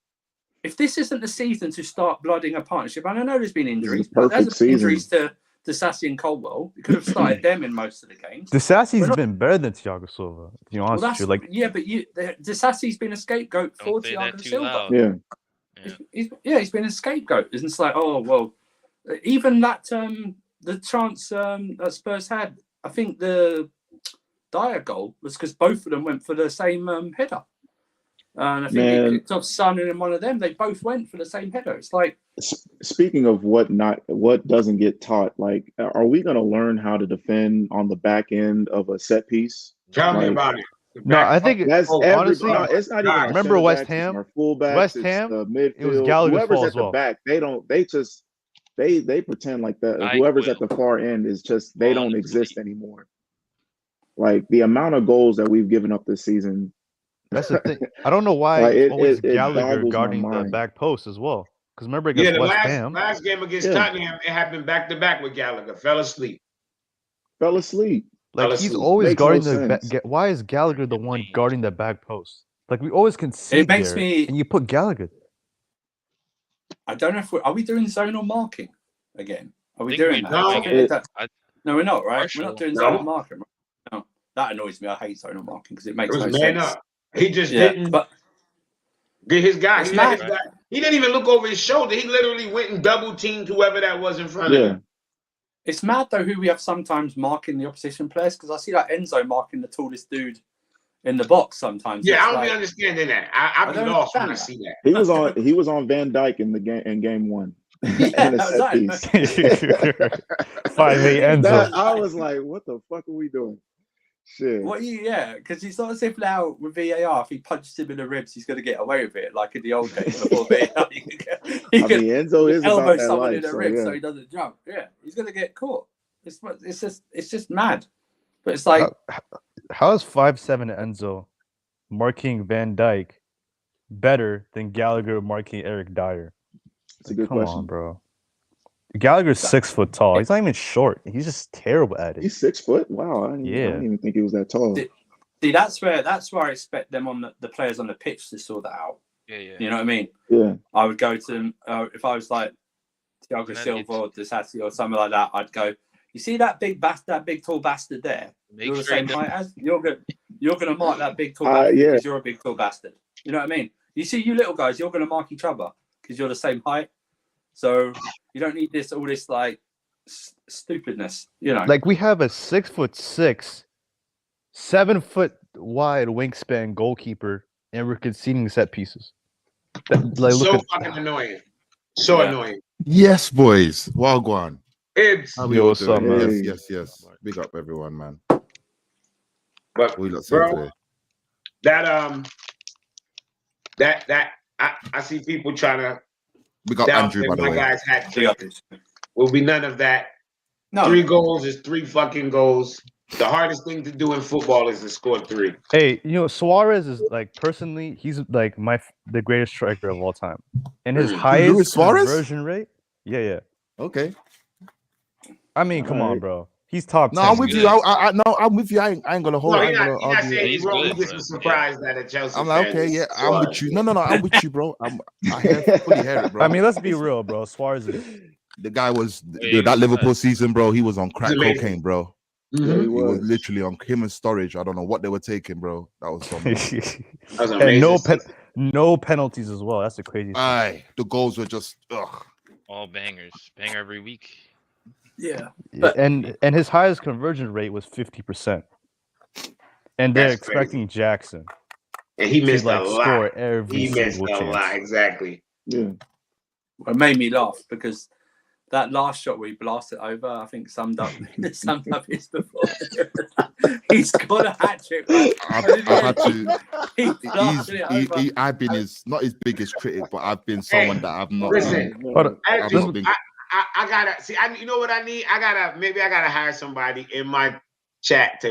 if this isn't the season to start blooding a partnership, and I know there's been injuries, but there's been injuries to Disassi and Colwell. We could have started them in most of the games. Disassi's been better than Thiago Silva. To be honest with you, but Disassi's been a scapegoat for Thiago Silva. Yeah, he's been a scapegoat. It's like, even that the chance that Spurs had, I think the Dyer goal was because both of them went for the same header. And I think he picked off Son, and in one of them, they both went for the same header. It's like, speaking of what doesn't get taught, like, are we going to learn how to defend on the back end of a set piece? Tell me about it. No, I think That's honestly, no, it's not even our remember center West backs, Ham? it's our fullbacks, West it's Ham, the midfield. it was Gallagher's Whoever's fault at as the well. back, they pretend like that. I Whoever's will. at the far end is just they don't Honestly. exist anymore. Like the amount of goals that we've given up this season. That's the thing. I don't know why Like, it's always it Gallagher boggles my guarding the mind. back post as well. Because remember Yeah, against the West Ham, last game against Yeah. Tottenham, it happened back to back with Gallagher. Fell asleep. Fell asleep. like Let's he's see. always Makes guarding no the back. sense. Why is Gallagher the one guarding the back post? Like we always concede makes there, me- and you put Gallagher. I don't know if are we doing zonal marking again? Are we think doing we're that? I doing think I- no, we're not, right? Partial. We're not doing No. zonal marking. Right? No, that annoys me. I hate zonal marking because it It makes was no man sense. up. He just Yeah, didn't but get his guy. It's He, let mad, his guy. He didn't even look over his shoulder. He literally went and double teamed whoever that was in front of Yeah. him. it's mad though who we have sometimes marking the opposition players because I see like Enzo marking the tallest dude in the box sometimes. Yeah, It's I don't like, be understanding that. I be don't lost when I understand see that. He was on Van Dyke in game one. Yeah, in a that was set that. piece. 5'8" Enzo. I was like, what the fuck are we doing? Shit. Because it's not as if now with VAR, if he punches him in the ribs, he's going to get away with it, like in the old days before VAR. He I can mean, Enzo is elbow about that someone life, in the so ribs yeah. so he doesn't jump. Yeah, he's going to get caught. It's just mad. But it's like, How is 5'7" Enzo marking Van Dyke better than Gallagher marking Eric Dyer? It's a good Come question. on, bro. Gallagher's 6 foot tall. He's not even short. He's just terrible at it. He's 6 foot. Wow, I didn't even think he was that tall. see, that's where I expect them on the players on the pitch to sort that out. Yeah, yeah. You know what I mean? Yeah. I would go to them if I was like Thiago Silva or Disassi or something like that. I'd go. You see that big tall bastard there? Make You're the sure same he height as. You're gonna mark that big tall bastard Yeah. because you're a big tall bastard. You know what I mean? You see, you little guys, you're gonna mark each other because you're the same height. So you don't need all this like stupidness. You know, Like we have a 6'6", 7 foot wide wingspan goalkeeper, and we're conceding set pieces. Like, So look at fucking annoying. So Yeah. annoying. Yes, boys. Wagwan. Ibs. How we Yo, all what's up, doing? man? Yes. Big up everyone, man. But We lot saying bro, today. that I see people trying to Big up Andrew, by downplay the my way. guy's hat Yeah. trick. Will be none of that. no, 3 goals is 3 fucking goals. The hardest thing to do in football is to score 3. Hey, Suarez is like personally, he's like the greatest striker of all time, and his Luis highest Suarez? conversion rate. Yeah. Okay. I mean, come on, Alright. bro. He's top 10. No, I'm with good. you. I'm with you. I ain't gonna hold. No, I he's ain't not, gonna he not argue. saying He's he's wrong. He good, just bro. was surprised that a Chelsea I'm like, fan okay, is yeah, I'm Suarez. with you. No, I'm with you, bro. I fully hear it, bro. I mean, let's be real, bro. Suarez is the guy was Yeah, that he's Liverpool nuts. season, bro. He was on crack He's amazing. cocaine, bro. Yeah, Mhm. he He was was. literally on him and Storage. I don't know what they were taking, bro. That was some. That was and amazing. no penalties as well. That's the craziest thing. Aye, the goals were just ugh. All bangers. Banger every week. yeah. Yeah, and his highest conversion rate was 50%, and they're That's crazy. expecting Jackson And he to missed like a score lot. every He missed single a chance. lot. Exactly. Yeah. It made me laugh because that last shot where he blasted over, I think summed up his performance. He's got a hat trick. Right? I've had to. He blasted it over. I've been not his biggest critic, but I've been someone that I've not. Listen. Hold on. I, I've not been. I gotta see. You know what I need? I gotta hire somebody in my chat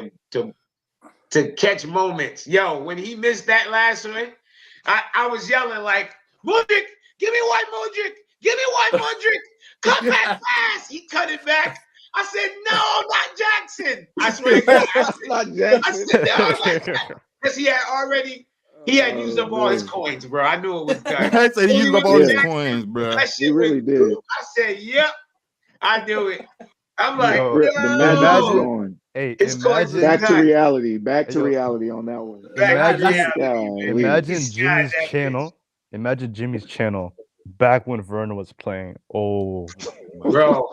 to catch moments. Yo, when he missed that last one, I was yelling like, "Mudrik, give me white Mudrik, give me white Mudrik, cut back pass." He cut it back. I said, "No, not Jackson." I swear to God. Not I Jackson. said, "No, not Jackson." Because he had used up all his coins, bro. I knew it was done. I said he When used he up all was his Jackson, coins, bro. That shit He really went did. through. I said, "Yep, I knew it." I'm like, Yo, The magic is Imagine- gone. Hey, His coins imagine, is Back to done. reality. Back to Yo. reality on that one. Back to Imagine- reality. imagine He's Jimmy's got that channel. Imagine Jimmy's channel back when Vernon was playing. Oh, bro.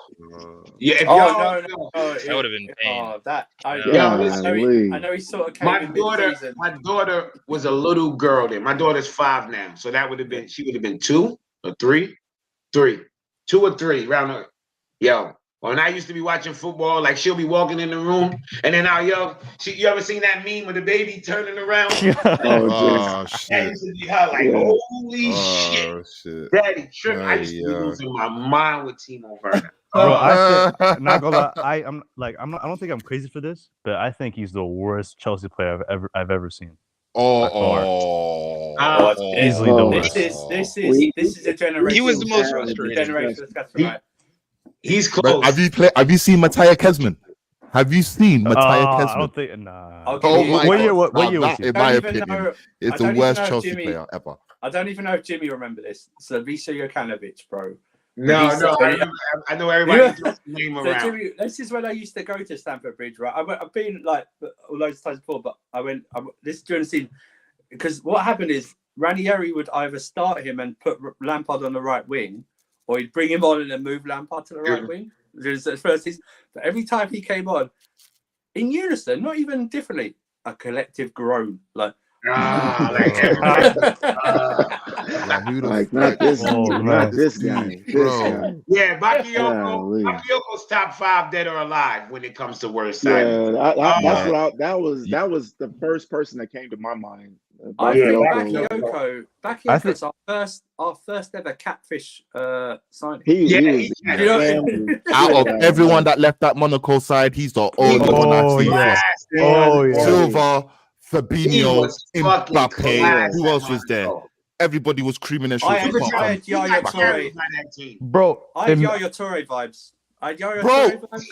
Yeah, if Oh y'all, no! That would have been pain. Oh, that. I Golly. know he sort of came my in daughter, mid-season. my daughter was a little girl then. My daughter's 5 now, so that would have been, she would have been 2 or 3, 2 or 3 round up. Yo, when I used to be watching football, like she'll be walking in the room, and then I'll yell. You ever seen that meme with the baby turning around? Oh That shit. used to be her, like, Yeah. holy shit, Oh shit. daddy tripping. I Ay, used to be yeah. losing my mind with Timo Werner. Bro, Oh, I think, not gonna lie, I don't think I'm crazy for this, but I think he's the worst Chelsea player I've ever seen. Easily the worst. This is a generation. He was the most frustrating. frustrating. Generation discussion, right? he's But close. have you seen Matthias Kesman? Have you seen Matthias I Kesman? don't think. Nah. Okay, Oh my What god! year? What Now year was that, he? in my I don't even opinion, know- is I the don't even worst know if Chelsea Jimmy- player ever. I don't even know if Jimmy remember this. Slavisa Jokanovic, bro. No, I know everybody throws his name So around. Jimmy, this is when I used to go to Stamford Bridge, right? I've been like loads of times before, but this is during the season because what happened is Ranieri would either start him and put Lampard on the right wing, or he'd bring him on and then move Lampard to the right wing. During the first season, but every time he came on, in unison, not even differently, a collective groan, like. Like, who the Like not this, not this guy. This guy. Yeah, Bakayoko's top 5 dead or alive when it comes to worst signings. Yeah, that was the first person that came to my mind. I think Bakayoko's our first ever catfish signing. Out of everyone that left that Monaco side, he's the only one I've seen. Silva, Fabinho, Mbappe. Who else was there? Everybody was creaming and shooting. Bro, I had Yaya Toure vibes.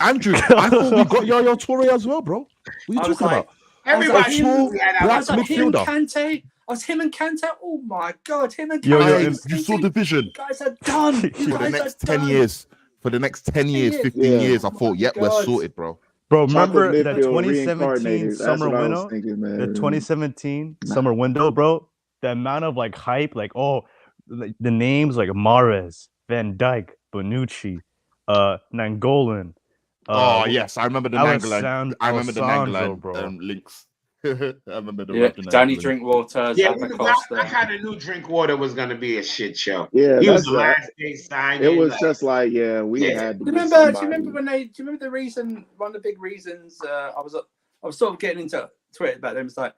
Andrew, I thought we got Yaya Toure as well, bro. What are you talking about? Everybody black midfielder. I was him and Kante. Oh my god, him and Kante. You saw the vision. You guys are done. For the next 10 years. For the next 10 years, 15 years, I thought, we're sorted, bro. Bro, remember the 2017 summer window? The 2017 summer window, bro? The amount of like hype, like the names like Mahrez, Van Dijk, Bonucci, Nangolan. Yes, I remember the Nangolan links. I remember the Danny Drinkwater. Yeah, I kind of knew Drinkwater was going to be a shit show. Yeah, he was the last day signing. It was just like, had. Do you remember the reason? One of the big reasons I was sort of getting into Twitter about them. It's like,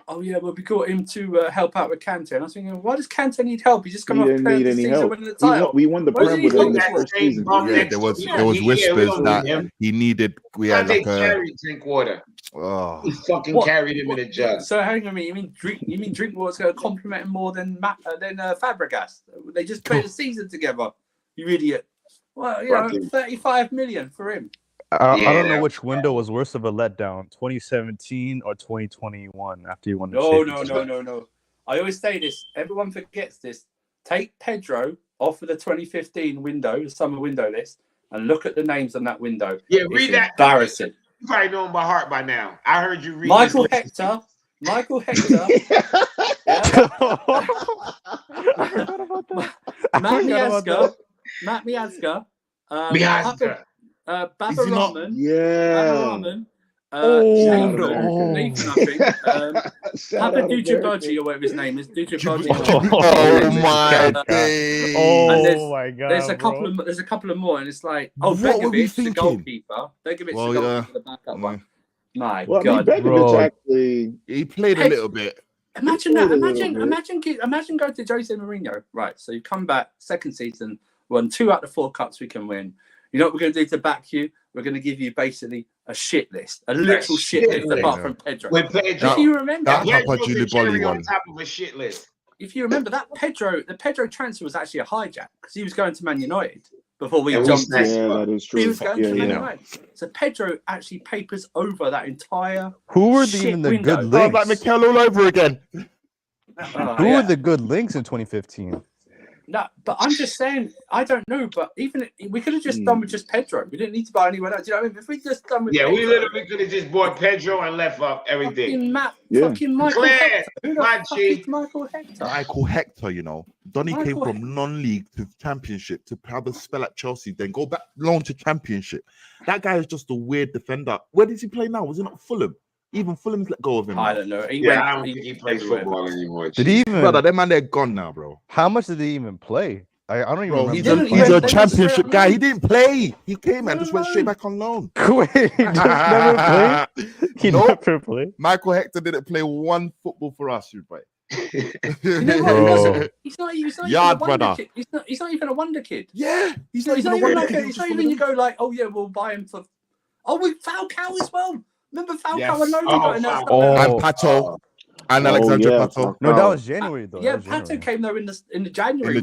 oh yeah, well we got him to help out with Kante, and I was thinking, why does Kante need help? He just come off the season winning the title. We won the Prem with him the first season. Yeah, there was whispers that he needed. We had like carried Drinkwater. Oh, he fucking carried him in a jug. So hang on, you mean Drinkwater's going to compliment him more than Fabregas? They just played a season together. You idiot! Well, 35 million for him. I don't know which window was worse of a letdown, 2017 or 2021 after you won the championship. No. I always say this. Everyone forgets this. Take Pedro off of the 2015 window, the summer window list, and look at the names on that window. Yeah, read that. Embarrassing. You probably know him by heart by now. I heard you read Michael Hector. Matt Miazga. Baba Rahman. Nathan, I think. Papa Dujabaji, or whatever his name is. Dujabaji. Oh my god. There's a couple of more, and it's like, Begovic, the goalkeeper. Begovic, the goalkeeper, the backup one. My god, bro. He played a little bit. Imagine that. Imagine going to Jose Mourinho. Right, so you come back second season, won 2 out of 4 cups we can win. You know what we're going to do to back you? We're going to give you basically a shit list, a literal shit list, apart from Pedro. If you remember, on top of a shit list. If you remember the Pedro transfer was actually a hijack because he was going to Man United before we jumped in. Yeah, that is true. He was going to Man United. So Pedro actually papers over that entire. Who were even the good links? Like Mikel all over again. Who were the good links in 2015? No, but I'm just saying, I don't know. But even we could have just done with just Pedro. We didn't need to buy anyone else. You know what I mean? If we just done with Yeah, Pedro, we literally could have just bought Pedro and left up everything. Fucking Michael Hector. Who the fuck G. is Michael Hector? Michael Hector, you know, Donny came Michael from non-league to championship to have a spell at Chelsea, then go back loan to championship. That guy is just a weird defender. Where does he play now? Was it not Fulham? Even Fulham's let go of him. I don't know. I don't think he plays football anymore. Did he even? Brother, them man, they're gone now, bro. How much did he even play? I don't even Bro, remember. he's a championship guy. He didn't play. He came and just went straight back on loan. Wait, he never played? He never played? Michael Hector didn't play one football for us, you boy. You know what? He's not even a wonder brother. kid. He's not even a wonder kid. Yeah, he's not even a wonder kid. It's not even you go like, oh yeah, we'll buy him for. Oh, with Falcao as well. Remember Falcao alone? And Pato. And Alexandre Pato. No, that was January though. Yeah, Pato came though in the January.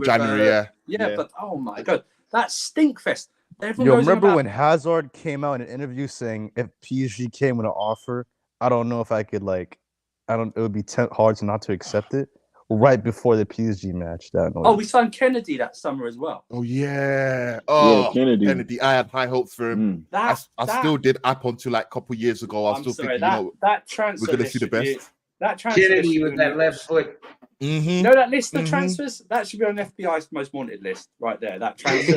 Yeah, but oh my god, that stink fest. Yo, remember when Hazard came out in an interview saying if PSG came with an offer, I don't know if I could it would be hard to not to accept it. Right before the PSG match. We signed Kennedy that summer as well. Oh yeah. Oh, yeah, Kennedy. I had high hopes for him. I still did up until like a couple years ago. I was still thinking, that transfer we're gonna see the best. That transfer Kennedy with that left foot. You know that list of transfers? That should be on FBI's most wanted list right there. That transfer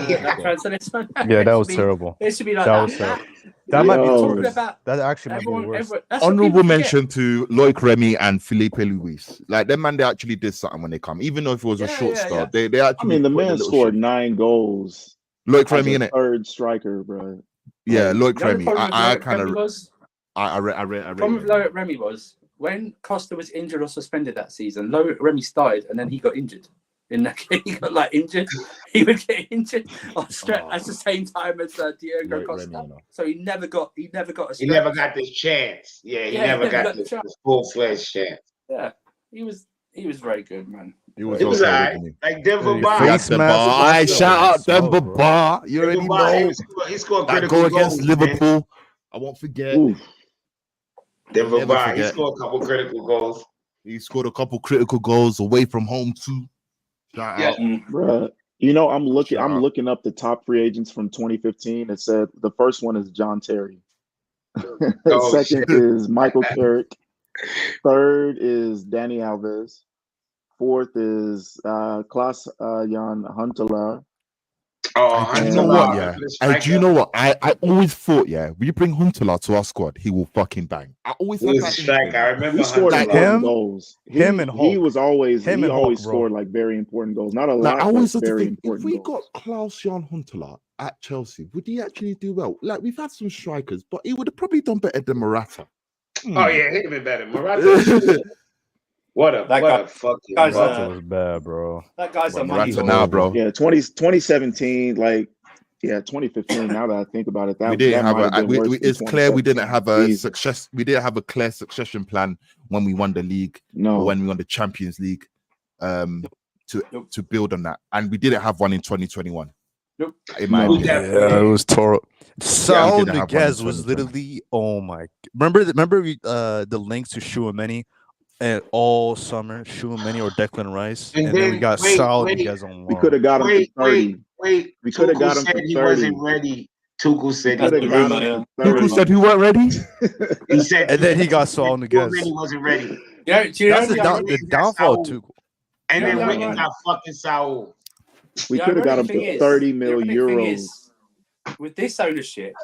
list. Yeah, that was terrible. It should be like that. That might be talking about that actually might be worse. Honorable mention to Loic Remy and Felipe Luis. Like them man, they actually did something when they come. Even though if it was a short start, they actually. I mean, the man scored 9 goals. Loic Remy in it. Third striker, bro. Yeah, Loic Remy. I kind of. read. Problem with Loic Remy was when Costa was injured or suspended that season. Loic Remy started and then he got injured. He got injured. He would get injured at the same time as Diego Costa. So he never got a stretch. He never got this chance. Yeah, he never got this full-fledged chance. Yeah, he was very good, man. It was all right. Like Denver Bar. I shout out Denver Bar. You already know. He scored that critical goal against goals, Liverpool. Man. I won't forget. Denver Bar. He scored a couple critical goals. He scored a couple critical goals away from home too. Shout out. Bruh. You know, I'm looking up the top free agents from 2015. It said the first one is John Terry. Second is Michael Carrick. Third is Danny Alves. Fourth is Klaas Jan Huntelaar. Do you know what? Yeah, do you know what? I always thought, we bring Huntelaar to our squad, he will fucking bang. I always he was a striker. I remember he scored goals. He always scored like very important goals. Not a lot, but very important. If we got Klaas Jan Huntelaar at Chelsea, would he actually do well? Like we've had some strikers, but he would have probably done better than Morata. Oh yeah, he'd have been better. Morata. What a fucking Morata was bad, bro. That guy's a money now, bro. Yeah, 2017, 2015. Now that I think about it, it's clear we didn't have a success. We didn't have a clear succession plan when we won the league. Or when we won the Champions League. To build on that, and we didn't have one in 2021. Nope. In my opinion. It was terrible. Saul Niguez was literally remember the links to Chouameni and all summer Chouameni or Declan Rice, and then we got Saul Niguez on loan. We could have got him for 30. We could have got him for 30. He wasn't ready. Tuchel said Tuchel said he wasn't ready. He said, and then he got Saul Niguez. He wasn't ready. Yeah, that's the downfall of Tuchel. And then we got fucking Saul. We could have got him for 30 million euros. With this ownership,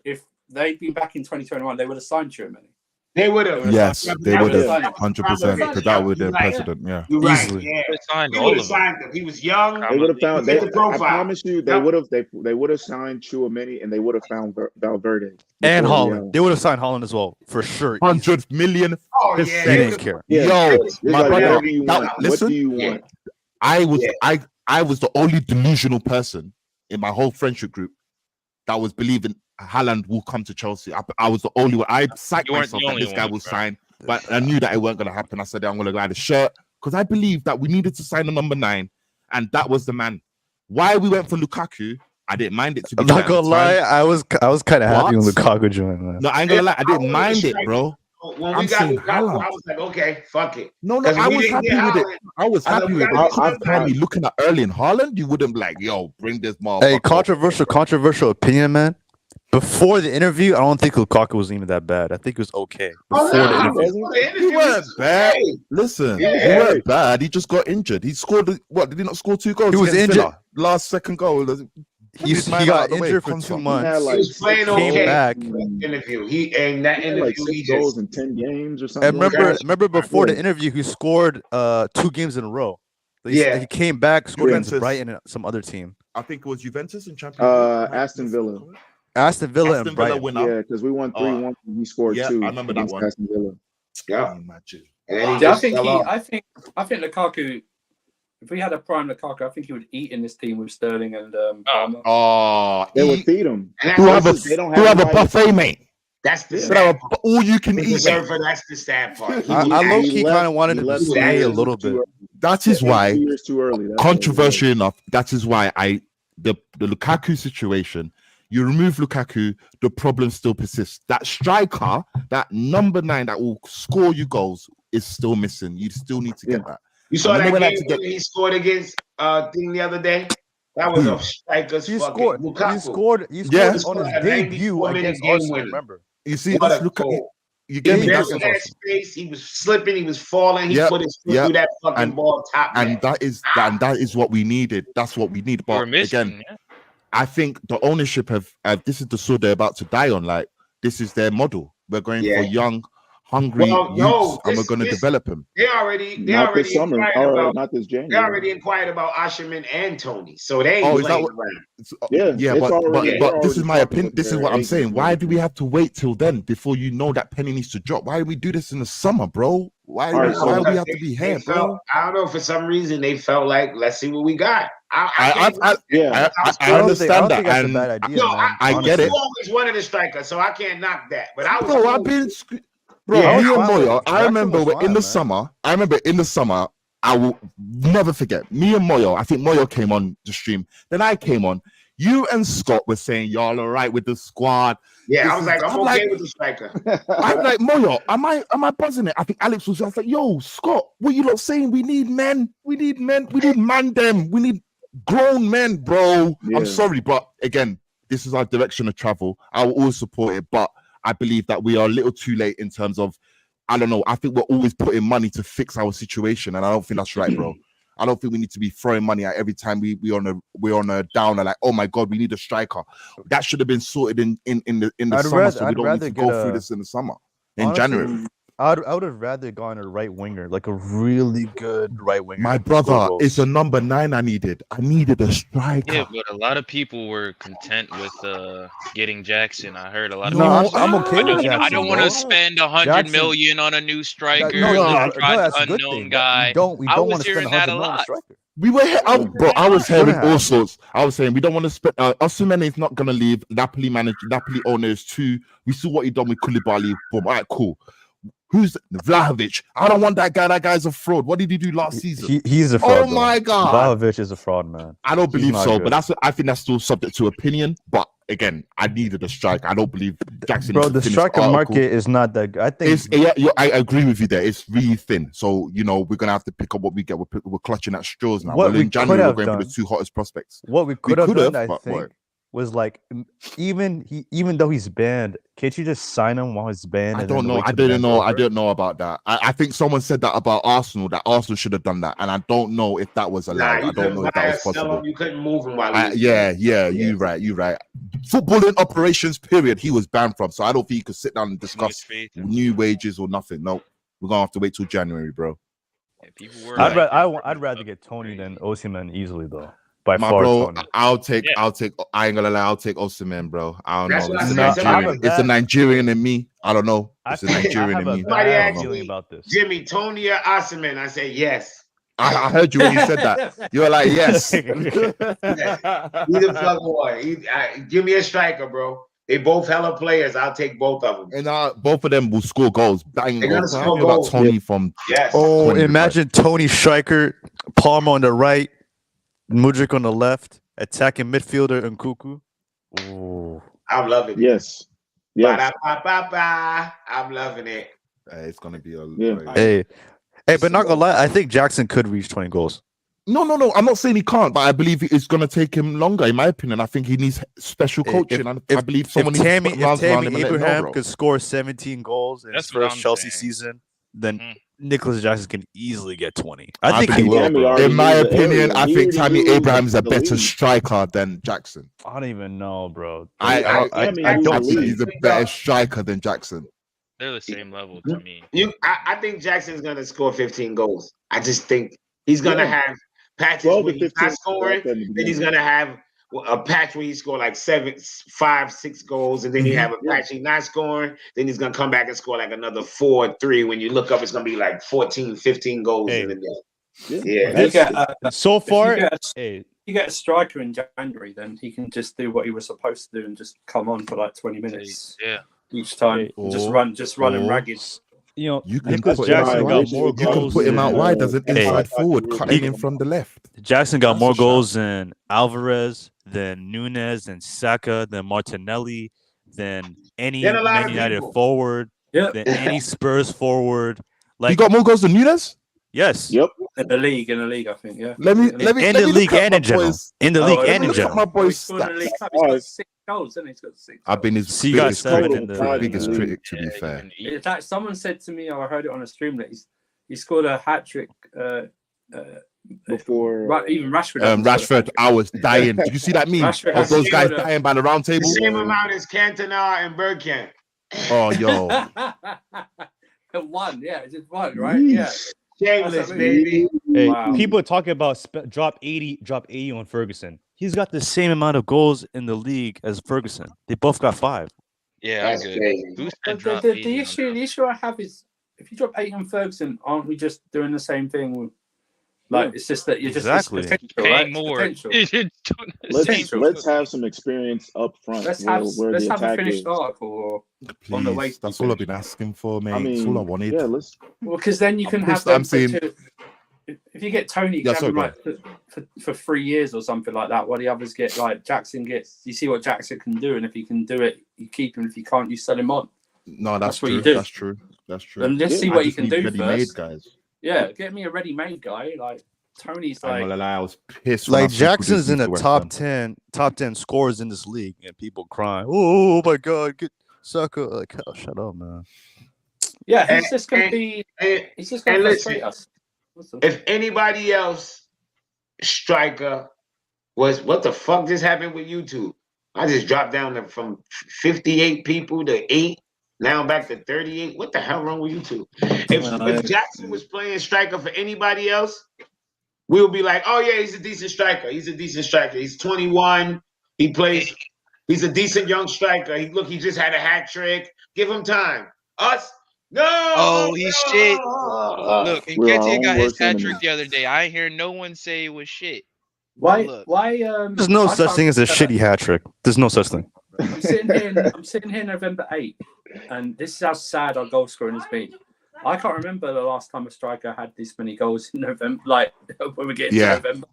if they'd been back in 2021, they would have signed Chouameni. They would have. Yes, they would have. 100%. Because that would have president. Yeah. You're right. Easily. Yeah. Signed He would have signed him. He was young. They would have found. the profile. I promise you, they would have. They would have signed Chouameni, and they would have found Valverde and Holland. They would have signed Holland as well for sure. 100 million. Oh yeah. They didn't care. Yo, my brother. Listen, what do you want? I was the only delusional person in my whole friendship group that was believing Haaland will come to Chelsea. I was the only one. I psyched myself that this guy will sign, but I knew that it weren't going to happen. I said, I'm going to buy the shirt because I believed that we needed to sign a number 9, and that was the man. Why we went for Lukaku, I didn't mind it. I'm not gonna lie, I was kind of happy when Lukaku joined. Man. No, I ain't gonna lie, I didn't mind it, bro. when we got Lukaku, I was like, okay, fuck it. No, I was happy with it. I was happy with it. I'm currently looking at Erling Haaland. You wouldn't be like, yo, bring this motherfucker. Hey, controversial opinion, man. Before the interview, I don't think Lukaku was even that bad. I think it was okay. Before the interview. He weren't bad. Listen, he weren't bad. He just got injured. He scored, what, did he not score 2 goals? He was injured. Villa? Last second goal. He got injured for 2 months. He was playing okay. Came back. Interview. He 6 goals in 10 games or something. And remember before the interview, he scored 2 games in a row. He came back, scored against Brighton and some other team. I think it was Juventus in Champions League. Aston Villa. Aston Villa and Brighton. Yeah, because we won 3-1. He scored 2. I remember that one. Aston Villa. Yeah. I think Lukaku. If we had a prime Lukaku, I think he would eat in this team with Sterling and Palmer. They would feed him. Who have a buffet, mate? That's the sad part. All you can eat. That's the sad part. I low-key kind of wanted to stay a little bit. That is why, too early. controversial enough, that is why the Lukaku situation, you remove Lukaku, the problem still persists. That striker, that number 9 that will score you goals is still missing. You still need to get that. You saw that game when he scored against thing the other day? That was a striker's fucking Lukaku. He scored on his debut against Arsenal, remember? You see, that's Lukaku. You get me that space. He was slipping. He was falling. He put his foot through that fucking ball top. And that is what we needed. That's what we need. But again, I think the ownership have this is the sword they're about to die on. Like, this is their model. We're going for young, hungry youths, and we're going to develop them. They already not this summer, not this January. They already inquired about Osherman and Tony, so they ain't playing around. But this is my opinion. This is what I'm saying. Why do we have to wait till then before you know that penny needs to drop? Why do we do this in the summer, bro? Why do we have to be here, bro? I don't know. For some reason, they felt like, let's see what we got. I understand that. That's a bad idea. No, I get it. You always wanted a striker, so I can't knock that. But I was. Bro, I've been. Bro, me and Moyo, I remember in the summer, I will never forget. Me and Moyo, I think Moyo came on the stream. Then I came on. You and Scott were saying, y'all all right with the squad. Yeah, I was like, I'm okay with the striker. I'm like, Moyo, am I buzzing it? I think Alex was like, yo, Scott, what you lot saying? We need men. We need men. We need them. We need grown men, bro. Yeah. I'm sorry, but again, this is our direction of travel. I will always support it, but I believe that we are a little too late in terms of, I don't know. I think we're always putting money to fix our situation, and I don't think that's right, bro. I don't think we need to be throwing money at every time we're on a downer. Like, oh my god, we need a striker. That should have been sorted in the summer, so we don't need to go through this in the summer, in January. I would have rather gone a right winger, like a really good right winger. My brother, it's a number 9 I needed. I needed a striker. Yeah, but a lot of people were content with getting Jackson. I heard a lot of people. I'm okay with Jackson. I don't want to spend $100 million on a new striker. That's an unknown guy. We don't want to spend $100 million on a striker. We were here, bro. I was hearing all sorts. I was saying we don't want to spend. Osimhen is not gonna leave. Napoli owners too. We saw what he done with Koulibaly. Boom. All right, cool. Who's Vlahovic? I don't want that guy. That guy's a fraud. What did he do last season? He's a fraud. Oh my god, Vlahovic is a fraud, man. I don't believe so, but I think that's still subject to opinion. But again, I needed a striker. I don't believe Jackson. Bro, the striker market is not that good. I think I agree with you there. It's really thin. So we're gonna have to pick up what we get. We're clutching at straws now. In January, we're going for the 2 hottest prospects. What we could have done, I think, was like, even though he's banned, can't you just sign him while he's banned? I don't know. I didn't know about that. I think someone said that about Arsenal, that Arsenal should have done that, and I don't know if that was allowed. I don't know if that was possible. You couldn't move him while you're right. Footballing operations, period, he was banned from. So I don't think you could sit down and discuss new wages or nothing. No, we're gonna have to wait till January, bro. Yeah, I'd rather get Tony than Osimhen easily, though. By my far, bro, Tony. I'll take. I ain't gonna lie. I'll take Osimhen, bro. I don't know. It's a Nigerian in me. I don't know. It's a Nigerian in me. Somebody asked me about this. Jimmy, Tony or Osimhen? I say yes. I heard you when you said that. You were like, yes. Either plug one. Give me a striker, bro. They both hella players. I'll take both of them. And both of them will score goals. Bang. About Tony from. Yes. Oh, imagine Tony striker, Palmer on the right, Mudryk on the left, attacking midfielder Nkunku. Ooh, I'm loving it. Yes. I'm loving it. It's gonna be a Hey, but not gonna lie, I think Jackson could reach 20 goals. No. I'm not saying he can't, but I believe it's gonna take him longer. In my opinion, I think he needs special coaching. I believe someone needs to put rounds around him and let him know, Abraham bro. could score 17 goals in his first Chelsea season, then Nicolas Jackson can easily get 20. I think he will, bro. In my opinion, I think Tammy Abraham's a better striker than Jackson. I don't even know, bro. I don't think he's a better striker than Jackson. They're the same level to me. I think Jackson's gonna score 15 goals. I just think he's gonna have patches where he's not scoring, then he's gonna have a patch where he score like 7, 5, 6 goals, and then you have a patch he's not scoring, then he's gonna come back and score like another 4 or 3. When you look up, it's gonna be like 14, 15 goals in the game. Yeah. So far, you get a striker in January, then he can just do what he was supposed to do and just come on for like 20 minutes. Each time, just run him ragged. You know, you can Nicolas put Jackson got more goals. You can put him out wide as an inside forward, cutting in from the left. Jackson got more goals than Alvarez, than Nunes, than Saka, than Martinelli, than any Man United forward, than any Spurs forward. Like, he got more goals than Nunes? Yes. Yep. In the league, yeah. Let me in the league and in general. In the league and in general. My boy's He's got 6 goals, and he's got 6. I've been his biggest critic, to be fair. In fact, someone said to me, I heard it on a stream, that he scored a hat trick before even Rashford. Rashford, I was dying. Did you see that meme of those guys dying by the round table? The same amount as Cantona and Bergkamp. Oh, yo. One, it's just one, right? Yeah. Shameless, baby. Hey, people are talking about drop 80 on Ferguson. He's got the same amount of goals in the league as Ferguson. They both got 5. Yeah, that's good. The issue I have is, if you drop 8 on Ferguson, aren't we just doing the same thing? Like, it's just that you're just paying more. Let's have some experience up front. Let's have a finished article on the way. That's all I've been asking for, mate. That's all I wanted. Yeah, well, because then you can have them. If you get Tony, you can have him for 3 years or something like that. While the others get, like Jackson gets, you see what Jackson can do, and if he can do it, you keep him. If you can't, you sell him on. No, that's what true. you do. That's true. And let's see what you can do first. Guys. Yeah, get me a ready-made guy. Like Tony's like. I was pissed. Like Jackson's in the top 10 scorers in this league, and people crying, "Oh my God, get Saka!" Like, oh, shut up, man. Yeah, he's just gonna frustrate us. If anybody else striker was, what the fuck just happened with YouTube? I just dropped down from 58 people to 8. Now I'm back to 38. What the hell wrong with YouTube? If Jackson was playing striker for anybody else, we'll be like, oh yeah, he's a decent striker. He's 21. He plays. He's a decent young striker. He just had a hat trick. Give him time. Us. No! Oh, he's shit. Look, Nketiah got his hat trick the other day. I hear no one say it was shit. Why? There's no such thing as a shitty hat trick. There's no such thing. I'm sitting here November 8th, and this is how sad our goal scoring has been. I can't remember the last time a striker had this many goals in November. Like when we get to November.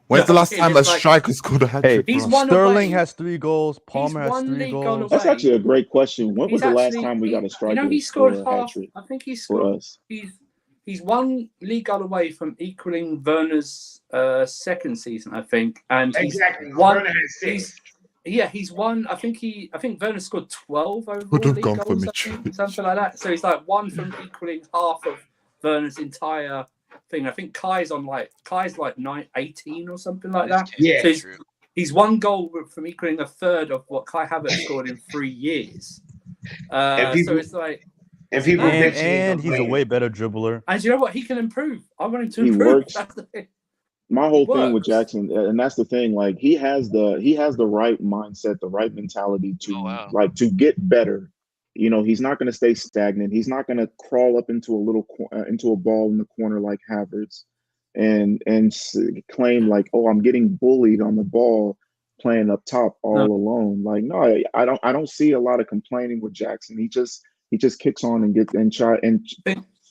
When's the last time a striker scored a hat trick? Sterling has 3 goals. Palmer has 3 goals. That's actually a great question. When was the last time we got a striker? He scored half. Hat trick? I think he scored. He's 1 league goal away from equaling Werner's second season, I think. And Werner has 6. He's won. I think Werner scored 12 overall league goals, something like that. So he's like 1 from equaling half of Werner's entire thing. I think Kai's like 18 or something like that. Yeah, so he's 1 goal from equaling a third of what Kai Havertz scored in 3 years. So it's like, and he's a way better dribbler. And you know what? He can improve. I want him to improve. That's the thing. My whole thing with Jackson, and that's the thing, like he has the right mindset, the right mentality to to get better. You know, he's not going to stay stagnant. He's not going to crawl up into a ball in the corner like Havertz and claim like, oh, I'm getting bullied on the ball playing up top all alone. Like, no, I don't see a lot of complaining with Jackson. He just kicks on and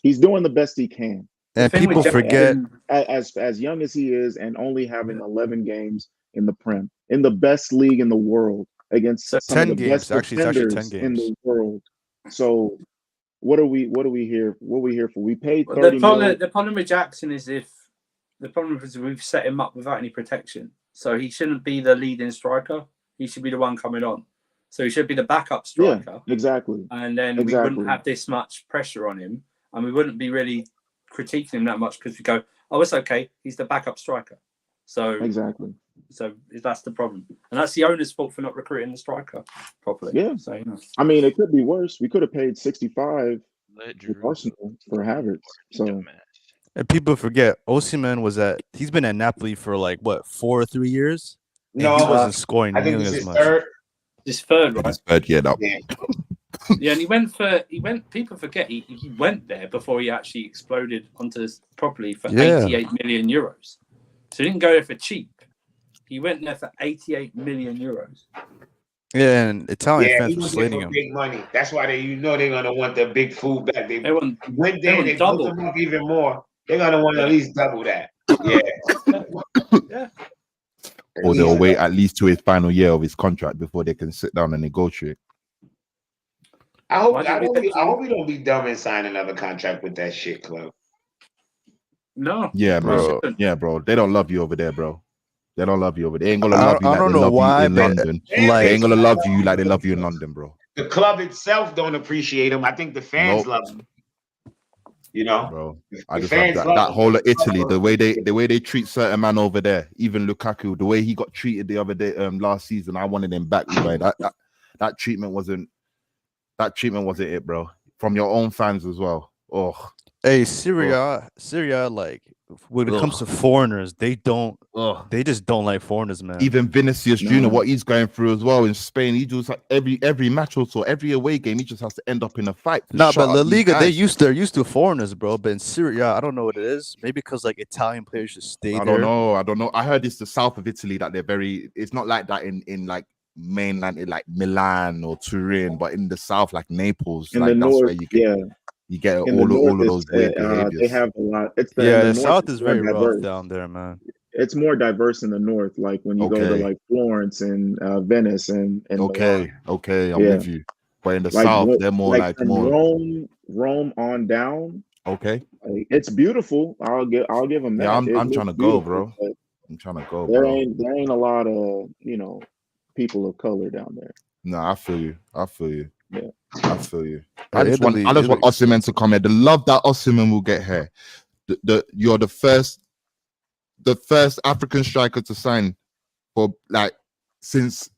he's doing the best he can. And people forget, as young as he is, and only having 11 games in the Prem, in the best league in the world, against some 10 of the games. best Actually, it's actually 10 defenders games in the world. So what are we here? What are we here for? We paid Well, 30 million. the problem with Jackson is we've set him up without any protection. So he shouldn't be the leading striker. He should be the one coming on. So he should be the backup striker. Yeah, exactly. And then we wouldn't have this much pressure on him, and we wouldn't be really critiquing him that much because we go, oh, it's okay. He's the backup striker. So exactly. So that's the problem, and that's the owner's fault for not recruiting the striker properly. Yeah. So I mean, it could be worse. We could have paid 65 to Arsenal for Havertz. So. And people forget Osimhen he's been at Napoli for like what 4 or 3 years. And No, he wasn't scoring I think nearly this as is much. third. This third, right? His third year now. Yeah. Yeah, and he went. People forget he went there before he actually exploded onto this properly for 88 million euros. So he didn't go there for cheap. He went there for 88 million euros. Yeah, and Italian fans were was slating for him. big money. That's why they're gonna want the big fullback. They went there, they built double. them up even more. They're gonna want at least double that. Yeah. Yeah. Or they'll wait at least to his final year of his contract before they can sit down and negotiate. I hope we don't be dumb and sign another contract with that shit club. No. Yeah, bro. Yeah, bro. They don't love you over there, bro. They don't love you over there. They ain't gonna love you like they love you in London. They ain't gonna love you like they love you in London, bro. The club itself don't appreciate him. I think the fans love him. You know, bro. I just love that whole of Italy, the way they treat certain man over there. Even Lukaku, the way he got treated the other day, last season, I wanted him back. That treatment wasn't it, bro. From your own fans as well. Oh, hey, Syria, like when it comes to foreigners, they just don't like foreigners, man. Even Vinicius Jr., what he's going through as well in Spain, he just like every match or so, every away game, he just has to end up in a fight. Nah, but La Liga, they're used to foreigners, bro. But in Syria, I don't know what it is. Maybe because like Italian players just stay there. I don't know. I heard it's the south of Italy that they're it's not like that in like mainland, in like Milan or Turin, but in the south, like Naples, in like the that's north, where you get you get all of those weird behaviors. They have a lot. The south is very rough down there, man. It's more diverse in the north. Like when you go to like Florence and Venice and okay, I'm with you. But in the south, they're more like more Rome on down. Okay, it's beautiful. I'll give them that. Yeah, I'm trying to go, bro. I'm trying to go. There ain't a lot of people of color down there. No, I feel you. Yeah. I feel you. I just want Osimhen to come here. The love that Osimhen will get here. You're the first African striker to sign for like since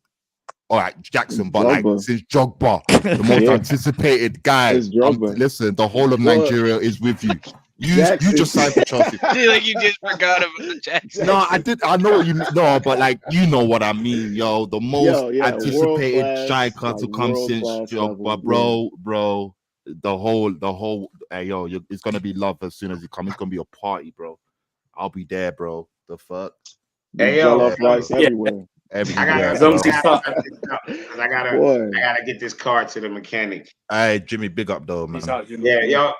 Jackson, but like since Drogba, the most anticipated guy. Listen, the whole of Nigeria is with you. You just signed for Chelsea. Like you just forgot about Jackson. No, I did. I know what you mean. No, but like you know what I mean, yo. The most anticipated striker to come since Drogba, bro. The whole. Hey, yo, it's gonna be love as soon as you come. It's gonna be a party, bro. I'll be there, bro. The fuck. Hey, yo, everywhere. I gotta get this car to the mechanic. Hey, Jimmy, big up though, man.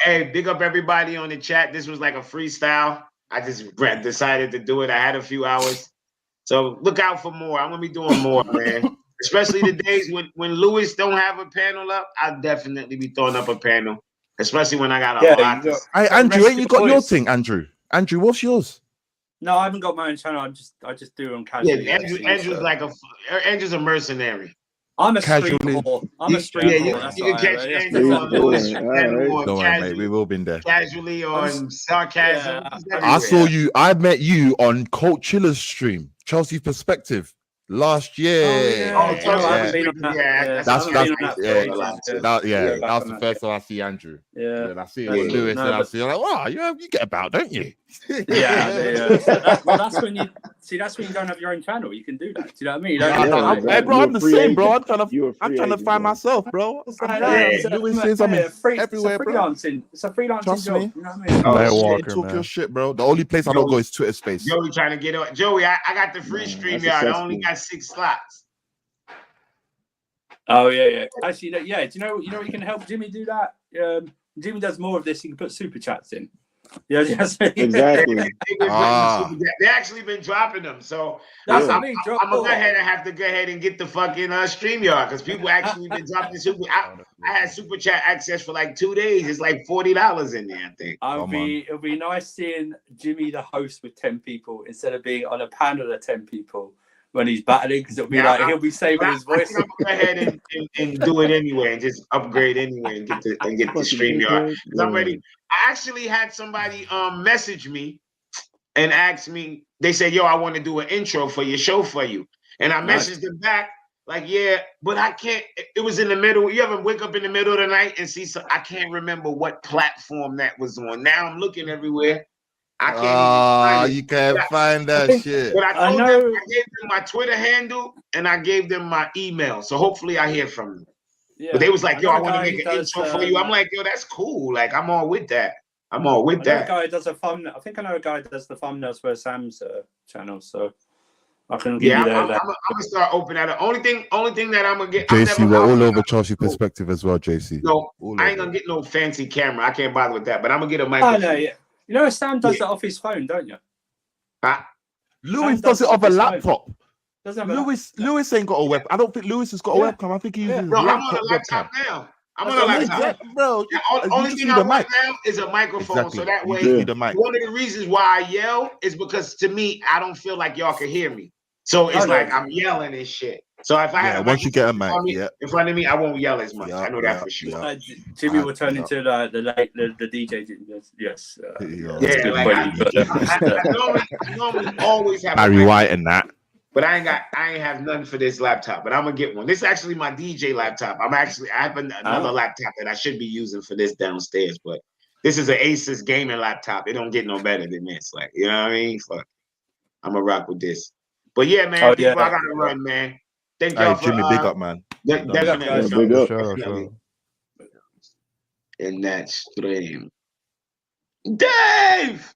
Hey, big up everybody on the chat. This was like a freestyle. I just decided to do it. I had a few hours, so look out for more. I'm gonna be doing more, man. Especially the days when Lewis don't have a panel up, I'll definitely be throwing up a panel. Especially when I got a lot. Hey, Andrew, ain't you got your thing, Andrew? Andrew, what's yours? No, I haven't got my own channel. I just do them casually. Yeah, Andrew's a mercenary. I'm a stream whore. I'm a stream whore. You can catch Andrew on Lewis. Don't worry, mate. We've all been there. Casually on sarcasm. I saw you. I met you on Coach Chiller's stream, Chelsea Perspective. Last year. That's That's the first time I see Andrew. Yeah. And I see Lewis, and I see like, wow, you get about, don't you? That's when you don't have your own channel. You can do that. Do you know what I mean? Hey, bro, I'm the same, bro. I'm trying to find myself, bro. Lewis is everywhere, bro. It's a freelancing job. You know what I mean? Talk your shit, bro. The only place I don't go is Twitter Space. Joey trying to get on. Joey, I got the free stream, y'all. I only got 6 slots. Oh yeah. Actually, do you know you can help Jimmy do that? Jimmy does more of this. He can put super chats in. Yeah, just Exactly. They actually been dropping them, so That's I'm what I mean. gonna go ahead and have to go ahead and get the fucking StreamYard because people actually been dropping super. I had super chat access for like 2 days. It's like $40 in there, I think. It'll be nice seeing Jimmy the host with 10 people instead of being on a panel of 10 people when he's battling, because it'll be he'll be saving his voice. I'm gonna go ahead and do it anyway and just upgrade anyway and get the StreamYard. Because I'm ready. I actually had somebody message me and ask me, they said, yo, I want to do an intro for your show for you. And I messaged them back, like, yeah, but I can't. It was in the middle. You ever wake up in the middle of the night and see I can't remember what platform that was on. Now I'm looking everywhere. I can't even find it. You can't find that shit. But I told them, I gave them my Twitter handle and I gave them my email. So hopefully I hear from them. Yeah. But they was like, yo, I want to make an intro for you. I'm like, yo, that's cool. Like, I'm all with that. I know a guy does a thumbnail. I think I know a guy that does the thumbnails for Sam's channel. So I can give you that. I'm gonna start opening that. Only thing that I'm gonna get. JC, we're all over Chelsea perspective as well, JC. No, I ain't gonna get no fancy camera. I can't bother with that. But I'm gonna get a microphone. Oh, no, yeah. You know, Sam does that off his phone, don't you? Lewis does it off a laptop. Lewis ain't got a webcam. I don't think Lewis has got a webcam. I think he uses I'm on a laptop now. I'm on a laptop, bro. Only thing I want now is a microphone, so that way. One of the reasons why I yell is because to me, I don't feel like y'all can hear me. So it's like I'm yelling and shit. So if I had once you get a mic in front of me, I won't yell as much. I know that for sure. Jimmy will turn into the DJ. Yes. I normally always have Barry White and that. But I ain't have nothing for this laptop, but I'm gonna get one. This is actually my DJ laptop. I have another laptop that I should be using for this downstairs, but this is an Asus gaming laptop. It don't get no better than this. Like, you know what I mean? Fuck. I'm gonna rock with this. But yeah, man, I gotta run, man. Thank y'all for Jimmy, big up, man. Definitely. And that's stream. Dave!